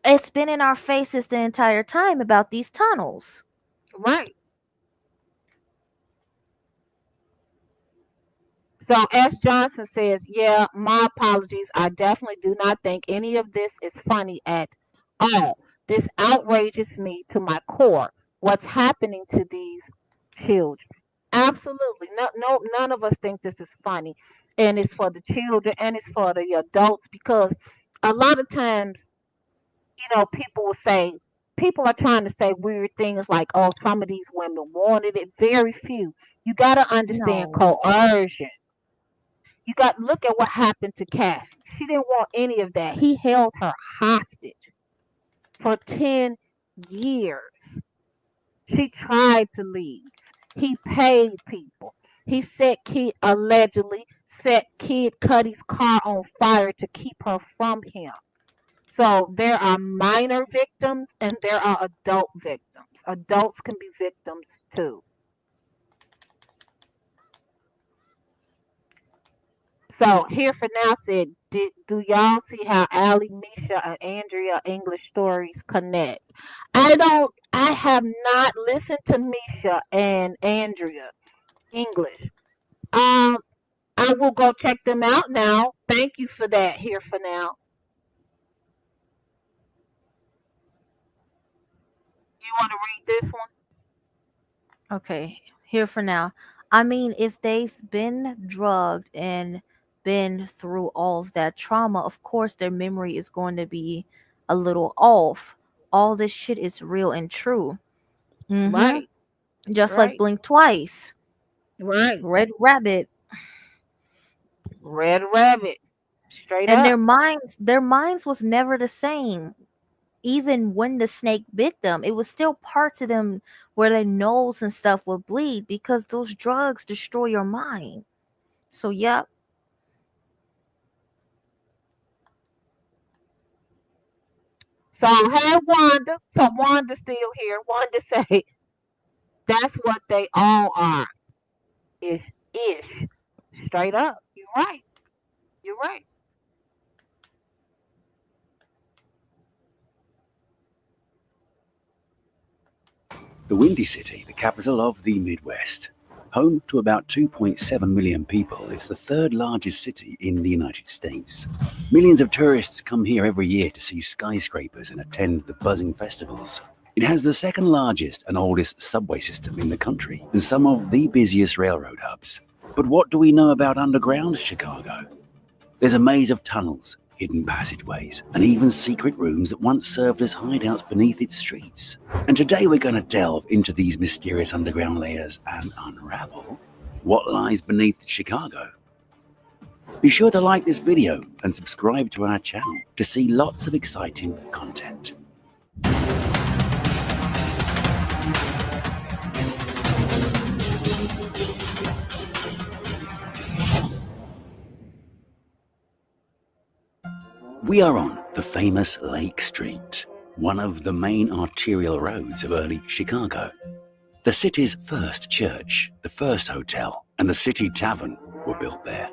It's been in our faces the entire time about these tunnels. Right. So S. Johnson says, yeah, my apologies. I definitely do not think any of this is funny at all. This outrages me to my core. What's happening to these children? Absolutely. No, none of us think this is funny. And it's for the children and it's for the adults because a lot of times, people will say, people are trying to say weird things like, oh, some of these women wanted it. Very few. You got to understand coercion. You got to look at what happened to Cassie. She didn't want any of that. He held her hostage for 10 years. She tried to leave. He paid people. He allegedly set Kid Cudi's car on fire to keep her from him. So there are minor victims and there are adult victims. Adults can be victims too. So here for now said, do y'all see how Allie, Misha, and Andrea English stories connect? I have not listened to Misha and Andrea English. I will go check them out now. Thank you for that here for now. You want to read this one? Okay, here for now. I mean, if they've been drugged and been through all of that trauma, of course their memory is going to be a little off. All this shit is real and true. Right. Just like Blink Twice. Right. Red Rabbit. Red Rabbit. Straight and up. Their minds was never the same. Even when the snake bit them, it was still parts of them where their nose and stuff would bleed because those drugs destroy your mind. So, yep. So, hey, Wanda. So, Wanda's still here. Wanda say, that's what they all are. Is ish. Straight up. You're right. You're right. The Windy City, the capital of the Midwest. Home to about 2.7 million people, it's the third largest city in the United States. Millions of tourists come here every year to see skyscrapers and attend the buzzing festivals. It has the second largest and oldest subway system in the country and some of the busiest railroad hubs. But what do we know about underground Chicago? There's a maze of tunnels, hidden passageways, and even secret rooms that once served as hideouts beneath its streets. And today we're going to delve into these mysterious underground layers and unravel what lies beneath Chicago. Be sure to like this video and subscribe to our channel to see lots of exciting content. We are on the famous Lake Street, one of the main arterial roads of early Chicago. The city's first church, the first hotel, and the city tavern were built there.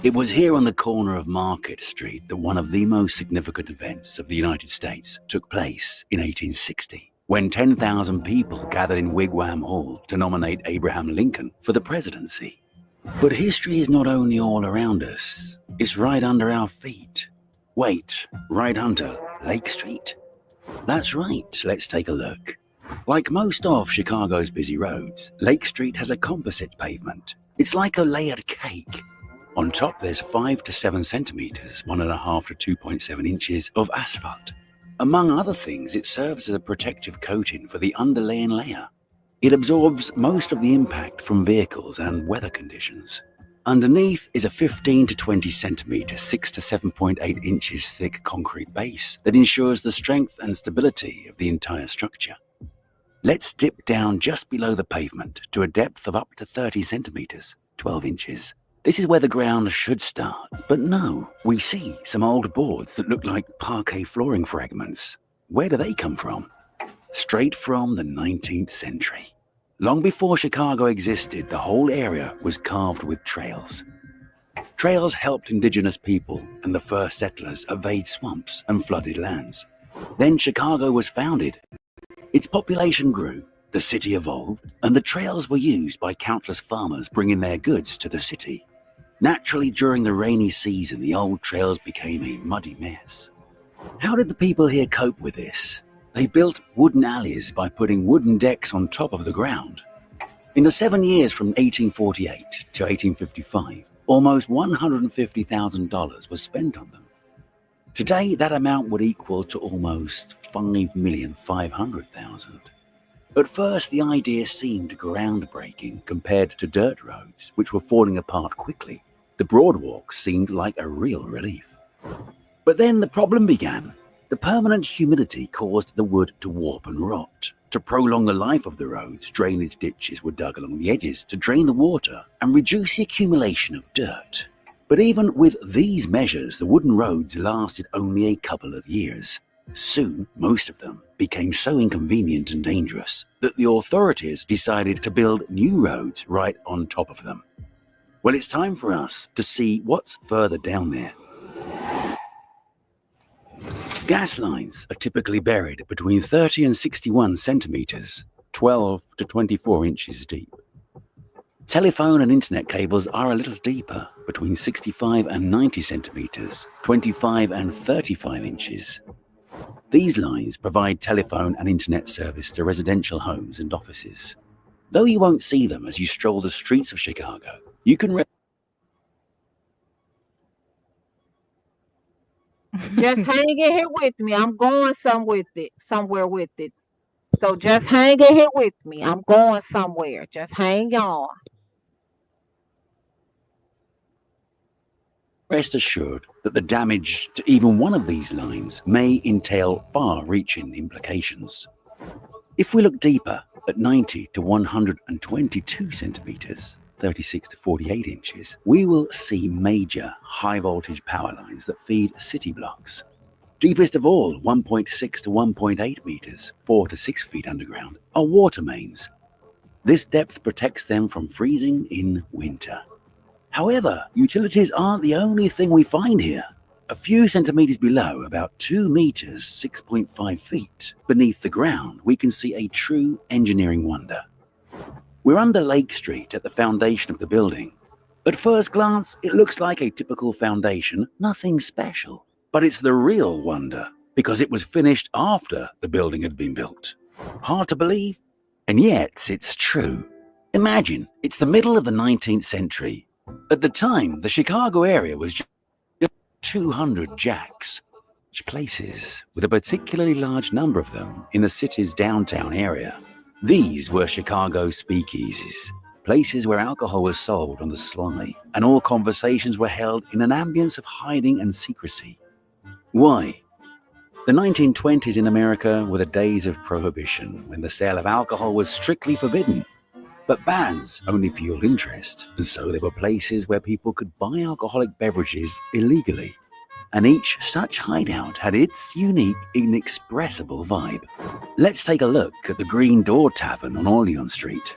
It was here on the corner of Market Street that one of the most significant events of the United States took place in 1860, when 10,000 people gathered in Wigwam Hall to nominate Abraham Lincoln for the presidency. But history is not only all around us, it's right under our feet. Wait, right under Lake Street? That's right, let's take a look. Like most of Chicago's busy roads, Lake Street has a composite pavement. It's like a layered cake. On top there's 5 to 7 centimeters, 1.5 to 2.7 inches of asphalt. Among other things, it serves as a protective coating for the underlaying layer. It absorbs most of the impact from vehicles and weather conditions. Underneath is a 15 to 20 centimeter, 6 to 7.8 inches thick concrete base that ensures the strength and stability of the entire structure. Let's dip down just below the pavement to a depth of up to 30 centimeters, 12 inches. This is where the ground should start, but no, we see some old boards that look like parquet flooring fragments. Where do they come from? Straight from the 19th century. Long before Chicago existed, the whole area was carved with trails. Trails helped indigenous people and the first settlers evade swamps and flooded lands. Then Chicago was founded. Its population grew, the city evolved, and the trails were used by countless farmers bringing their goods to the city. Naturally, during the rainy season, the old trails became a muddy mess. How did the people here cope with this? They built wooden alleys by putting wooden decks on top of the ground. In the 7 years from 1848 to 1855, almost $150,000 was spent on them. Today, that amount would equal to almost $5,500,000. At first, the idea seemed groundbreaking compared to dirt roads, which were falling apart quickly. The boardwalk seemed like a real relief. But then the problem began. The permanent humidity caused the wood to warp and rot. To prolong the life of the roads, drainage ditches were dug along the edges to drain the water and reduce the accumulation of dirt. But even with these measures, the wooden roads lasted only a couple of years. Soon, most of them became so inconvenient and dangerous that the authorities decided to build new roads right on top of them. Well, it's time for us to see what's further down there. Gas lines are typically buried between 30 and 61 centimeters, 12 to 24 inches deep. Telephone and internet cables are a little deeper, between 65 and 90 centimeters, 25 and 35 inches. These lines provide telephone and internet service to residential homes and offices. Though you won't see them as you stroll the streets of Chicago, you can Just hang in here with me. I'm going somewhere with it. So just hang in here with me. I'm going somewhere. Just hang on. rest assured that the damage to even one of these lines may entail far-reaching implications. If we look deeper at 90 to 122 centimeters, 36 to 48 inches, we will see major high-voltage power lines that feed city blocks. Deepest of all, 1.6 to 1.8 meters, 4 to 6 feet underground, are water mains. This depth protects them from freezing in winter. However, utilities aren't the only thing we find here. A few centimeters below, about 2 meters, 6.5 feet, beneath the ground, we can see a true engineering wonder. We're under Lake Street at the foundation of the building. At first glance, it looks like a typical foundation, nothing special. But it's the real wonder, because it was finished after the building had been built. Hard to believe, and yet it's true. Imagine, it's the middle of the 19th century. At the time, the Chicago area was just 200 jacks, places with a particularly large number of them in the city's downtown area. These were Chicago speakeasies, places where alcohol was sold on the sly, and all conversations were held in an ambience of hiding and secrecy. Why? The 1920s in America were the days of prohibition, when the sale of alcohol was strictly forbidden. But bans only fueled interest, and so there were places where people could buy alcoholic beverages illegally. And each such hideout had its unique, inexpressible vibe. Let's take a look at the Green Door Tavern on Orleans Street.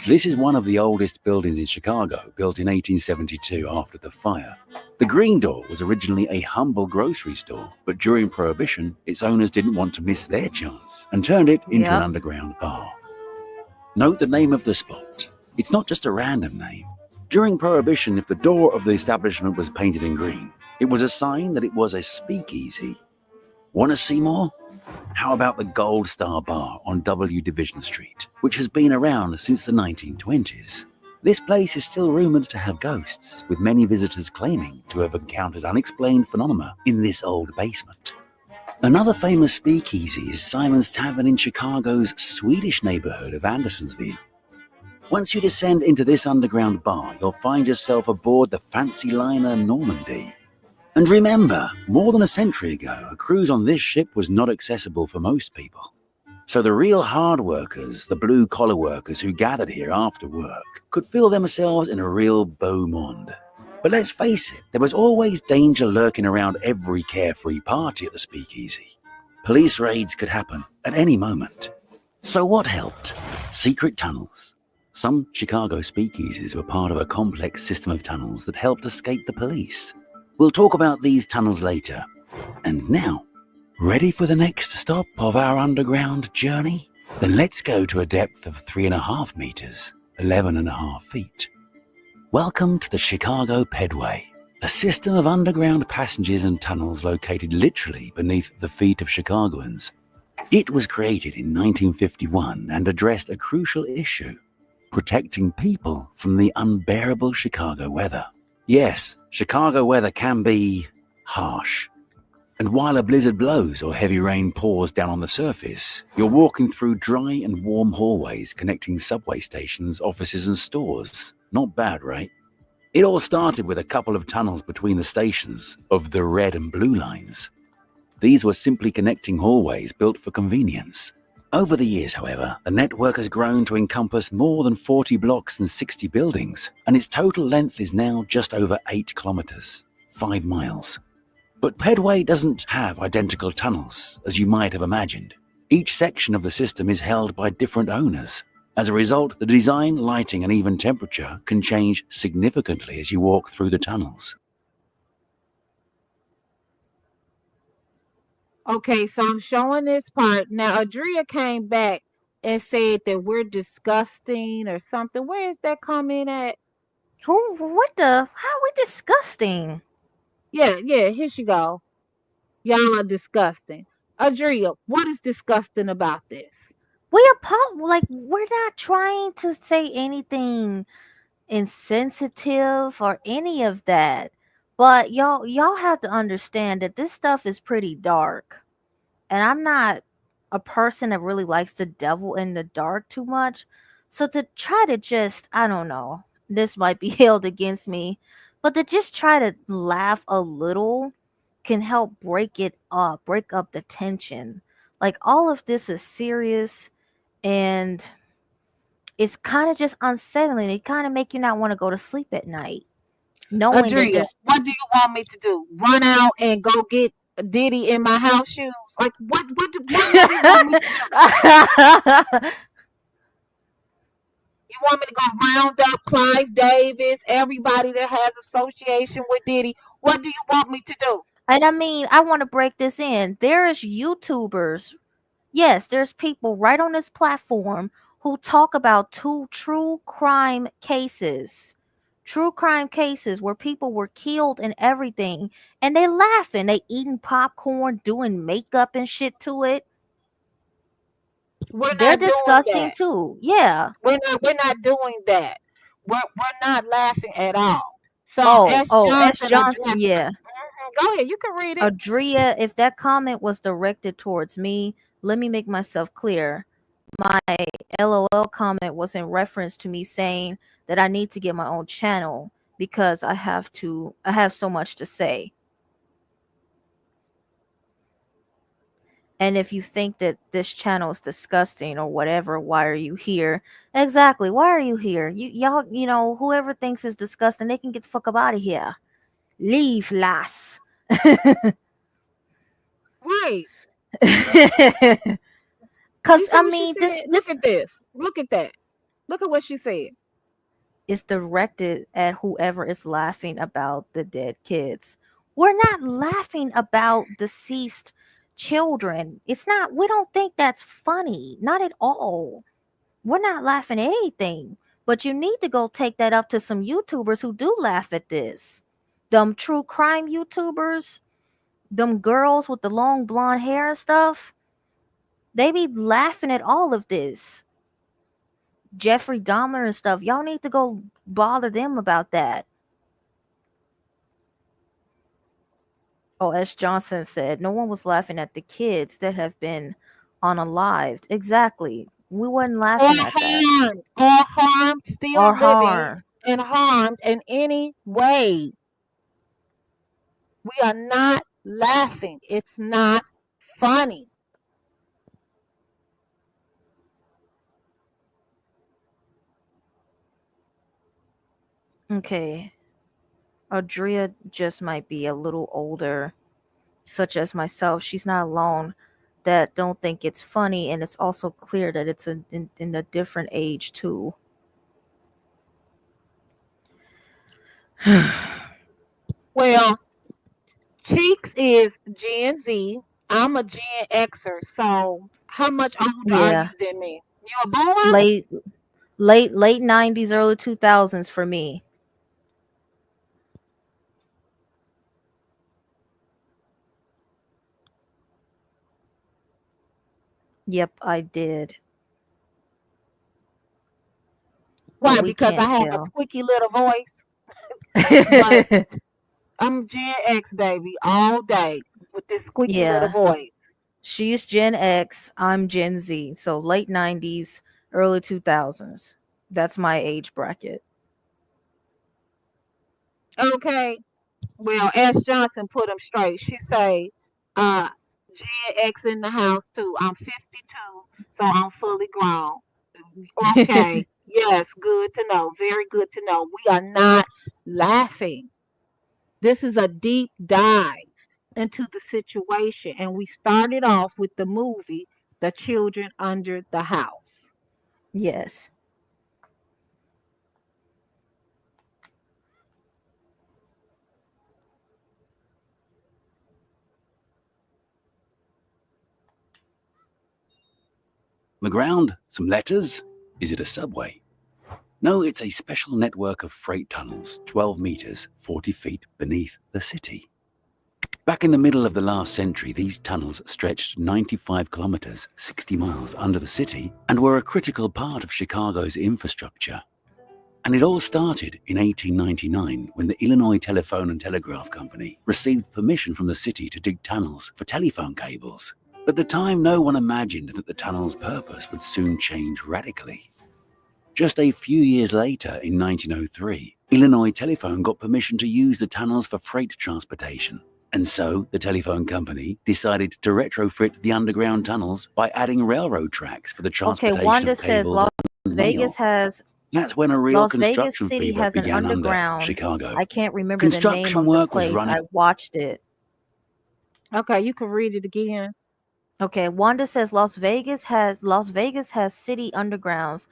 This is one of the oldest buildings in Chicago, built in 1872 after the fire. The Green Door was originally a humble grocery store, but during Prohibition, its owners didn't want to miss their chance and turned it into an underground bar. Note the name of the spot. It's not just a random name. During Prohibition, if the door of the establishment was painted in green, it was a sign that it was a speakeasy. Want to see more? How about the Gold Star Bar on W Division Street, which has been around since the 1920s? This place is still rumoured to have ghosts, with many visitors claiming to have encountered unexplained phenomena in this old basement. Another famous speakeasy is Simon's Tavern in Chicago's Swedish neighbourhood of Andersonsville. Once you descend into this underground bar, you'll find yourself aboard the fancy liner Normandy. And remember, more than a century ago, a cruise on this ship was not accessible for most people. So the real hard workers, the blue-collar workers who gathered here after work, could feel themselves in a real beau monde. But let's face it, there was always danger lurking around every carefree party at the speakeasy. Police raids could happen at any moment. So what helped? Secret tunnels. Some Chicago speakeasies were part of a complex system of tunnels that helped escape the police. We'll talk about these tunnels later. And now, ready for the next stop of our underground journey? Then let's go to a depth of 3.5 meters, 11.5 feet. Welcome to the Chicago Pedway, a system of underground passages and tunnels located literally beneath the feet of Chicagoans. It was created in 1951 and addressed a crucial issue: protecting people from the unbearable Chicago weather. Yes, Chicago weather can be harsh. And while a blizzard blows or heavy rain pours down on the surface, you're walking through dry and warm hallways connecting subway stations, offices and stores. Not bad, right? It all started with a couple of tunnels between the stations of the red and blue lines. These were simply connecting hallways built for convenience. Over the years, however, the network has grown to encompass more than 40 blocks and 60 buildings, and its total length is now just over 8 kilometers, 5 miles. But Pedway doesn't have identical tunnels, as you might have imagined. Each section of the system is held by different owners. As a result, the design, lighting, and even temperature can change significantly as you walk through the tunnels. Okay, so I'm showing this part. Now, Adria came back and said that we're disgusting or something. Where is that comment at? What the? How are we disgusting? Yeah, here she go. Y'all are disgusting. Adria, what is disgusting about this? We're not trying to say anything insensitive or any of that. But y'all have to understand that this stuff is pretty dark. And I'm not a person that really likes to devil in the dark too much. So to try to just, I don't know, this might be held against me, but to just try to laugh a little can help break up the tension. Like, all of this is serious, and it's kind of just unsettling. It kind of make you not want to go to sleep at night, knowing that Adria, there's what do you want me to do? Run out and go get Diddy in my house shoes? Like, what do you want me to do? You want me to go round up Clive Davis, everybody that has association with Diddy? What do you want me to do? And I mean, I want to break this in. There's YouTubers, yes, there's people right on this platform who talk about true crime cases where people were killed and everything, and they laughing, they eating popcorn, doing makeup and shit to it. They're disgusting too. Yeah. We're not doing that. We're not laughing at all. So S. S. Johnson, Johnson, yeah. Go ahead, you can read it. Adria, if that comment was directed towards me, let me make myself clear. My LOL comment was in reference to me saying that I need to get my own channel because I have so much to say. And if you think that this channel is disgusting or whatever, why are you here? Exactly. Why are you here? Y'all, whoever thinks it's disgusting, they can get the fuck up out of here. Leave, lass. Right. Because, I mean, look at this. Look at that. Look at what she said. It's directed at whoever is laughing about the dead kids. We're not laughing about deceased children. We don't think that's funny. Not at all. We're not laughing at anything. But you need to go take that up to some YouTubers who do laugh at this. Them true crime YouTubers, them girls with the long blonde hair and stuff. They be laughing at all of this. Jeffrey Dahmer and stuff. Y'all need to go bother them about that. Oh, S. Johnson said, no one was laughing at the kids that have been unalived. Exactly. We wasn't laughing at that. Or harmed, still Or living harm. and harmed in any way. We are not laughing. It's not funny. Okay. Adria just might be a little older, such as myself. She's not alone that don't think it's funny, and it's also clear that it's in a different age too. Well, Cheeks is Gen Z. I'm a Gen Xer. So how much older are you Yeah. than me? You a boy? Late 90s, early 2000s for me. Yep, I did. Why? But we Because I can't have a tell. squeaky little voice. But I'm Gen X, baby, all day with this squeaky little Yeah. voice. She's Gen X, I'm Gen Z. So late 90s, early 2000s. That's my age bracket. Okay. Well, S. Johnson put them straight. She say, Gen X in the house too. I'm 52, so I'm fully grown. Okay. Yes, good to know. Very good to know. We are not laughing. This is a deep dive into the situation. And we started off with the movie, The Children Under the House. Yes. The ground? Some letters? Is it a subway? No, it's a special network of freight tunnels, 12 meters, 40 feet beneath the city. Back in the middle of the last century, these tunnels stretched 95 kilometers, 60 miles under the city, and were a critical part of Chicago's infrastructure. And it all started in 1899 when the Illinois Telephone and Telegraph Company received permission from the city to dig tunnels for telephone cables. At the time, no one imagined that the tunnel's purpose would soon change radically. Just a few years later, in 1903, Illinois Telephone got permission to use the tunnels for freight transportation. And so the telephone company decided to retrofit the underground tunnels by adding railroad tracks for the transportation Wanda of says cables Las and Vegas mail. has That's when a real Las Vegas construction City fever has an began under underground. Chicago. I can't remember the name Construction of the work was place. running. I watched it. Okay, you can read it again. Okay, Wanda says Las Vegas has city undergrounds.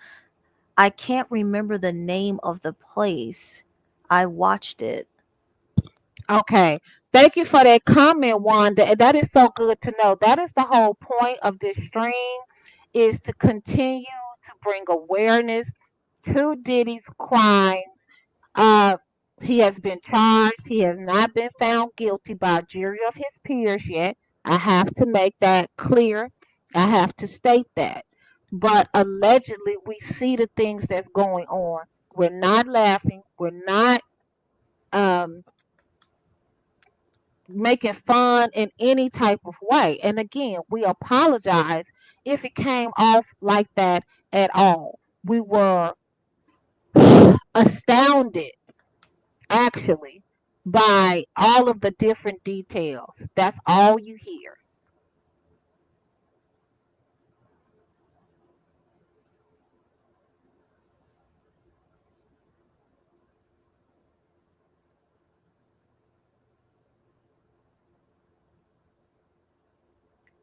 I can't remember the name of the place. I watched it. Okay. Thank you for that comment, Wanda. And that is so good to know. That is the whole point of this stream, is to continue to bring awareness to Diddy's crimes. Uh, he has been charged. He has not been found guilty by a jury of his peers yet. I have to make that clear. I have to state that. But allegedly, we see the things that's going on. We're not laughing. We're not um, making fun in any type of way. And again, we apologize if it came off like that at all. We were astounded, actually, by all of the different details. That's all you hear.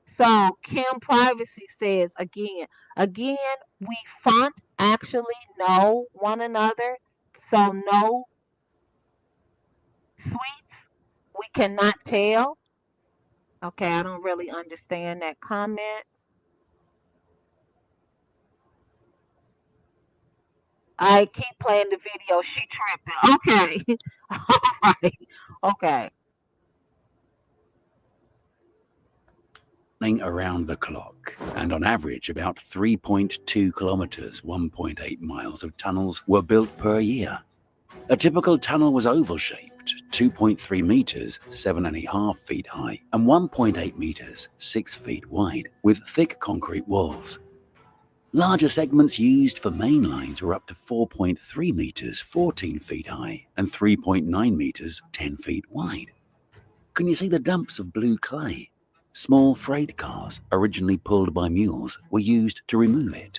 So Kim Privacy says again, we font actually know one another. So no sweets, we cannot tell. Okay, I don't really understand that comment. I keep playing the video. She tripping. Okay. All right. Okay. running around the clock, and on average about 3.2 kilometers, 1.8 miles of tunnels were built per year. A typical tunnel was oval-shaped, 2.3 meters, 7.5 feet high, and 1.8 meters, 6 feet wide, with thick concrete walls. Larger segments used for main lines were up to 4.3 meters, 14 feet high, and 3.9 meters, 10 feet wide. Can you see the dumps of blue clay? Small freight cars, originally pulled by mules, were used to remove it.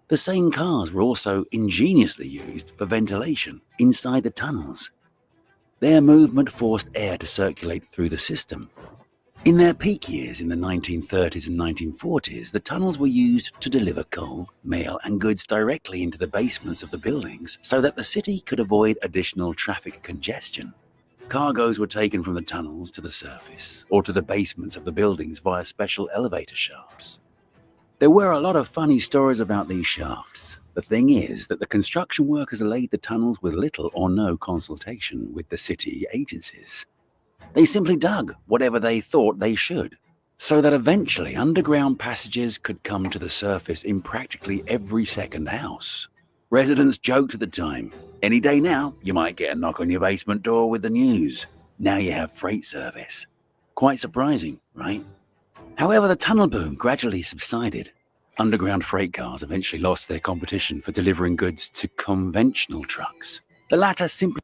The same cars were also ingeniously used for ventilation inside the tunnels. Their movement forced air to circulate through the system. In their peak years in the 1930s and 1940s, the tunnels were used to deliver coal, mail, and goods directly into the basements of the buildings so that the city could avoid additional traffic congestion. Cargoes were taken from the tunnels to the surface or to the basements of the buildings via special elevator shafts. There were a lot of funny stories about these shafts. The thing is that the construction workers laid the tunnels with little or no consultation with the city agencies. They simply dug whatever they thought they should, so that eventually underground passages could come to the surface in practically every second house. Residents joked at the time, any day now, you might get a knock on your basement door with the news. Now you have freight service. Quite surprising, right? However, the tunnel boom gradually subsided. Underground freight cars eventually lost their competition for delivering goods to conventional trucks. The latter simply...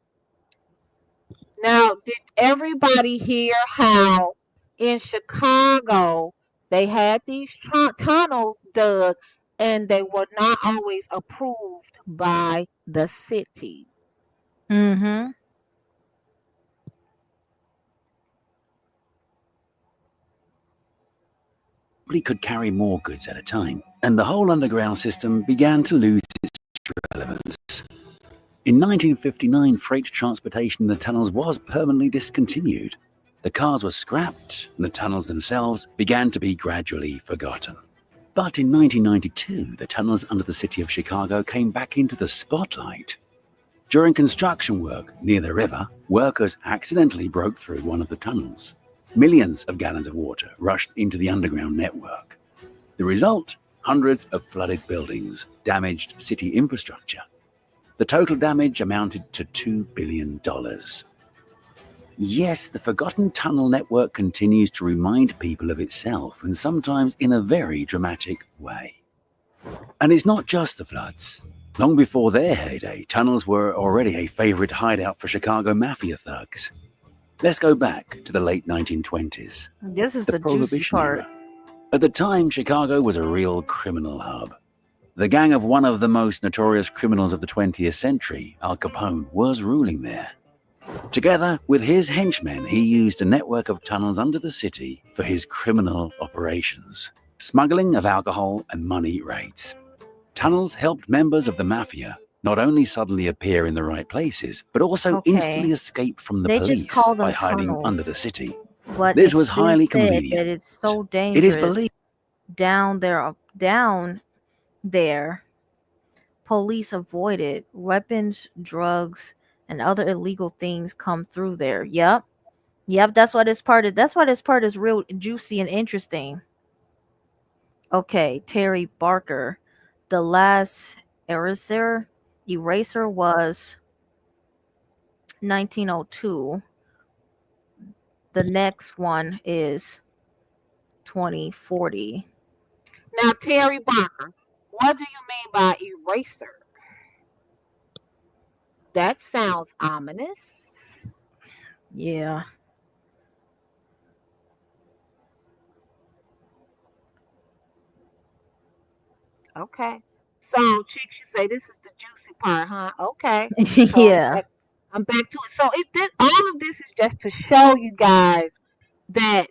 Now, did everybody hear how in Chicago they had these tunnels dug and they were not always approved by the city? Mm-hmm. could carry more goods at a time, and the whole underground system began to lose its relevance. In 1959, freight transportation in the tunnels was permanently discontinued. The cars were scrapped, and the tunnels themselves began to be gradually forgotten. But in 1992, the tunnels under the city of Chicago came back into the spotlight. During construction work near the river, workers accidentally broke through one of the tunnels. Millions of gallons of water rushed into the underground network. The result? Hundreds of flooded buildings, damaged city infrastructure. The total damage amounted to $2 billion. Yes, the forgotten tunnel network continues to remind people of itself, and sometimes in a very dramatic way. And it's not just the floods. Long before their heyday, tunnels were already a favorite hideout for Chicago mafia thugs. Let's go back to the late 1920s. This is the juicy Prohibition part. era. At the time, Chicago was a real criminal hub. The gang of one of the most notorious criminals of the 20th century, Al Capone, was ruling there. Together with his henchmen, he used a network of tunnels under the city for his criminal operations, smuggling of alcohol and money raids. Tunnels helped members of the mafia not only suddenly appear in the right places, but also instantly escape from the They police just call them by hiding tunnels. under the city. But This it's was been highly said convenient. that it's so It is dangerous believed down there. Police avoid it. Weapons, drugs, and other illegal things come through there. Yep. That's why this part is real juicy and interesting. Okay, Terry Barker. The last eraser was 1902. The next one is 2040. Now, Terry Barker, what do you mean by eraser? That sounds ominous. Yeah. Okay. So, chicks, you say this is the juicy part, huh? Okay. So Yeah. I'm back to it. So all of this is just to show you guys that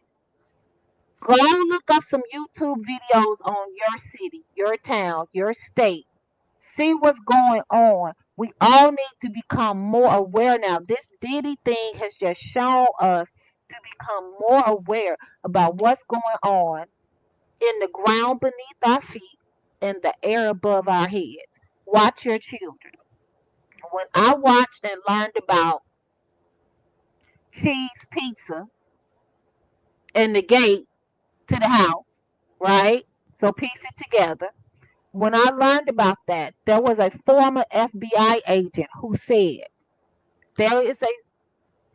go look up some YouTube videos on your city, your town, your state. See what's going on. We all need to become more aware now. This Diddy thing has just shown us to become more aware about what's going on in the ground beneath our feet and the air above our heads. Watch your children. When I watched and learned about cheese pizza and the gate to the house, right? So piece it together. When I learned about that, there was a former FBI agent who said there is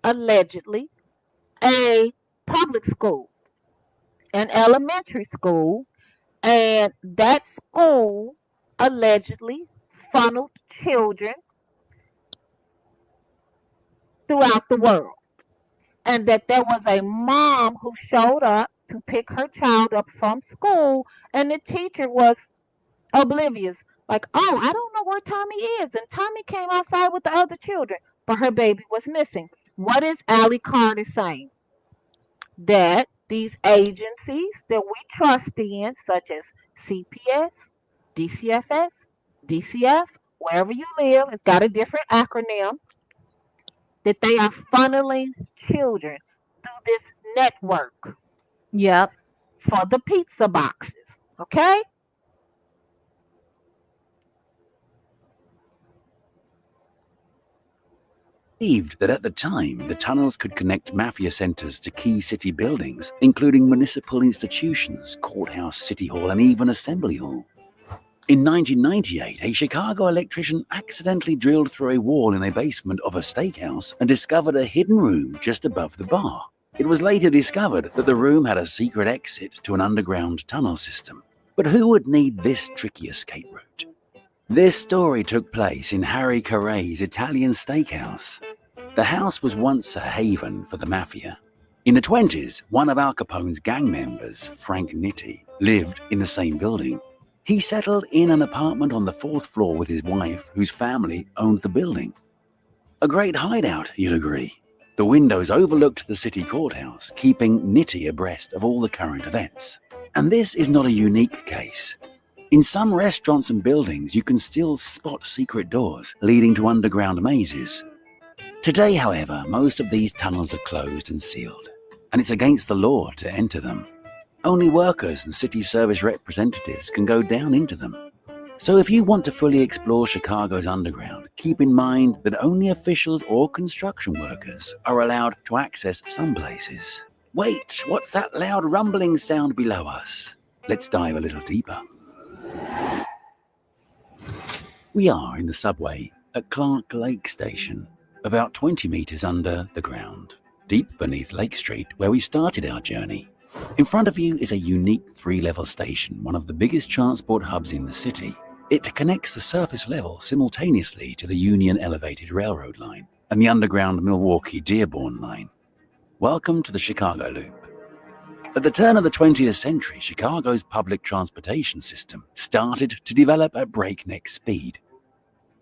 allegedly a public school, an elementary school, and that school allegedly funneled children throughout the world. And that there was a mom who showed up to pick her child up from school, and the teacher was oblivious. Like, oh, I don't know where Tommy is. And Tommy came outside with the other children, but her baby was missing. What is Allie Carter saying? That these agencies that we trust in, such as CPS, DCFS, DCF, wherever you live, it's got a different acronym, that they are funneling children through this network. Yep. For the pizza boxes. Okay? Believed that at the time, the tunnels could connect mafia centers to key city buildings, including municipal institutions, courthouse, city hall, and even assembly hall. In 1998, a Chicago electrician accidentally drilled through a wall in a basement of a steakhouse and discovered a hidden room just above the bar. It was later discovered that the room had a secret exit to an underground tunnel system. But who would need this tricky escape route? This story took place in Harry Caray's Italian steakhouse. The house was once a haven for the mafia. In the 1920s, one of Al Capone's gang members, Frank Nitti, lived in the same building. He settled in an apartment on the 4th floor with his wife, whose family owned the building. A great hideout, you'd agree. The windows overlooked the city courthouse, keeping Nitti abreast of all the current events. And this is not a unique case. In some restaurants and buildings, you can still spot secret doors leading to underground mazes. Today, however, most of these tunnels are closed and sealed, and it's against the law to enter them. Only workers and city service representatives can go down into them. So if you want to fully explore Chicago's underground, keep in mind that only officials or construction workers are allowed to access some places. Wait, what's that loud rumbling sound below us? Let's dive a little deeper. We are in the subway at Clark Lake Station, about 20 meters under the ground, deep beneath Lake Street, where we started our journey. In front of you is a unique 3-level station, one of the biggest transport hubs in the city. It connects the surface level simultaneously to the Union Elevated Railroad line and the underground Milwaukee-Dearborn line. Welcome to the Chicago Loop. At the turn of the 20th century, Chicago's public transportation system started to develop at breakneck speed.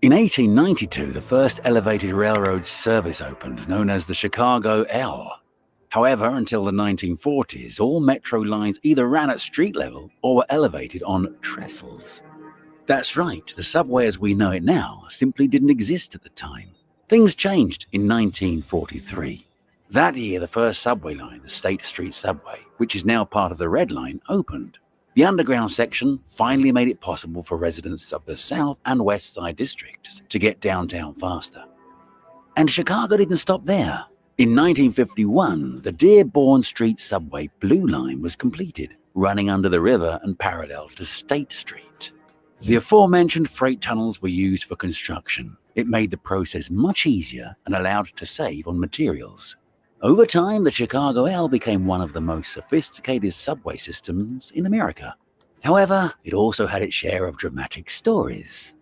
In 1892, the first elevated railroad service opened, known as the Chicago L. However, until the 1940s, all metro lines either ran at street level or were elevated on trestles. That's right, the subway as we know it now simply didn't exist at the time. Things changed in 1943. That year, the first subway line, the State Street Subway, which is now part of the Red Line, opened. The underground section finally made it possible for residents of the South and West Side districts to get downtown faster. And Chicago didn't stop there. In 1951, the Dearborn Street Subway Blue Line was completed, running under the river and parallel to State Street. The aforementioned freight tunnels were used for construction. It made the process much easier and allowed to save on materials. Over time, the Chicago L became one of the most sophisticated subway systems in America. However, it also had its share of dramatic stories.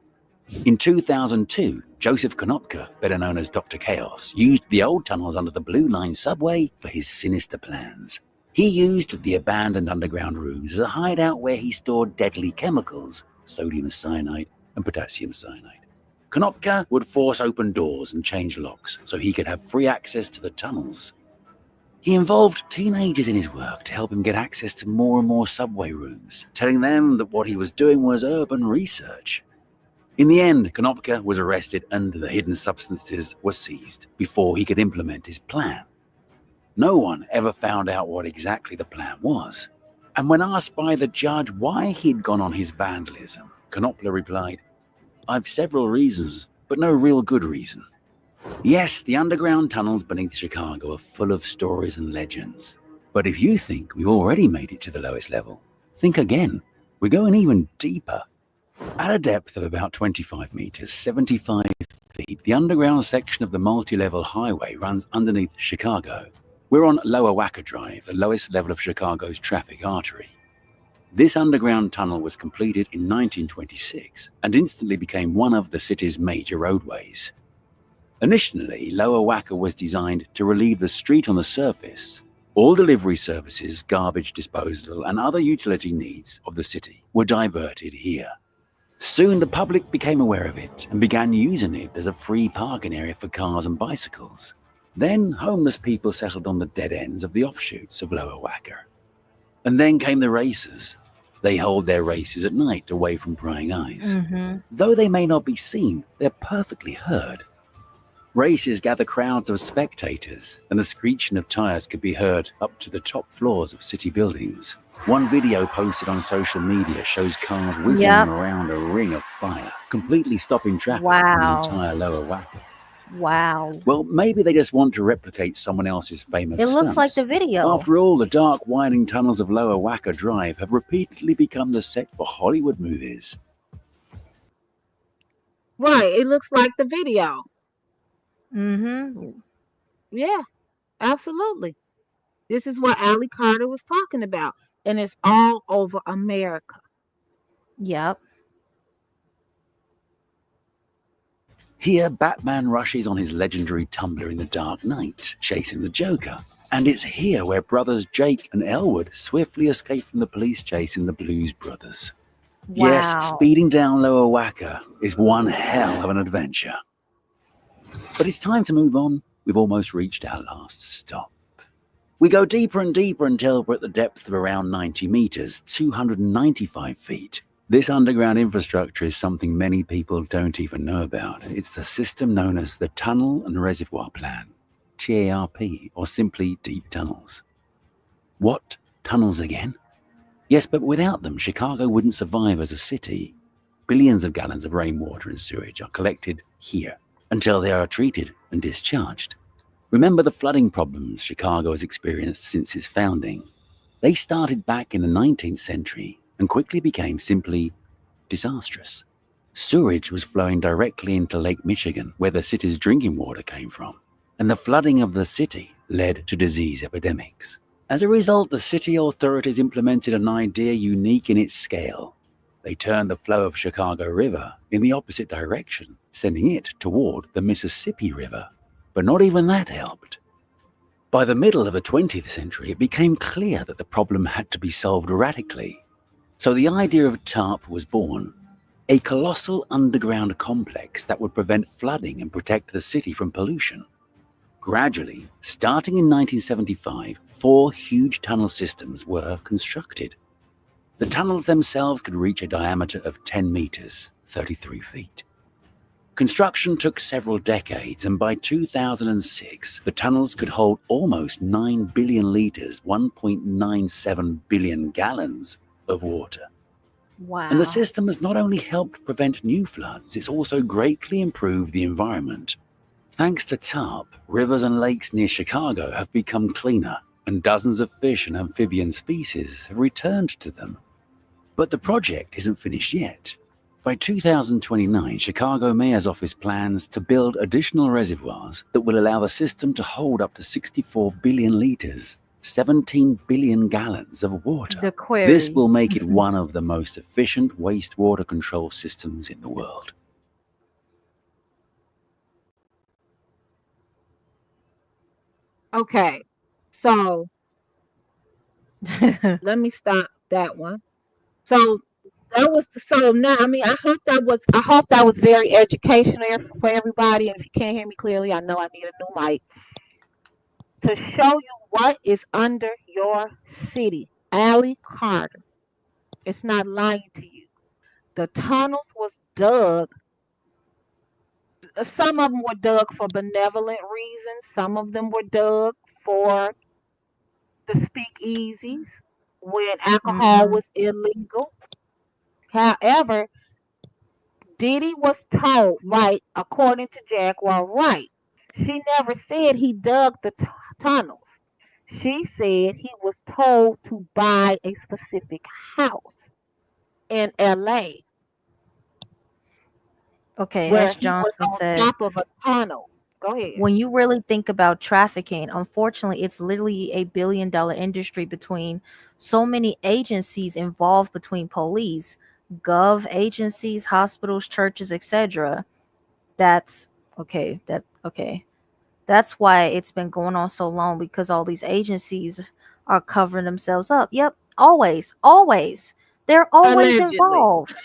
In 2002, Joseph Konopka, better known as Dr. Chaos, used the old tunnels under the Blue Line subway for his sinister plans. He used the abandoned underground rooms as a hideout where he stored deadly chemicals, sodium cyanide and potassium cyanide. Konopka would force open doors and change locks so he could have free access to the tunnels. He involved teenagers in his work to help him get access to more and more subway rooms, telling them that what he was doing was urban research. In the end, Konopka was arrested and the hidden substances were seized before he could implement his plan. No one ever found out what exactly the plan was. And when asked by the judge why he'd gone on his vandalism, Konopka replied, "I've several reasons, but no real good reason." Yes, the underground tunnels beneath Chicago are full of stories and legends. But if you think we've already made it to the lowest level, think again. We're going even deeper. At a depth of about 25 meters, 75 feet, the underground section of the multi-level highway runs underneath Chicago. We're on Lower Wacker Drive, the lowest level of Chicago's traffic artery. This underground tunnel was completed in 1926 and instantly became one of the city's major roadways. Initially, Lower Wacker was designed to relieve the street on the surface. All delivery services, garbage disposal, and other utility needs of the city were diverted here. Soon the public became aware of it and began using it as a free parking area for cars and bicycles. Then homeless people settled on the dead ends of the offshoots of Lower Wacker. And then came the racers. They hold their races at night away from prying eyes. Though they may not be seen, they're perfectly heard. Races gather crowds of spectators, and the screeching of tires could be heard up to the top floors of city buildings. One video posted on social media shows cars whizzing around a ring of fire, completely stopping traffic on the entire Lower Wacker. Wow. Well, maybe they just want to replicate someone else's famous stunts. It looks like the video. After all, the dark, winding tunnels of Lower Wacker Drive have repeatedly become the set for Hollywood movies. Right, it looks like the video. Yeah, absolutely. This is what Allie Carter was talking about, and it's all over America. Yep. Here, Batman rushes on his legendary tumbler in the Dark Knight, chasing the Joker. And it's here where brothers Jake and Elwood swiftly escape from the police chase in the Blues Brothers. Wow. Yes, speeding down Lower Wacker is one hell of an adventure. But it's time to move on. We've almost reached our last stop. We go deeper and deeper until we're at the depth of around 90 meters, 295 feet. This underground infrastructure is something many people don't even know about. It's the system known as the Tunnel and Reservoir Plan, TARP, or simply deep tunnels. What tunnels again? Yes, but without them, Chicago wouldn't survive as a city. Billions of gallons of rainwater and sewage are collected here until they are treated and discharged. Remember the flooding problems Chicago has experienced since its founding? They started back in the 19th century and quickly became simply disastrous. Sewage was flowing directly into Lake Michigan, where the city's drinking water came from, and the flooding of the city led to disease epidemics. As a result, the city authorities implemented an idea unique in its scale. They turned the flow of Chicago River in the opposite direction, sending it toward the Mississippi River. But not even that helped. By the middle of the 20th century, it became clear that the problem had to be solved radically. So the idea of TARP was born, a colossal underground complex that would prevent flooding and protect the city from pollution. Gradually, starting in 1975, 4 huge tunnel systems were constructed. The tunnels themselves could reach a diameter of 10 meters, 33 feet. Construction took several decades, and by 2006, the tunnels could hold almost 9 billion liters, 1.97 billion gallons of water. Wow. And the system has not only helped prevent new floods, it's also greatly improved the environment. Thanks to TARP, rivers and lakes near Chicago have become cleaner, and dozens of fish and amphibian species have returned to them. But the project isn't finished yet. By 2029, Chicago Mayor's Office plans to build additional reservoirs that will allow the system to hold up to 64 billion liters, 17 billion gallons of water. The query. This will make it one of the most efficient wastewater control systems in the world. Okay, so let me stop that one. So that was so now. I mean, I hope that was very educational for everybody. And if you can't hear me clearly, I know I need a new mic to show you what is under your city. Allie Carter. It's not lying to you. The tunnels was dug. Some of them were dug for benevolent reasons. Some of them were dug for the speakeasies when alcohol was illegal. However, Diddy was told, right, according to Jaguar Wright, she never said he dug the tunnels. She said he was told to buy a specific house in LA Okay, where as he was Johnson on said, top of a tunnel. Go ahead. when you really think about trafficking, unfortunately, it's literally a billion-dollar industry between so many agencies involved, between police, gov agencies, hospitals, churches, etc. That's okay. That's why it's been going on so long, because all these agencies are covering themselves up. Yep, always. They're always Allegedly. involved.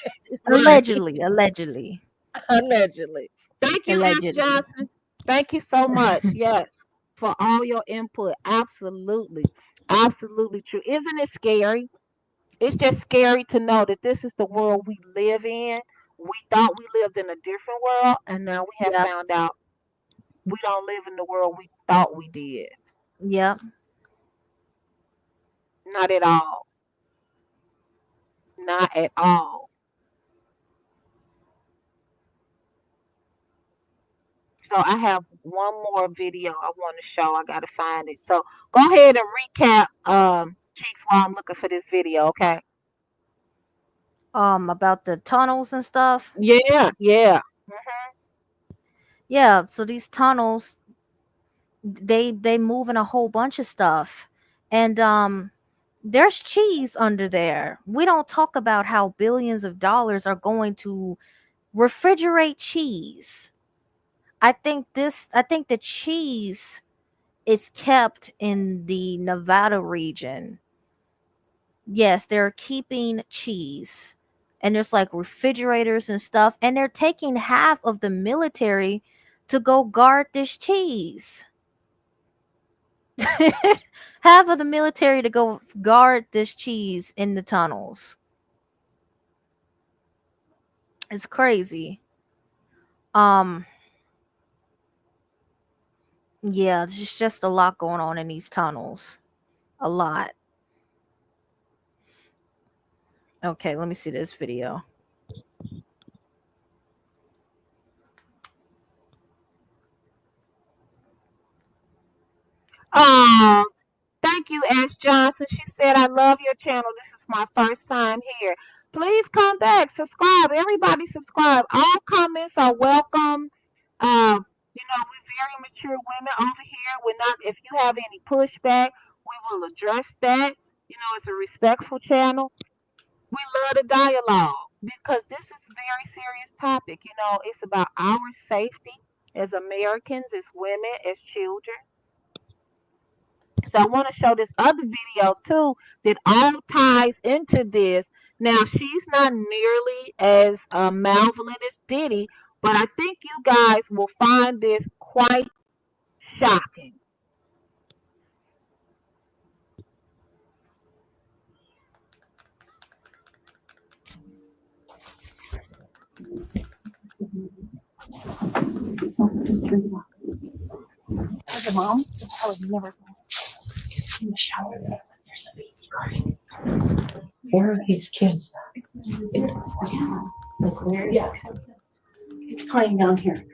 Right. Allegedly. Allegedly. Thank you, S. Allegedly. Johnson. Thank you so much. Yes, for all your input. Absolutely. Absolutely true. Isn't it scary? It's just scary to know that this is the world we live in. We thought we lived in a different world, and now we have Yep. found out we don't live in the world we thought we did. Yep. Not at all. Not at all. So I have one more video I want to show. I gotta find it. So go ahead and recap, Cheeks, while I'm looking for this video. Okay. About the tunnels and stuff. Yeah. Yeah. Yeah, so these tunnels, they move in a whole bunch of stuff. And there's cheese under there. We don't talk about how billions of dollars are going to refrigerate cheese. I think the cheese is kept in the Nevada region. Yes, they're keeping cheese. And there's like refrigerators and stuff, and they're taking half of the military to go guard this cheese. Half of the military to go guard this cheese in the tunnels. It's crazy. Yeah, there's just a lot going on in these tunnels. A lot. Okay, let me see this video. Thank you, S. Johnson. She said, I love your channel. This is my first time here. Please come back. Subscribe. Everybody subscribe. All comments are welcome. We're very mature women over here. We're not, if you have any pushback, we will address that. It's a respectful channel. We love the dialogue because this is a very serious topic. It's about our safety as Americans, as women, as children. So I want to show this other video too that all ties into this. Now she's not nearly as malevolent as Diddy, but I think you guys will find this quite shocking. As a mom, I would never in the shower. There's a baby cars. Where are these kids? Like where? Yeah. It's playing down here.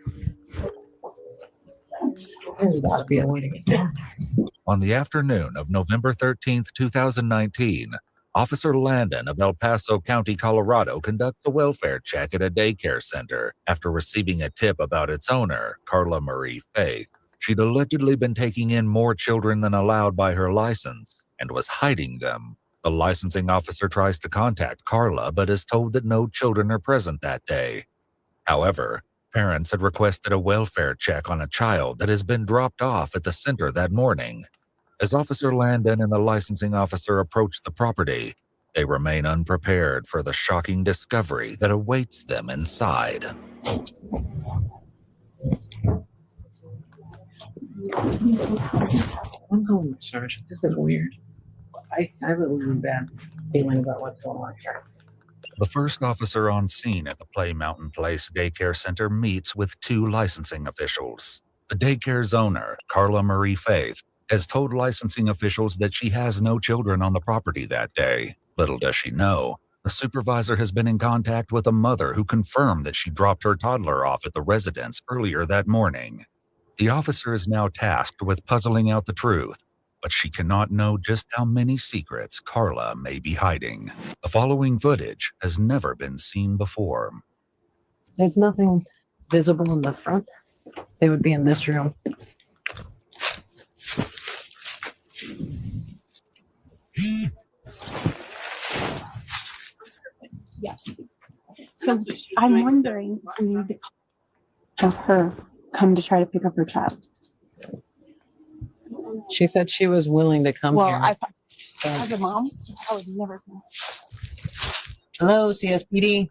There's got to be a way to get down there. On the afternoon of November 13th, 2019, Officer Landon of El Paso County, Colorado, conducts a welfare check at a daycare center after receiving a tip about its owner, Carla Marie Faith. She'd allegedly been taking in more children than allowed by her license and was hiding them. The licensing officer tries to contact Carla, but is told that no children are present that day. However, parents had requested a welfare check on a child that has been dropped off at the center that morning. As Officer Landon and the licensing officer approach the property, they remain unprepared for the shocking discovery that awaits them inside. I'm going, Sergeant. This is weird. I have a really bad feeling about what's going on here. The first officer on scene at the Play Mountain Place daycare center meets with two licensing officials. The daycare's owner, Carla Marie Faith, has told licensing officials that she has no children on the property that day. Little does she know, the supervisor has been in contact with a mother who confirmed that she dropped her toddler off at the residence earlier that morning. The officer is now tasked with puzzling out the truth. but she cannot know just how many secrets Carla may be hiding. The following footage has never been seen before. There's nothing visible in the front. They would be in this room. Yes. So I'm wondering if we need to have her come to try to pick up her child. She said she was willing to come here. As a mom, I would never. Hello, CSPD.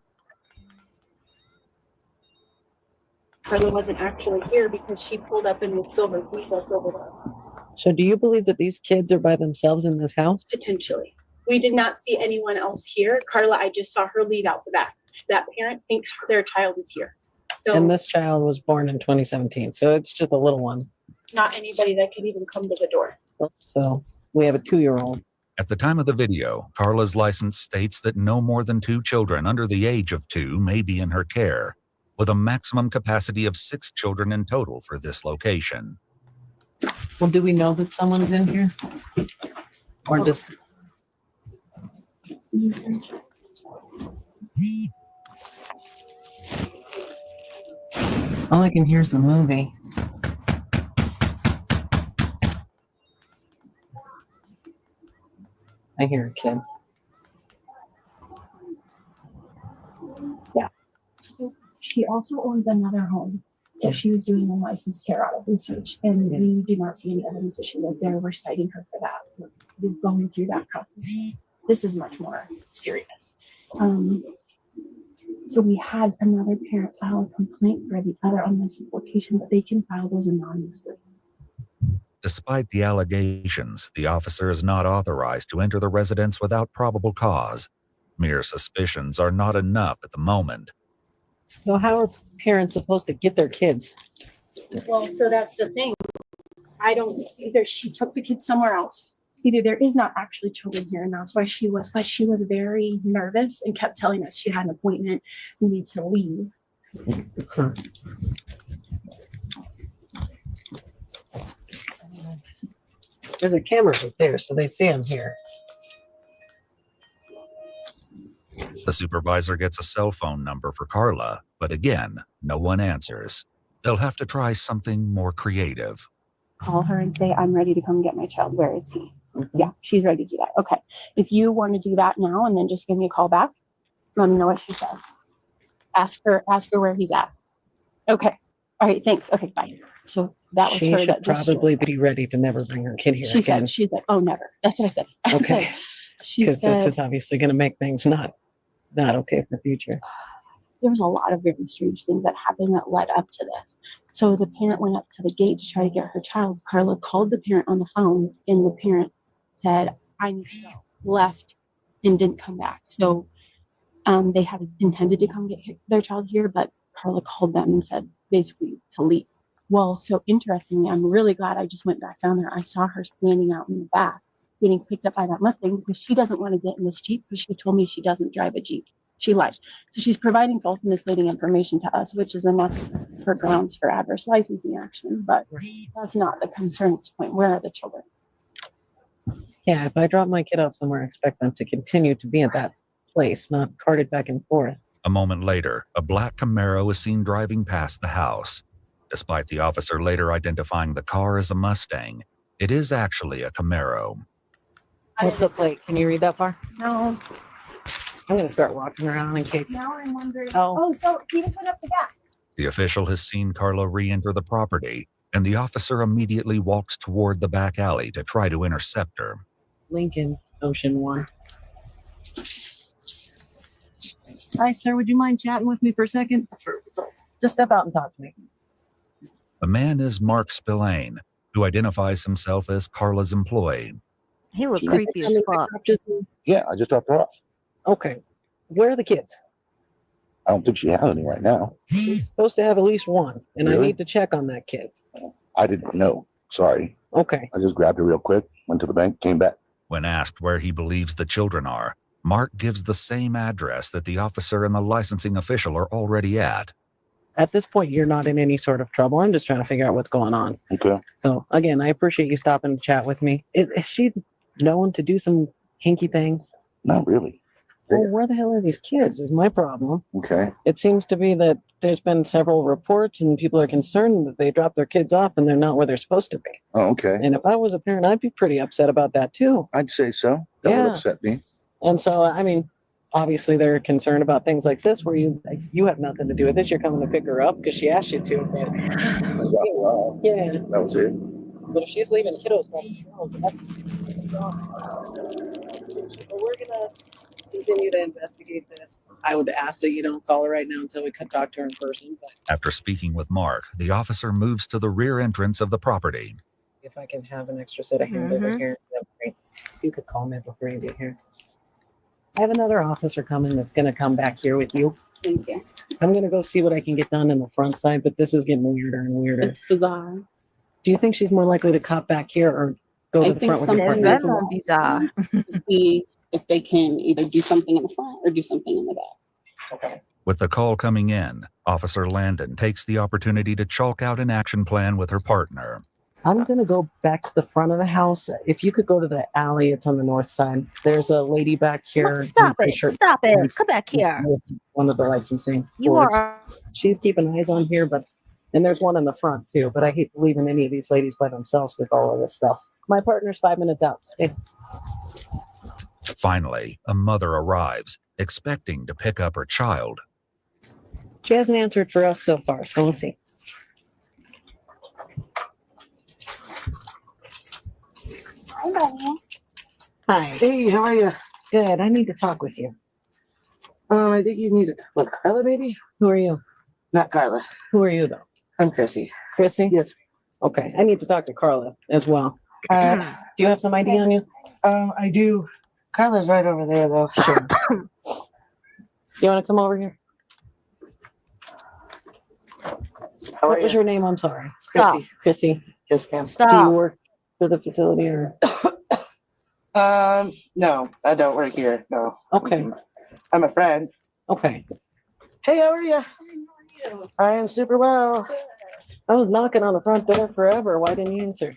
Carla wasn't actually here because she pulled up in the silver Beetle over there. So do you believe that these kids are by themselves in this house? Potentially. We did not see anyone else here. Carla, I just saw her leave out the back. That parent thinks their child is here. So, And this child was born in 2017, so it's just a little one. not anybody that could even come to the door. So we have a 2-year-old. At the time of the video, Carla's license states that no more than 2 children under the age of 2 may be in her care, with a maximum capacity of 6 children in total for this location. Well, do we know that someone's in here? Or just... All I can hear is the movie. I hear a kid. Yeah. She also owns another home that she was doing unlicensed care out of research, and we do not see any evidence that she lives there. We're citing her for that. We're going through that process. This is much more serious. So we had another parent file a complaint for the other unlicensed location, but they can file those anonymously. Despite the allegations, the officer is not authorized to enter the residence without probable cause. Mere suspicions are not enough at the moment. So how are parents supposed to get their kids? Well, so that's the thing. I don't, either she took the kids somewhere else. Either there is not actually children here, and that's why she was, but she was very nervous and kept telling us she had an appointment. We need to leave. There's a camera right there, so they see him here. The supervisor gets a cell phone number for Carla, but again, no one answers. They'll have to try something more creative. Call her and say, I'm ready to come get my child. Where is he? Yeah, she's ready to do that. Okay. If you want to do that now and then just give me a call back, let me know what she says. Ask her where he's at. Okay. All right. Thanks. Okay. Bye. So that was She her. should That just probably be ready to never bring her kid here she again. said, she's like, oh, never. That's what I said. I Okay. said, she Because this said, is obviously going to make things not okay for the future. there was a lot of very strange things that happened that led up to this. So the parent went up to the gate to try to get her child. Carla called the parent on the phone, and the parent said, I need to go. Left and didn't come back. So they had intended to come get their child here, but Carla called them and said basically to leave. Well, so interestingly, I'm really glad I just went back down there. I saw her standing out in the back getting picked up by that Mustang because she doesn't want to get in this Jeep because she told me she doesn't drive a Jeep. She lied. So she's providing false and misleading information to us, which is enough for grounds for adverse licensing action. But that's not the concern at this point. Where are the children? Yeah, if I drop my kid off somewhere, I expect them to continue to be at that place, not carted back and forth. A moment later, a black Camaro is seen driving past the house. Despite the officer later identifying the car as a Mustang, it is actually a Camaro. What's the plate? Can you read that far? No. I'm going to start walking around in case. Now I'm wondering. Oh. So he didn't put up the back. The official has seen Carla re-enter the property, and the officer immediately walks toward the back alley to try to intercept her. Lincoln, Ocean 1. Hi, sir. Would you mind chatting with me for a second? Sure. Just step out and talk to me. The man is Mark Spillane, who identifies himself as Carla's employee. He looked creepy as fuck. Yeah, I just dropped her off. Okay. Where are the kids? I don't think she has any right now. She's supposed to have at least one, and I Really? need to check on that kid. I didn't know. Sorry. Okay. I just grabbed her real quick, went to the bank, came back. When asked where he believes the children are, Mark gives the same address that the officer and the licensing official are already at. at this point, you're not in any sort of trouble. I'm just trying to figure out what's going on. Okay. So again, I appreciate you stopping to chat with me. Is she known to do some hinky things? Not really. Well, where the hell are these kids is my problem. Okay. It seems to be that there's been several reports and people are concerned that they drop their kids off and they're not where they're supposed to be. Oh, okay. And if I was a parent, I'd be pretty upset about that too. I'd say so. That would upset me. And so, I mean, obviously they're concerned about things like this where you have nothing to do with this. You're coming to pick her up because she asked you to. But, yeah. That was it. But if she's leaving kiddos by themselves, that's a problem. We're going to continue to investigate this. I would ask that you don't call her right now until we could talk to her in person. But After speaking with Mark, the officer moves to the rear entrance of the property. if I can have an extra set of hands over here, that'd be great. You could call me before you get here. I have another officer coming that's going to come back here with you. Thank you. I'm going to go see what I can get done in the front side, but this is getting weirder and weirder. It's bizarre. Do you think she's more likely to cop back here or go to the front with your partner? That's gonna be bizarre. To see if they can either do something in the front or do something in the back. Okay. With the call coming in, Officer Landon takes the opportunity to chalk out an action plan with her partner. I'm going to go back to the front of the house. If you could go to the alley, it's on the north side. There's a lady back here. Stop it. Stop it. Come back here. One of the licensing You boards. are. She's keeping eyes on here, and there's one in the front too, but I hate leaving any of these ladies by themselves with all of this stuff. My partner's 5 minutes out. Hey. Finally, a mother arrives, expecting to pick up her child. She hasn't answered for us so far, so we'll see. Hi, Bunny. Hi. Hey, how are you? Good. I need to talk with you. I think you need to talk with Carla, maybe? Who are you? Not Carla. Who are you, though? I'm Chrissy. Chrissy? Yes. Okay. I need to talk to Carla as well. Do you have some ID on you? I do. Carla's right over there, though. Sure. You want to come over here? What was your name? I'm sorry. Stop. Chrissy. Chrissy. Yes, ma'am. Stop. Do you work for the facility or? No, I don't work here. No. Okay. I'm a friend. Okay. Hey, how are you? I am super well. I was knocking on the front door forever. Why didn't you answer?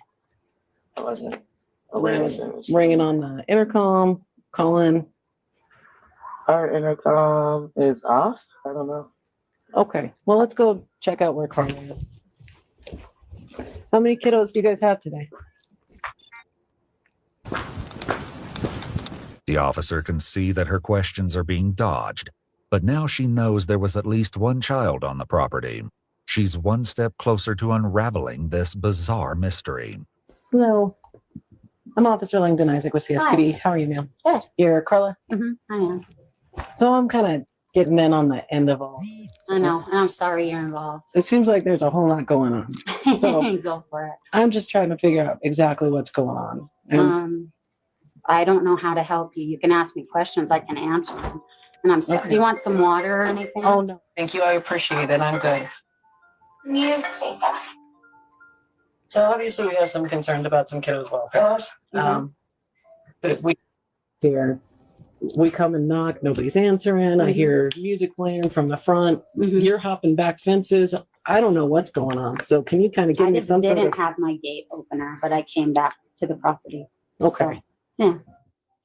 I wasn't. Ringing on the intercom, calling. Our intercom is off. I don't know. Okay. Well, let's go check out where Carla is. How many kiddos do you guys have today? The officer can see that her questions are being dodged, but now she knows there was at least one child on the property. She's one step closer to unraveling this bizarre mystery. Hello. I'm Officer Langdon Isaac with CSPD. Hi. How are you, ma'am? Good. You're Carla? I am. So I'm kind of getting in on the end of all. I know. And I'm sorry you're involved. It seems like there's a whole lot going on. So Go for it. I'm just trying to figure out exactly what's going on. And I don't know how to help you. You can ask me questions. I can answer them. And I'm sorry. Okay. Do you want some water or anything? Oh, no. Thank you. I appreciate it. I'm good. You take that. So obviously we have some concerns about some kiddos' welfare. But we come and knock, nobody's answering. I hear music playing from the front. You're hopping back fences. I don't know what's going on. So can you kind of give I me just some sort didn't of... have my gate opener, but I came back to the property. Okay. So, yeah.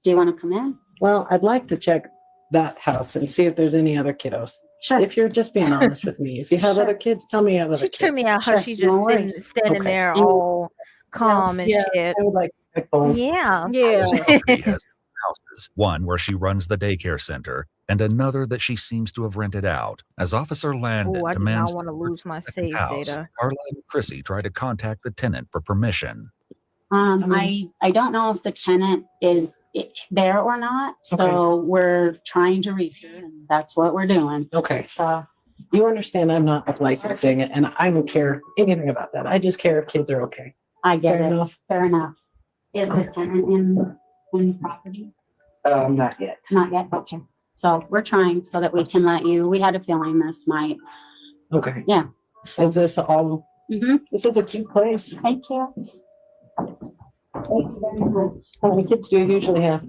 Do you want to come in? Well, I'd like to check that house and see if there's any other kiddos. Sure. If you're just being honest with me. If you have other kids, tell me you have other She kids. tripped me out how Sure, she no just worries. standing Okay. there all calm and Yeah, shit. I would like to check both. Yeah. This property has two houses, one where she runs the daycare center, and another that she seems to have rented out. As Officer Landon Oh, I do demands not want to lose my second save house, data. Carla and Chrissy try to contact the tenant for permission. I don't know if the tenant is there or not. So we're trying to reach her, and that's what we're doing. Okay. So You understand I'm not licensing it, and I don't care anything about that. I just care if kids are okay. I get Fair it. enough. Fair enough. Is the tenant in the property? Not yet. Not yet. Okay. So we're trying so that we can let you. We had a feeling this might. Okay. Yeah. Is this all? This is a cute place. Thank you. How many kids do you usually have?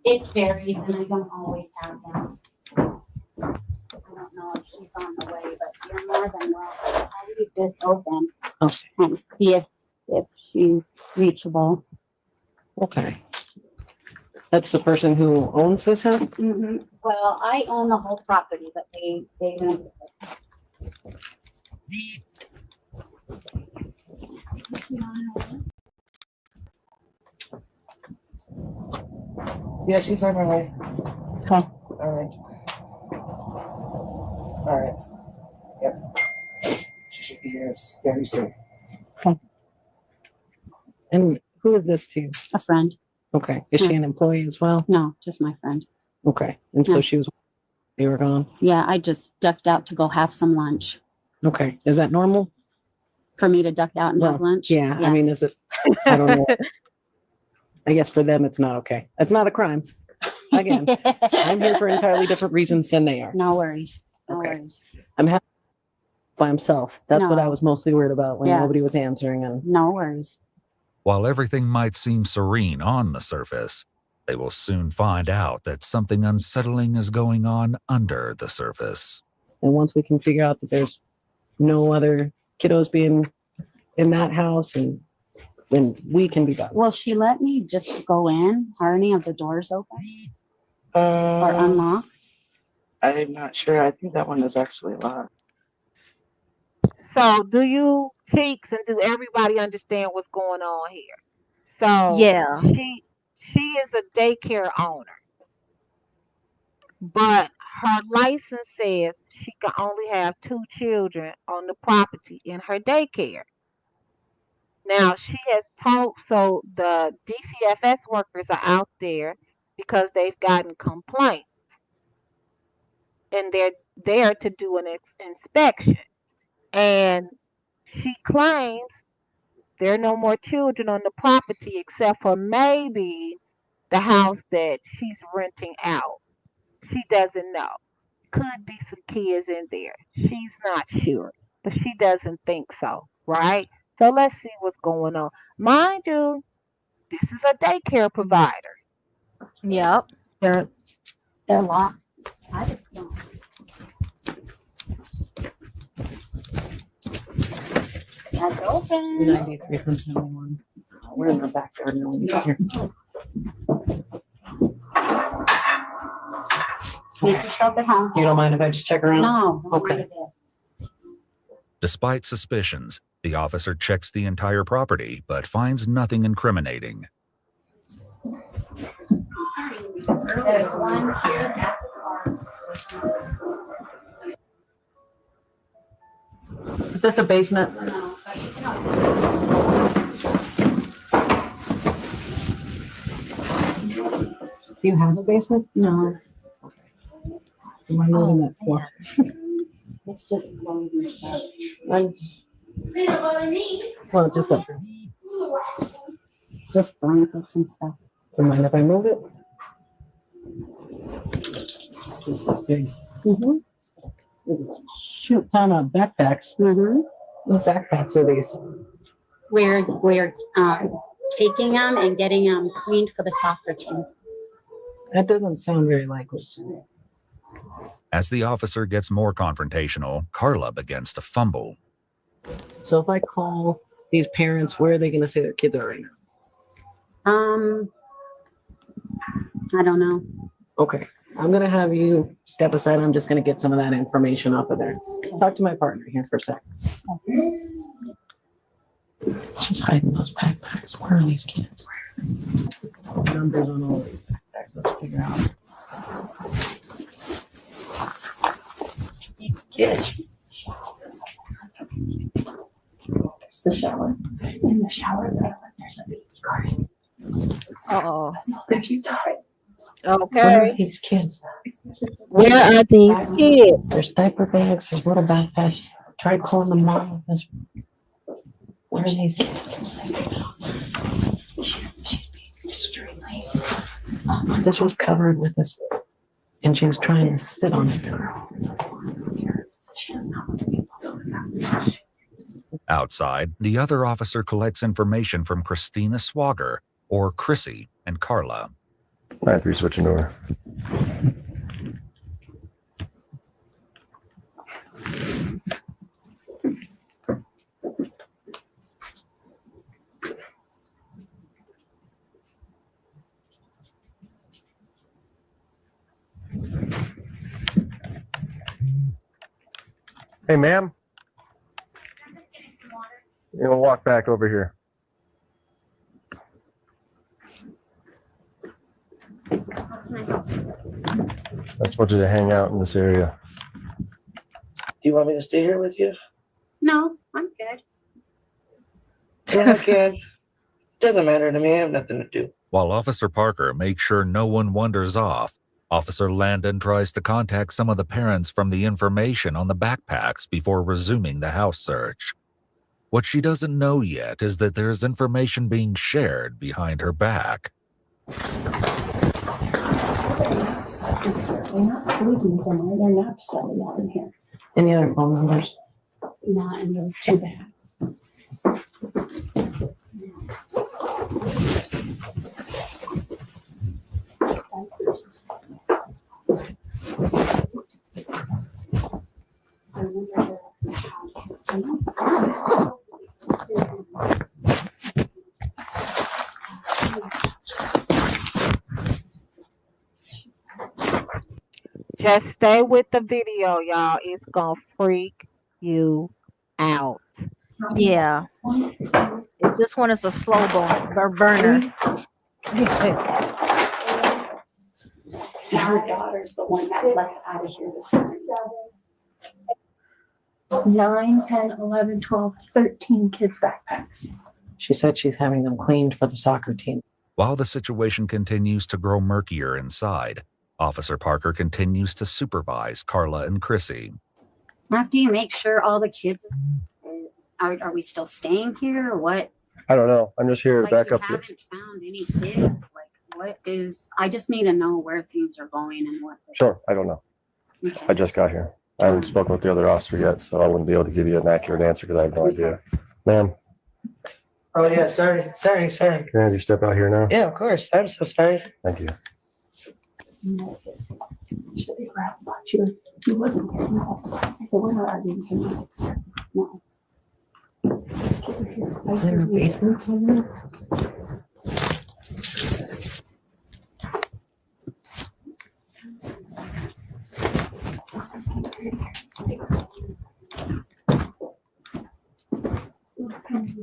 It varies, and I don't always have them. I don't know know if she's on the way, but you're more than welcome. I'll leave this open Okay. and see if she's reachable. Okay. That's the person who owns this house? Mm-hmm. Well, I own the whole property, but they own it. Yeah, she's on her way. Okay. All right. All right. Yep. She should be here very soon. Okay. And who is this to you? A friend. Okay. Is she an employee as well? No, just my friend. Okay. And so Yeah. she was, you were gone? Yeah, I just ducked out to go have some lunch. Okay. Is that normal? For me to duck out and have lunch? Yeah. I mean, is it, I don't know. I guess for them, it's not okay. It's not a crime. Again, I'm here for entirely different reasons than they are. No worries. No Okay. worries. I'm happy by himself. That's what No. I was mostly worried about when Yeah. nobody was answering. And No worries. While everything might seem serene on the surface, they will soon find out that something unsettling is going on under the surface. and once we can figure out that there's no other kiddos being in that house, and then we can be done. Will she let me just go in? Are any of the doors open? Or unlocked? I'm not sure. I think that one is actually locked. So, do you cheeks and do everybody understand what's going on here? So, Yeah. she is a daycare owner, but her license says she can only have 2 children on the property in her daycare. Now, she has told, so the DCFS workers are out there because they've gotten complaints, and they're there to do an inspection. And she claims there are no more children on the property except for maybe the house that she's renting out. She doesn't know. Could be some kids in there. She's not sure, but she doesn't think so, right? So let's see what's going on. Mind you, this is a daycare provider. Yep. They're locked. I just don't. That's open. 93 from 71. We're in the backyard now. Here. Make yourself at home. You don't mind if I just check around? No. Okay. Despite suspicions, the officer checks the entire property but finds nothing incriminating. There's one here at the car. Is this a basement? No, but you can Do you have a basement? No. Am I moving that far? It's just clothes and stuff. Well, just up there. Just blankets and stuff. Do you mind if I move it? This is big. Shoot, ton of backpacks. What backpacks are these? We're taking them and getting them cleaned for the soccer team. That doesn't sound very likely. As the officer gets more confrontational, Carla begins to fumble. So if I call these parents, where are they going to say their kids are right now? I don't know. Okay. I'm going to have you step aside. I'm just going to get some of that information off of there. Talk to my partner here for a sec. She's hiding those backpacks. Where are these kids? Numbers on all these backpacks. Let's figure out. There's the shower. In the shower, there's a baby car. Oh, There's stuff. Where are okay. these kids? Where are these kids? There's diaper bags. There's little backpacks. Tried calling the mom. Where are these kids? She's being extremely. This was covered with this, and she was trying to sit on it. So she does not want to be so fast. Outside, the other officer collects information from Christina Swagger, or Chrissy, and Carla. 9-3 switching door. Hey, ma'am. We'll walk back over here. I just want you to hang out in this area. Do you want me to stay here with you? No, I'm good. Yeah, I can. Doesn't matter to me. I have nothing to do. While Officer Parker makes sure no one wanders off, Officer Landon tries to contact some of the parents from the information on the backpacks before resuming the house search. What she doesn't know yet is that there is information being shared behind her back. They're not sleeping somewhere. They're not studying out in here. Any other phone numbers? Not in those two bags. Just stay with the video, y'all. It's gonna freak you out. Yeah. This one is a slow burner. Her daughter's the one that left out of here this morning. 9, 10, 11, 12, 13 kids' backpacks. She said she's having them cleaned for the soccer team. While the situation continues to grow murkier inside, Officer Parker continues to supervise Carla and Chrissy. After you make sure all the kids are we still staying here or what? I don't know. I'm just here to back up. You haven't found any kids. Like, what is? I just need to know where things are going and what. Sure, I don't know. Okay. I just got here. I haven't spoken with the other officer yet, so I wouldn't be able to give you an accurate answer because I have no idea. Ma'am, Oh, yeah. Sorry. can I have you step out here now? Yeah, of course. I'm so sorry. Thank you. Should they grab a box? He wasn't here. I said, we're not arguing semantics here. No. These kids are here. Is there a basement somewhere?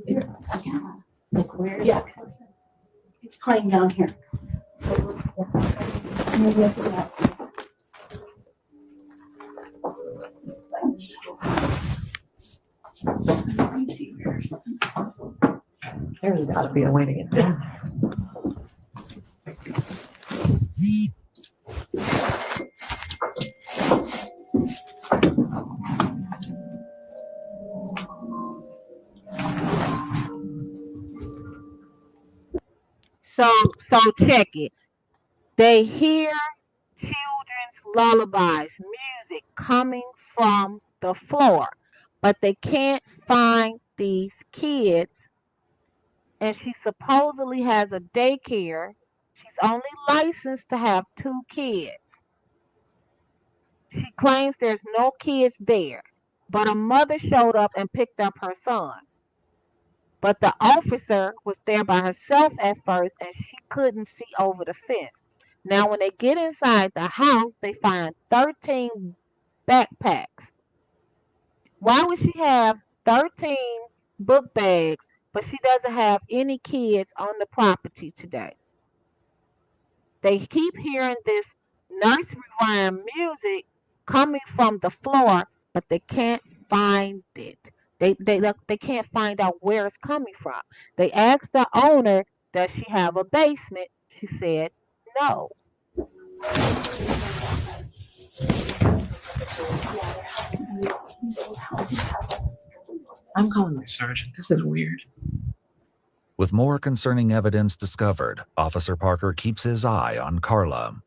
Yeah. Like, where is it? It's playing down here. Maybe I could add some. There's got to be a way to get down So check it. They hear children's lullabies, music coming from the floor, but they can't find these kids. And she supposedly has a daycare. She's only licensed to have 2 kids. She claims there's no kids there, but a mother showed up and picked up her son. But the officer was there by herself at first, and she couldn't see over the fence. Now, when they get inside the house, they find 13 backpacks. Why would she have 13 book bags, but she doesn't have any kids on the property today? They keep hearing this nursery rhyme music coming from the floor, but they can't find it. They can't find out where it's coming from. They asked the owner, does she have a basement? She said no. I'm calling my sergeant. This is weird. With more concerning evidence discovered, Officer Parker keeps his eye on Carla.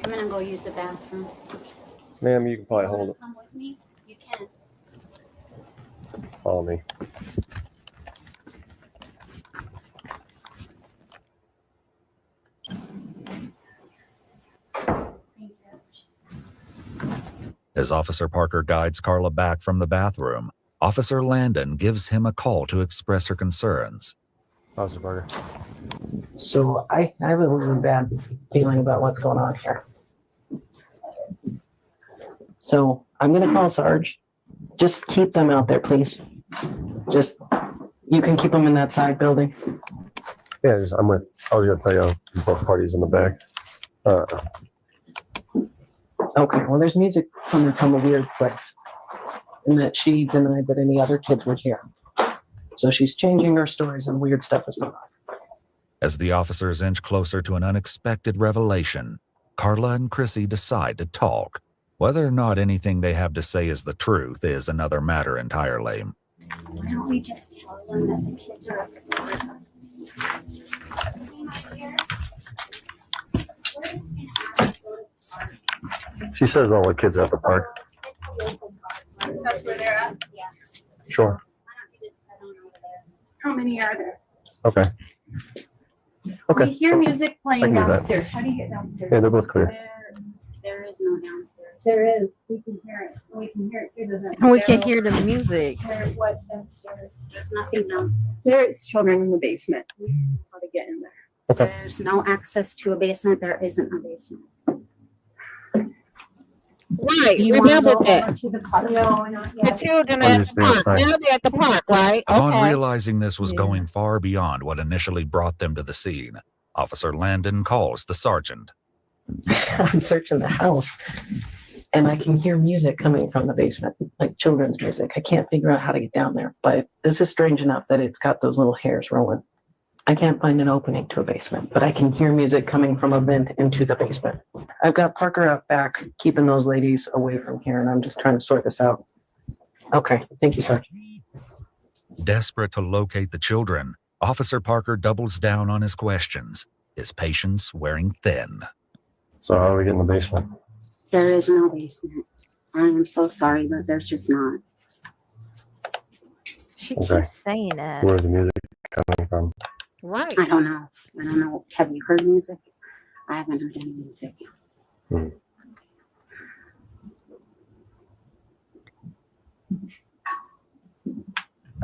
I'm gonna go use the bathroom. Ma'am, you can probably hold it. Come with me? You can. Follow me. As Officer Parker guides Carla back from the bathroom, Officer Landon gives him a call to express her concerns. Officer Parker. So I have a really bad feeling about what's going on here. So I'm going to call Sarge. Just keep them out there, please. Just, you can keep them in that side building. Yeah, I was going to tell you both parties in the back. Okay, well, there's music coming from a weird place. And that she denied that any other kids were here. So she's changing her stories and weird stuff is going on. As the officers inch closer to an unexpected revelation, Carla and Chrissy decide to talk. Whether or not anything they have to say is the truth is another matter entirely. Why don't we just tell them that the kids are up She says all the kids are at the park. That's where they're at? Yeah. Sure. How many are there? Okay. Okay. We hear music I playing can do that. downstairs. How do you get downstairs? Yeah, they're both clear. There is no downstairs. There is. We can hear it. We can hear it through the vent. We can hear the music. What's downstairs? There's nothing downstairs. There's children in the basement. We don't know how to get in there. Okay. There's no access to a basement. There isn't a basement. Right, You wanna remember go that. over to the car? No, not The yet. children Or at just the stay park. inside. Now they're at the park, right? Upon Okay. realizing this was going far beyond what initially brought them to the scene, Officer Landon calls the sergeant. I'm searching the house and I can hear music coming from the basement, like children's music. I can't figure out how to get down there, but this is strange enough that it's got those little hairs rolling. I can't find an opening to a basement, but I can hear music coming from a vent into the basement. I've got Parker out back, keeping those ladies away from here, and I'm just trying to sort this out. Okay, thank you, sir. Desperate to locate the children, Officer Parker doubles down on his questions, his patience wearing thin. So how do we get in the basement? There is no basement. I am so sorry, but there's just not. She Okay. keeps saying that. Where's the music coming from? Right. I don't know. I don't know. Have you heard music? I haven't heard any music. Hmm.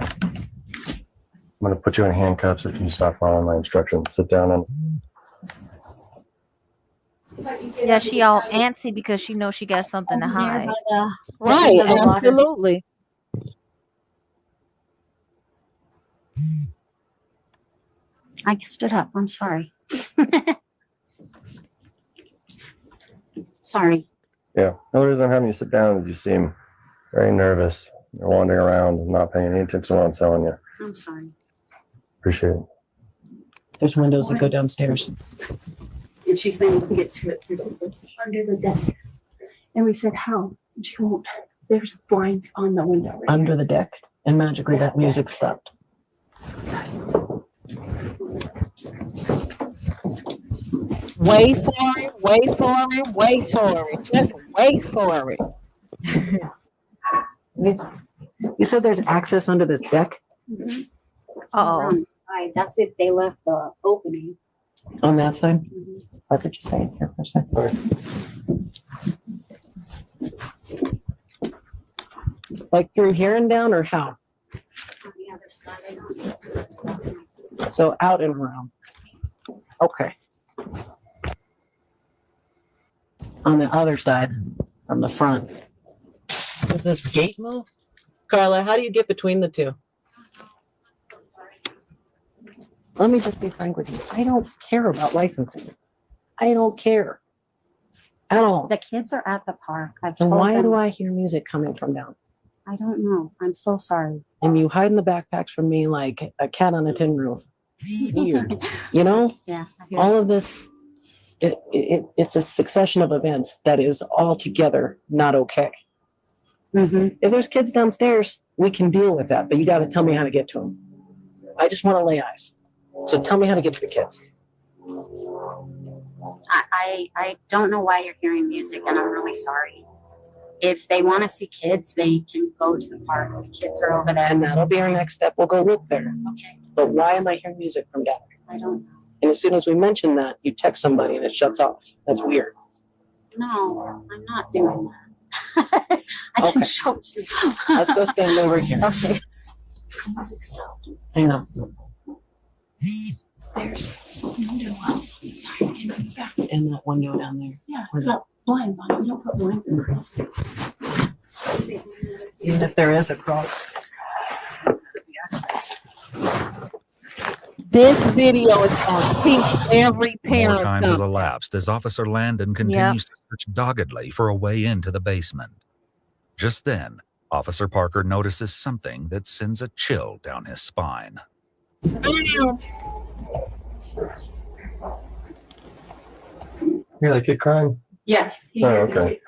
I'm going to put you in handcuffs if you stop following my instructions. Sit down and... Yeah, she all antsy because she knows she got something to hide. Right, absolutely. I stood up. I'm sorry. Sorry. Yeah. The only reason I'm having you sit down is you seem very nervous. You're wandering around and not paying any attention to what I'm telling you. I'm sorry. Appreciate it. There's windows that go downstairs. And she's saying we can get to it under the deck. And we said, how? And she won't. There's blinds on the window. Right Under the deck, and magically that music stopped. Wait for it, wait for it, wait for it. Just wait for it. You said there's access under this deck? Mm-hmm. Uh-oh. Right, that's if they left the opening. On that side? Mhm. I could just stay in here for a second. Like through here and down, or how? On the other side, I don't know. So out and around. Okay. On the other side, from the front. Does this gate move? Carla, how do you get between the two? Let me just be frank with you. I don't care about licensing. I don't care at all. The kids are at the park. I've And told why them. do I hear music coming from down? I don't know. I'm so sorry. And you hide in the backpacks from me like a cat on a tin roof. Weird. You know? Yeah. I hear All you. of this, it's a succession of events that is altogether not okay. Mhm. If there's kids downstairs, we can deal with that, but you got to tell me how to get to them. I just want to lay eyes. So tell me how to get to the kids. I don't know why you're hearing music, and I'm really sorry. If they want to see kids, they can go to the park. The kids are over there. And that'll be our next step. We'll go look there. Okay. But why am I hearing music from down there? I don't know. And as soon as we mention that, you text somebody and it shuts off. That's weird. No, I'm not doing that. I can Okay. show you. Let's go stand over here. Okay. Music stopped. Hang on. There's window ones on the side and on the back. And that window down there. Yeah, it's got blinds on it. We don't put blinds in the Even if there is a problem. This video is gonna teach every More parent time has something. elapsed as Officer Landon continues to search doggedly for a way into the basement. Just then, Officer Parker notices something that sends a chill down his spine. Hear that kid crying? Yes. Oh, okay.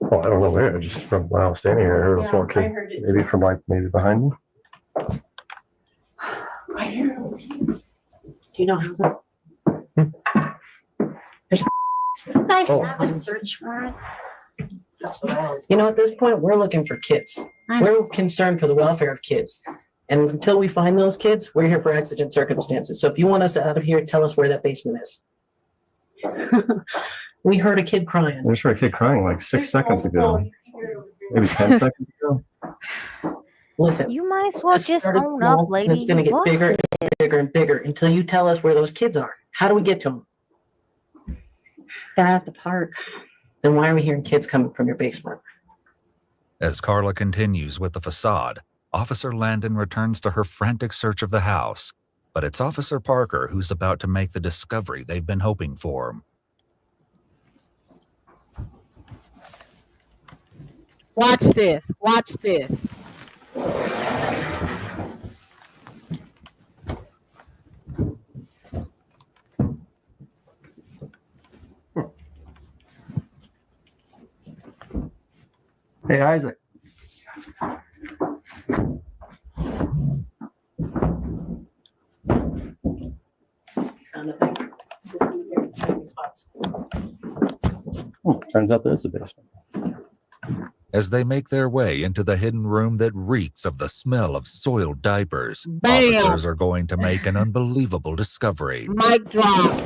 Well, I don't know where. Just from when I was standing here, I heard a small kid. I heard it Maybe from maybe behind me. I hear it. Do you know how There's You guys Oh. have a search warrant? You know, at this point, we're looking for kids. We're concerned for the welfare of kids. And until we find those kids, we're here for exigent circumstances. So if you want us out of here, tell us where that basement is. We heard a kid crying. I just heard a kid crying like 6 seconds ago. Maybe 10 seconds ago. Listen. You might as well this just started own small, up, lady. and it's going to You get bigger busted. and bigger and bigger until you tell us where those kids are. How do we get to them? They're at the park. Then why are we hearing kids coming from your basement? As Carla continues with the facade, Officer Landon returns to her frantic search of the house, but it's Officer Parker who's about to make the discovery they've been hoping for. Watch this. Watch this. Hey, Isaac. Turns out there's a basement. As they make their way into the hidden room that reeks of the smell of soiled diapers, Bam! officers are going to make an unbelievable discovery. Mic drop.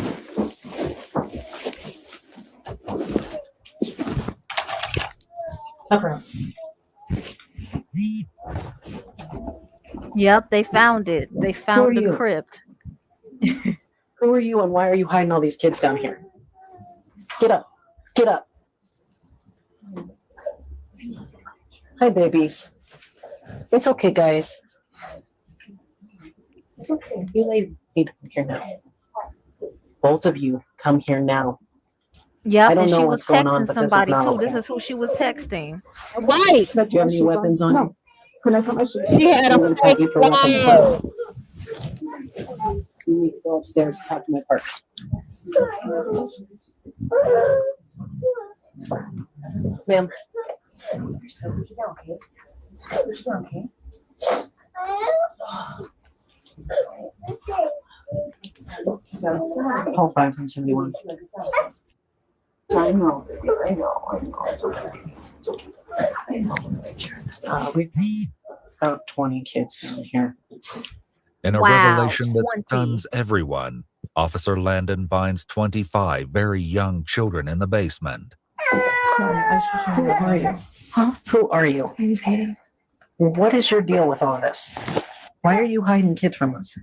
Yep, they found it. They found you? the crypt. Who are you and why are you hiding all these kids down here? Get up. Get up. Hi, babies. It's okay, guys. It's okay. You ladies need to come here now. Both of you come here now. Yep, I don't and know she what's was going on, texting but this is somebody not too. okay. This is who she was texting. Right. Do you have any weapons on you? Can I put my shoes? She had I'm a gonna tag you for weapons. fake You need to go upstairs and talk to my partner. Ma'am. Call 571. I know. We've about 20 kids down here. In a Wow, revelation that 20. stuns everyone, Officer Landon finds 25 very young children in the basement. Sorry, I was just trying Who to are you? Huh? Who are you? My name's Katie. What is your deal with all this? Why are you hiding kids from us?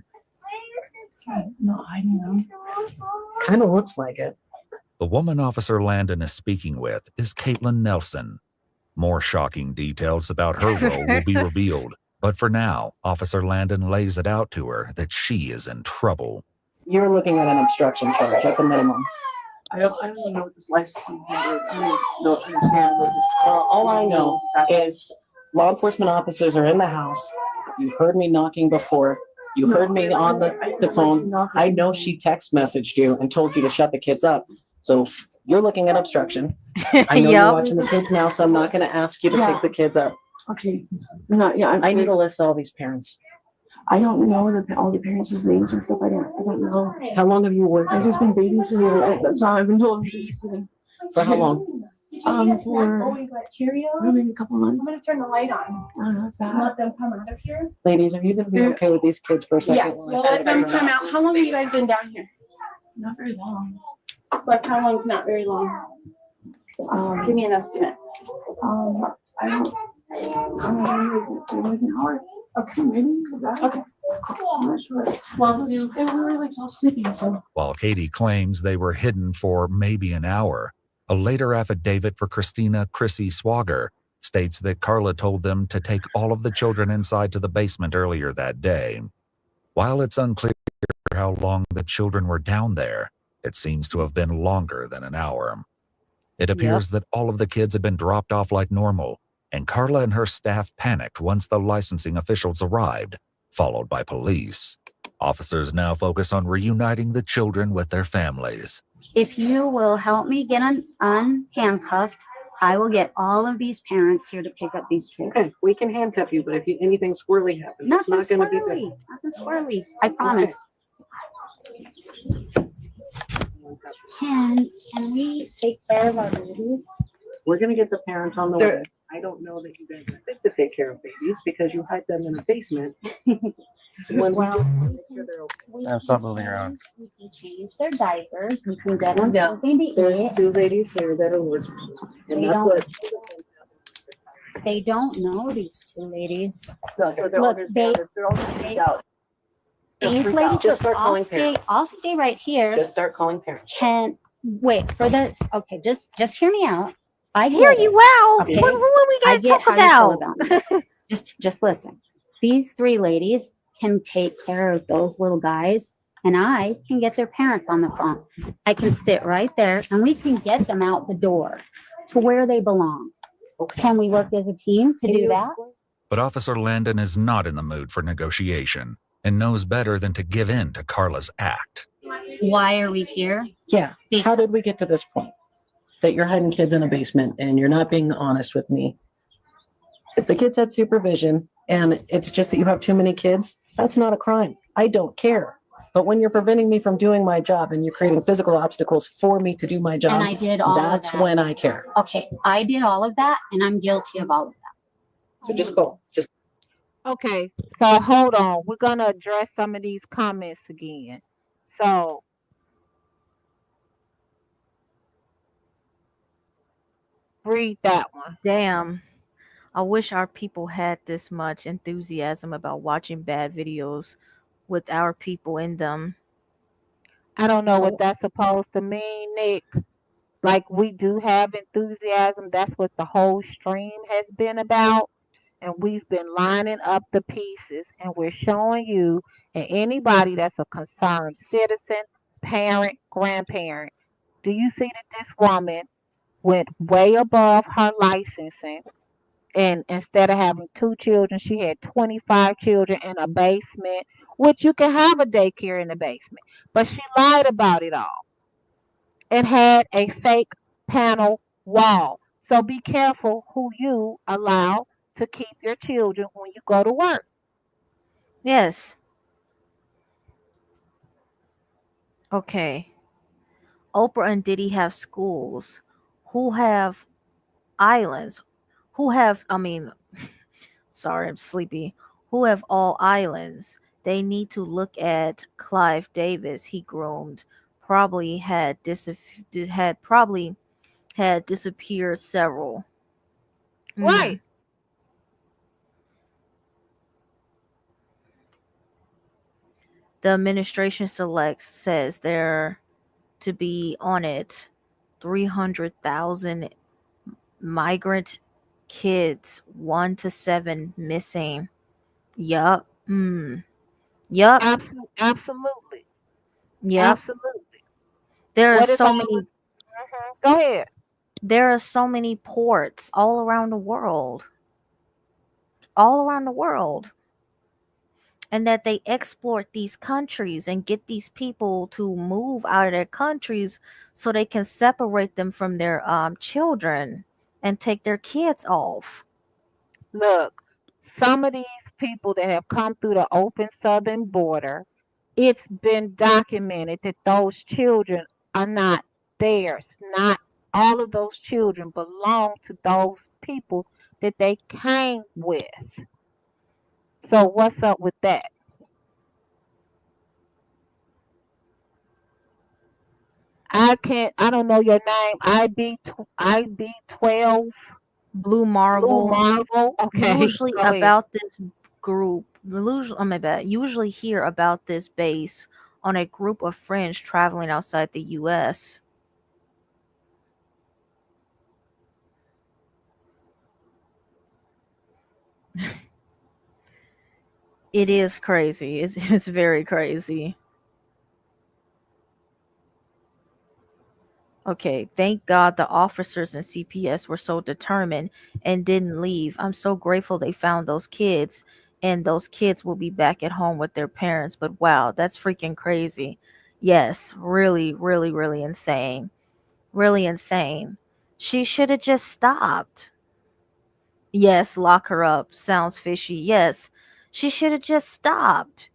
I'm not hiding them. Kind of looks like it. The woman Officer Landon is speaking with is Caitlin Nelson. More shocking details about her role will be revealed, but for now, Officer Landon lays it out to her that she is in trouble. You're looking at an obstruction charge at the minimum. I don't even know what this licensing is. I don't understand what this. All I know is law enforcement officers are in the house. You heard me knocking before. You heard me on the phone. I know she text messaged you and told you to shut the kids up. So you're looking at obstruction. I know you're watching the kids now, so I'm not going to ask you to pick the kids up. Okay. No, yeah, I need to list all these parents. I don't know all the parents' names and stuff. I don't know. How long have you worked? I've just been babysitting. That's all I've been told. Babysitting. For how long? For maybe a couple months. I'm gonna turn the light on. I don't know if that. Let them come out of here. Ladies, are you going to be okay with these kids for a second? Yes, Well, let them come out. How long have you guys been down here? Not very long. Like how long's not very long? Give me an estimate. I don't know, like an hour. Okay, maybe. Okay. I'm not sure. Well, we were like all sleeping, so. While Katie claims they were hidden for maybe an hour, a later affidavit for Christina Chrissy Swager states that Carla told them to take all of the children inside to the basement earlier that day. While it's unclear how long the children were down there, it seems to have been longer than an hour. It appears that all of the kids had been dropped off like normal, and Carla and her staff panicked once the licensing officials arrived, followed by police. Officers now focus on reuniting the children with their families. If you will help me get unhandcuffed, I will get all of these parents here to pick up these kids. Okay, we can handcuff you, but if anything squirrely happens, Nothing it's not going to be squirrely. good. Nothing squirrely. I promise. Can we take care of our babies? We're going to get the parents on the way. I don't know that you guys are fit to take care of babies because you hide them in a basement. When Stop moving around. We can change their diapers. We can get them Yeah. something to eat. There's two ladies here that are working. And They that's don't- what They don't know these two ladies. no, so they're Look, understanding. They're all freaked out. These freak ladies, out. Just look, start calling parents. I'll stay right here. Just start calling parents. Can wait for the okay. Just hear me out. I Hear get you it, out. okay? What we I gotta get talk how you about? feel about me. Just listen. These three ladies can take care of those little guys, and I can get their parents on the phone. I can sit right there, and we can get them out the door to where they belong. Can we work as a team to do that? But Officer Landon is not in the mood for negotiation and knows better than to give in to Carla's act. Why are we here? Yeah. How did we get to this point? That you're hiding kids in a basement and you're not being honest with me. If the kids had supervision and it's just that you have too many kids, that's not a crime. I don't care. But when you're preventing me from doing my job and you're creating physical obstacles for me to do my job, And I did all of that's that. when I care. Okay, I did all of that, and I'm guilty of all of that. So just go. Just Okay, so hold on. We're gonna address some of these comments again. So read that one. Damn. I wish our people had this much enthusiasm about watching bad videos with our people in them. I don't know what that's supposed to mean, Nick. Like, we do have enthusiasm. That's what the whole stream has been about. And we've been lining up the pieces, and we're showing you and anybody that's a concerned citizen, parent, grandparent. Do you see that this woman went way above her licensing? And instead of having 2 children, she had 25 children in a basement, which you can have a daycare in the basement. But she lied about it all and had a fake panel wall. So be careful who you allow to keep your children when you go to work. Yes. Okay. Oprah and Diddy have schools. Who have islands? Who have, sorry, I'm sleepy. Who have all islands? They need to look at Clive Davis. He groomed. Probably had disappeared several. Right. The administration says there to be on it 300,000 migrant kids, 1 to 7 missing. Yup. Yup. Absolutely. Yep. Absolutely. There are What is so all many. this- Go ahead. There are so many ports all around the world. All around the world. And that they exploit these countries and get these people to move out of their countries so they can separate them from their children and take their kids off. Look, some of these people that have come through the open southern border, it's been documented that those children are not theirs. Not all of those children belong to those people that they came with. So what's up with that? I don't know your name. IB12 Blue Marvel. Blue Marvel. Okay. Usually Go ahead. about this group. Usually hear about this base on a group of friends traveling outside the U.S. It is crazy. It's very crazy. Okay, thank God the officers and CPS were so determined and didn't leave. I'm so grateful they found those kids, and those kids will be back at home with their parents. But wow, that's freaking crazy. Yes, really, really, really insane. Really insane. She should have just stopped. Yes, lock her up. Sounds fishy. Yes, she should have just stopped.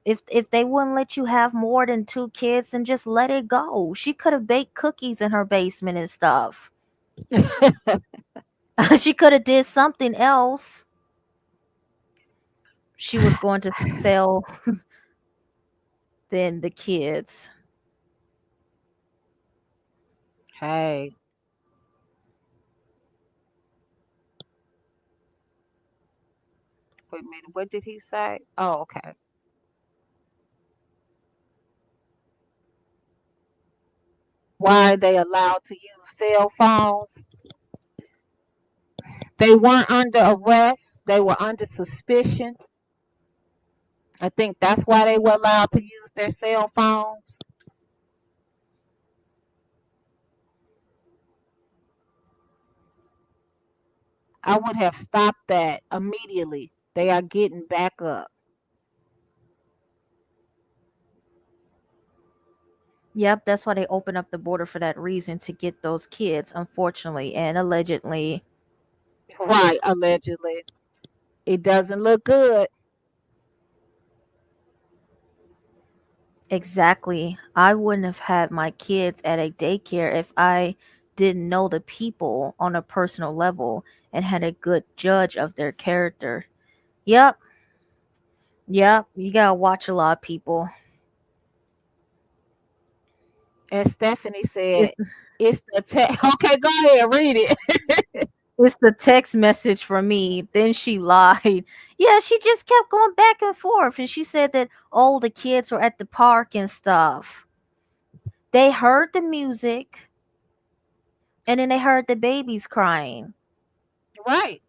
If they wouldn't let you have more than 2 kids, then just let it go. She could have baked cookies in her basement and stuff. She could have did something else. She was going to sell then the kids. Hey. Wait a minute. What did he say? Oh, okay. Why are they allowed to use cell phones? They weren't under arrest. They were under suspicion. I think that's why they were allowed to use their cell phones. I would have stopped that immediately. They are getting back up. Yep, that's why they opened up the border for that reason, to get those kids, unfortunately and allegedly. Right, allegedly. It doesn't look good. Exactly. I wouldn't have had my kids at a daycare if I didn't know the people on a personal level and had a good judge of their character. Yep. Yep. You gotta watch a lot of people. And Stephanie It's, said, it's the Okay, go ahead, read it. it's the text message from me. Then she lied. Yeah, she just kept going back and forth. And she said that all the kids were at the park and stuff. They heard the music. And then they heard the babies crying. Right.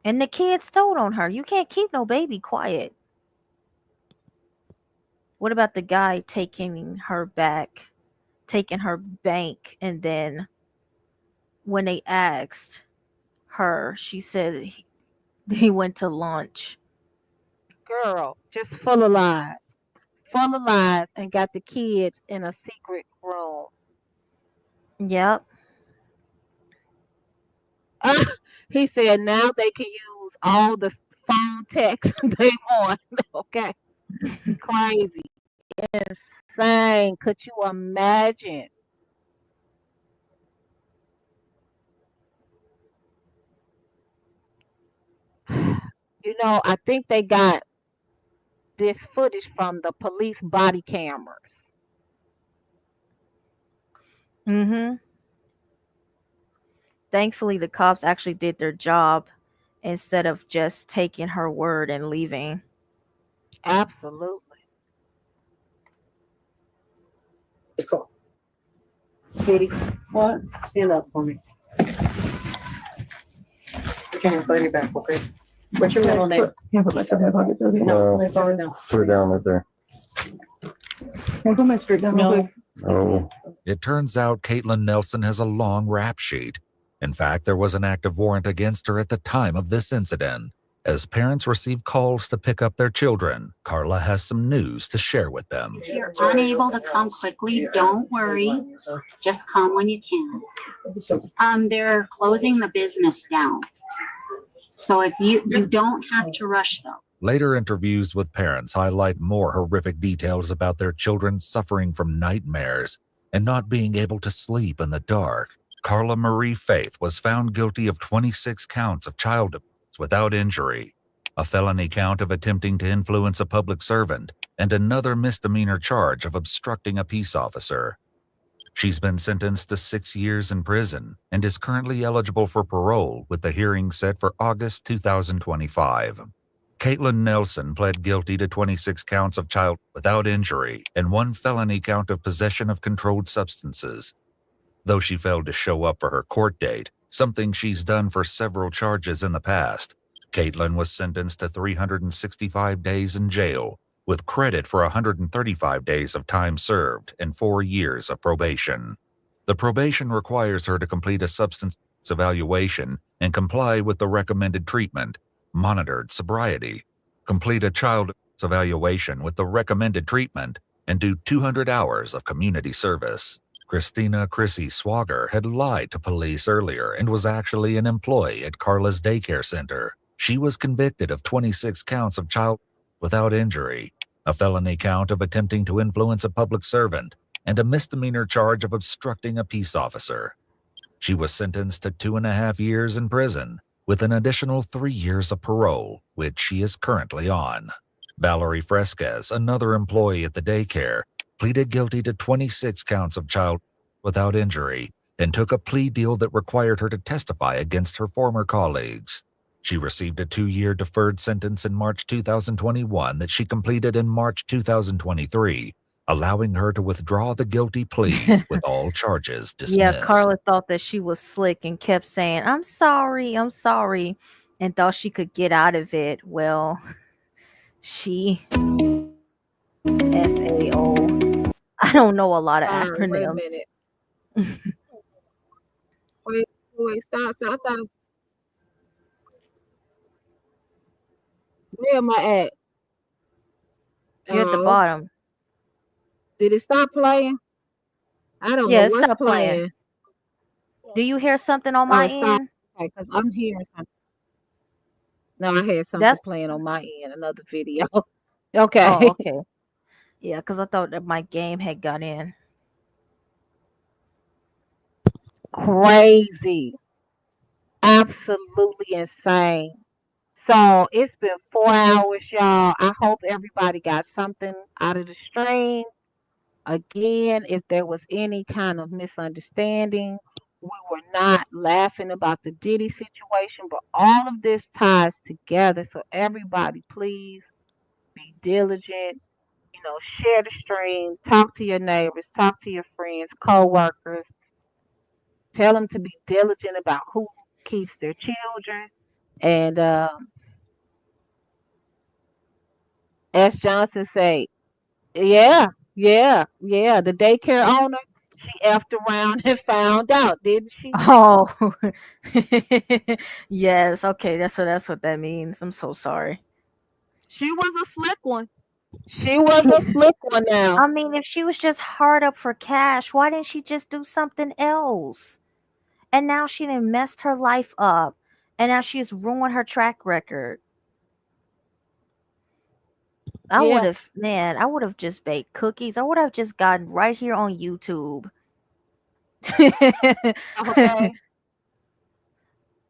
And the kids told on her, you can't keep no baby quiet. What about the guy taking her back, taking her bank, and then when they asked her, she said he went to lunch. Girl, just full of lies. Full of lies and got the kids in a secret room. Yep. He said now they can use all the phone text they want. Okay. Crazy. Insane. Could you imagine? You know, I think they got this footage from the police body cameras. Mm-hmm. Thankfully, the cops actually did their job instead of just taking her word and leaving. Absolutely. It's cool. Katie, what? Stand up for me. Put your hands behind your back, okay? What's your middle name? Can't put my stuff in my pockets, okay? No, it's all right now. Put it down right there. Can I put my straight down? No. Oh. It turns out Caitlin Nelson has a long rap sheet. In fact, there was an active warrant against her at the time of this incident. As parents receive calls to pick up their children, Carla has some news to share with them. If you're unable to come quickly, don't worry. Just come when you can. They're closing the business down. So if you don't have to rush though. Later interviews with parents highlight more horrific details about their children suffering from nightmares and not being able to sleep in the dark. Carla Marie Faith was found guilty of 26 counts of child abuse without injury, a felony count of attempting to influence a public servant, and another misdemeanor charge of obstructing a peace officer. She's been sentenced to 6 years in prison and is currently eligible for parole, with the hearing set for August 2025. Caitlin Nelson pled guilty to 26 counts of child without injury and 1 felony count of possession of controlled substances. Though she failed to show up for her court date, something she's done for several charges in the past, Caitlin was sentenced to 365 days in jail, with credit for 135 days of time served and 4 years of probation. The probation requires her to complete a substance evaluation and comply with the recommended treatment, monitored sobriety, complete a child evaluation with the recommended treatment, and do 200 hours of community service. Christina Chrissy Swager had lied to police earlier and was actually an employee at Carla's daycare center. She was convicted of 26 counts of child without injury, a felony count of attempting to influence a public servant, and a misdemeanor charge of obstructing a peace officer. She was sentenced to 2.5 years in prison, with an additional 3 years of parole, which she is currently on. Valerie Fresquez, another employee at the daycare, pleaded guilty to 26 counts of child without injury and took a plea deal that required her to testify against her former colleagues. She received a 2-year deferred sentence in March 2021 that she completed in March 2023, allowing her to withdraw the guilty plea with all charges dismissed. Yeah, Carla thought that she was slick and kept saying, I'm sorry, and thought she could get out of it. Well, she FAO. I don't know a lot of Sorry, wait a acronyms. minute. Wait, stop. Where am I at? You're at the Oh, bottom. did it stop playing? I don't Yeah, know it what's stopped playing. playing. Do you hear something on my Stop. end? Okay, because I'm hearing something. No, I had something That's playing on my end, another video. Okay. oh, okay. Yeah, because I thought that my game had got in. Crazy. Absolutely insane. So it's been 4 hours, y'all. I hope everybody got something out of the stream. Again, if there was any kind of misunderstanding, we were not laughing about the Diddy situation, but all of this ties together. So everybody, please be diligent. Share the stream, talk to your neighbors, talk to your friends, co-workers. Tell them to be diligent about who keeps their children. And as Johnson say, yeah, the daycare owner, she effed around and found out, didn't she? Oh, yes. Okay, that's what that means. I'm so sorry. She was a slick one. She was a slick one now. I mean, if she was just hard up for cash, why didn't she just do something else? And now she done messed her life up. And now she's ruined her track record. I would have just baked cookies. I would have just gotten right here on YouTube. Okay.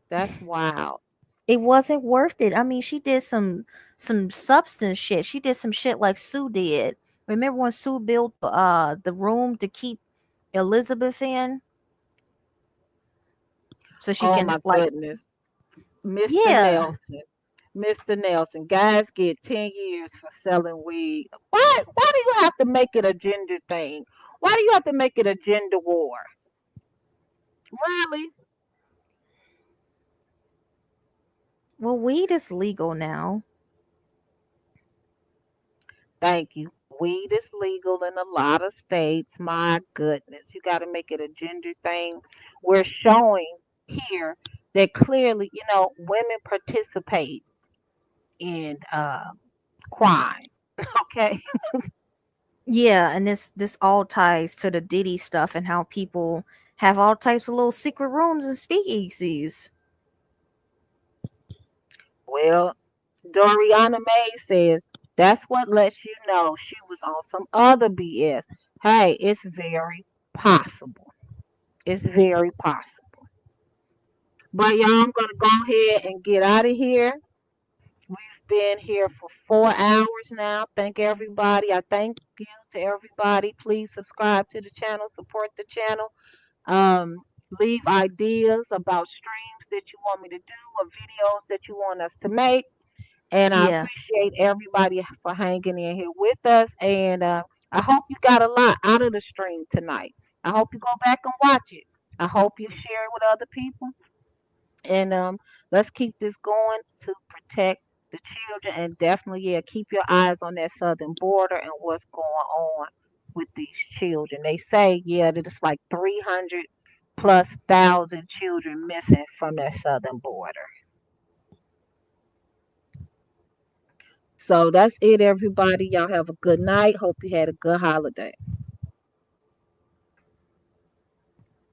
That's wild. It wasn't worth it. I mean, she did some substance shit. She did some shit like Sue did. Remember when Sue built the room to keep Elizabeth in? So she can my like goodness. Mr. yeah. Nelson, guys get 10 years for selling weed. Why do you have to make it a gender thing? Why do you have to make it a gender war? Really? Well, weed is legal now. Thank you. Weed is legal in a lot of states. My goodness. You got to make it a gender thing. We're showing here that clearly, women participate in crime. Okay. Yeah, and this all ties to the Diddy stuff and how people have all types of little secret rooms and speakeasies. Well, Doriana May says that's what lets you know she was on some other BS. Hey, it's very possible. It's very possible. But y'all, I'm gonna go ahead and get out of here. We've been here for 4 hours now. Thank everybody. I thank you to everybody. Please subscribe to the channel, support the channel. Leave ideas about streams that you want me to do or videos that you want us to make. And I Yeah. appreciate everybody for hanging in here with us. And I hope you got a lot out of the stream tonight. I hope you go back and watch it. I hope you share it with other people. And let's keep this going to protect the children, and definitely, yeah, keep your eyes on that southern border and what's going on with these children. They say, yeah, that it's like 300 plus thousand children missing from that southern border. So that's it, everybody. Y'all have a good night. Hope you had a good holiday.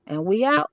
And we out.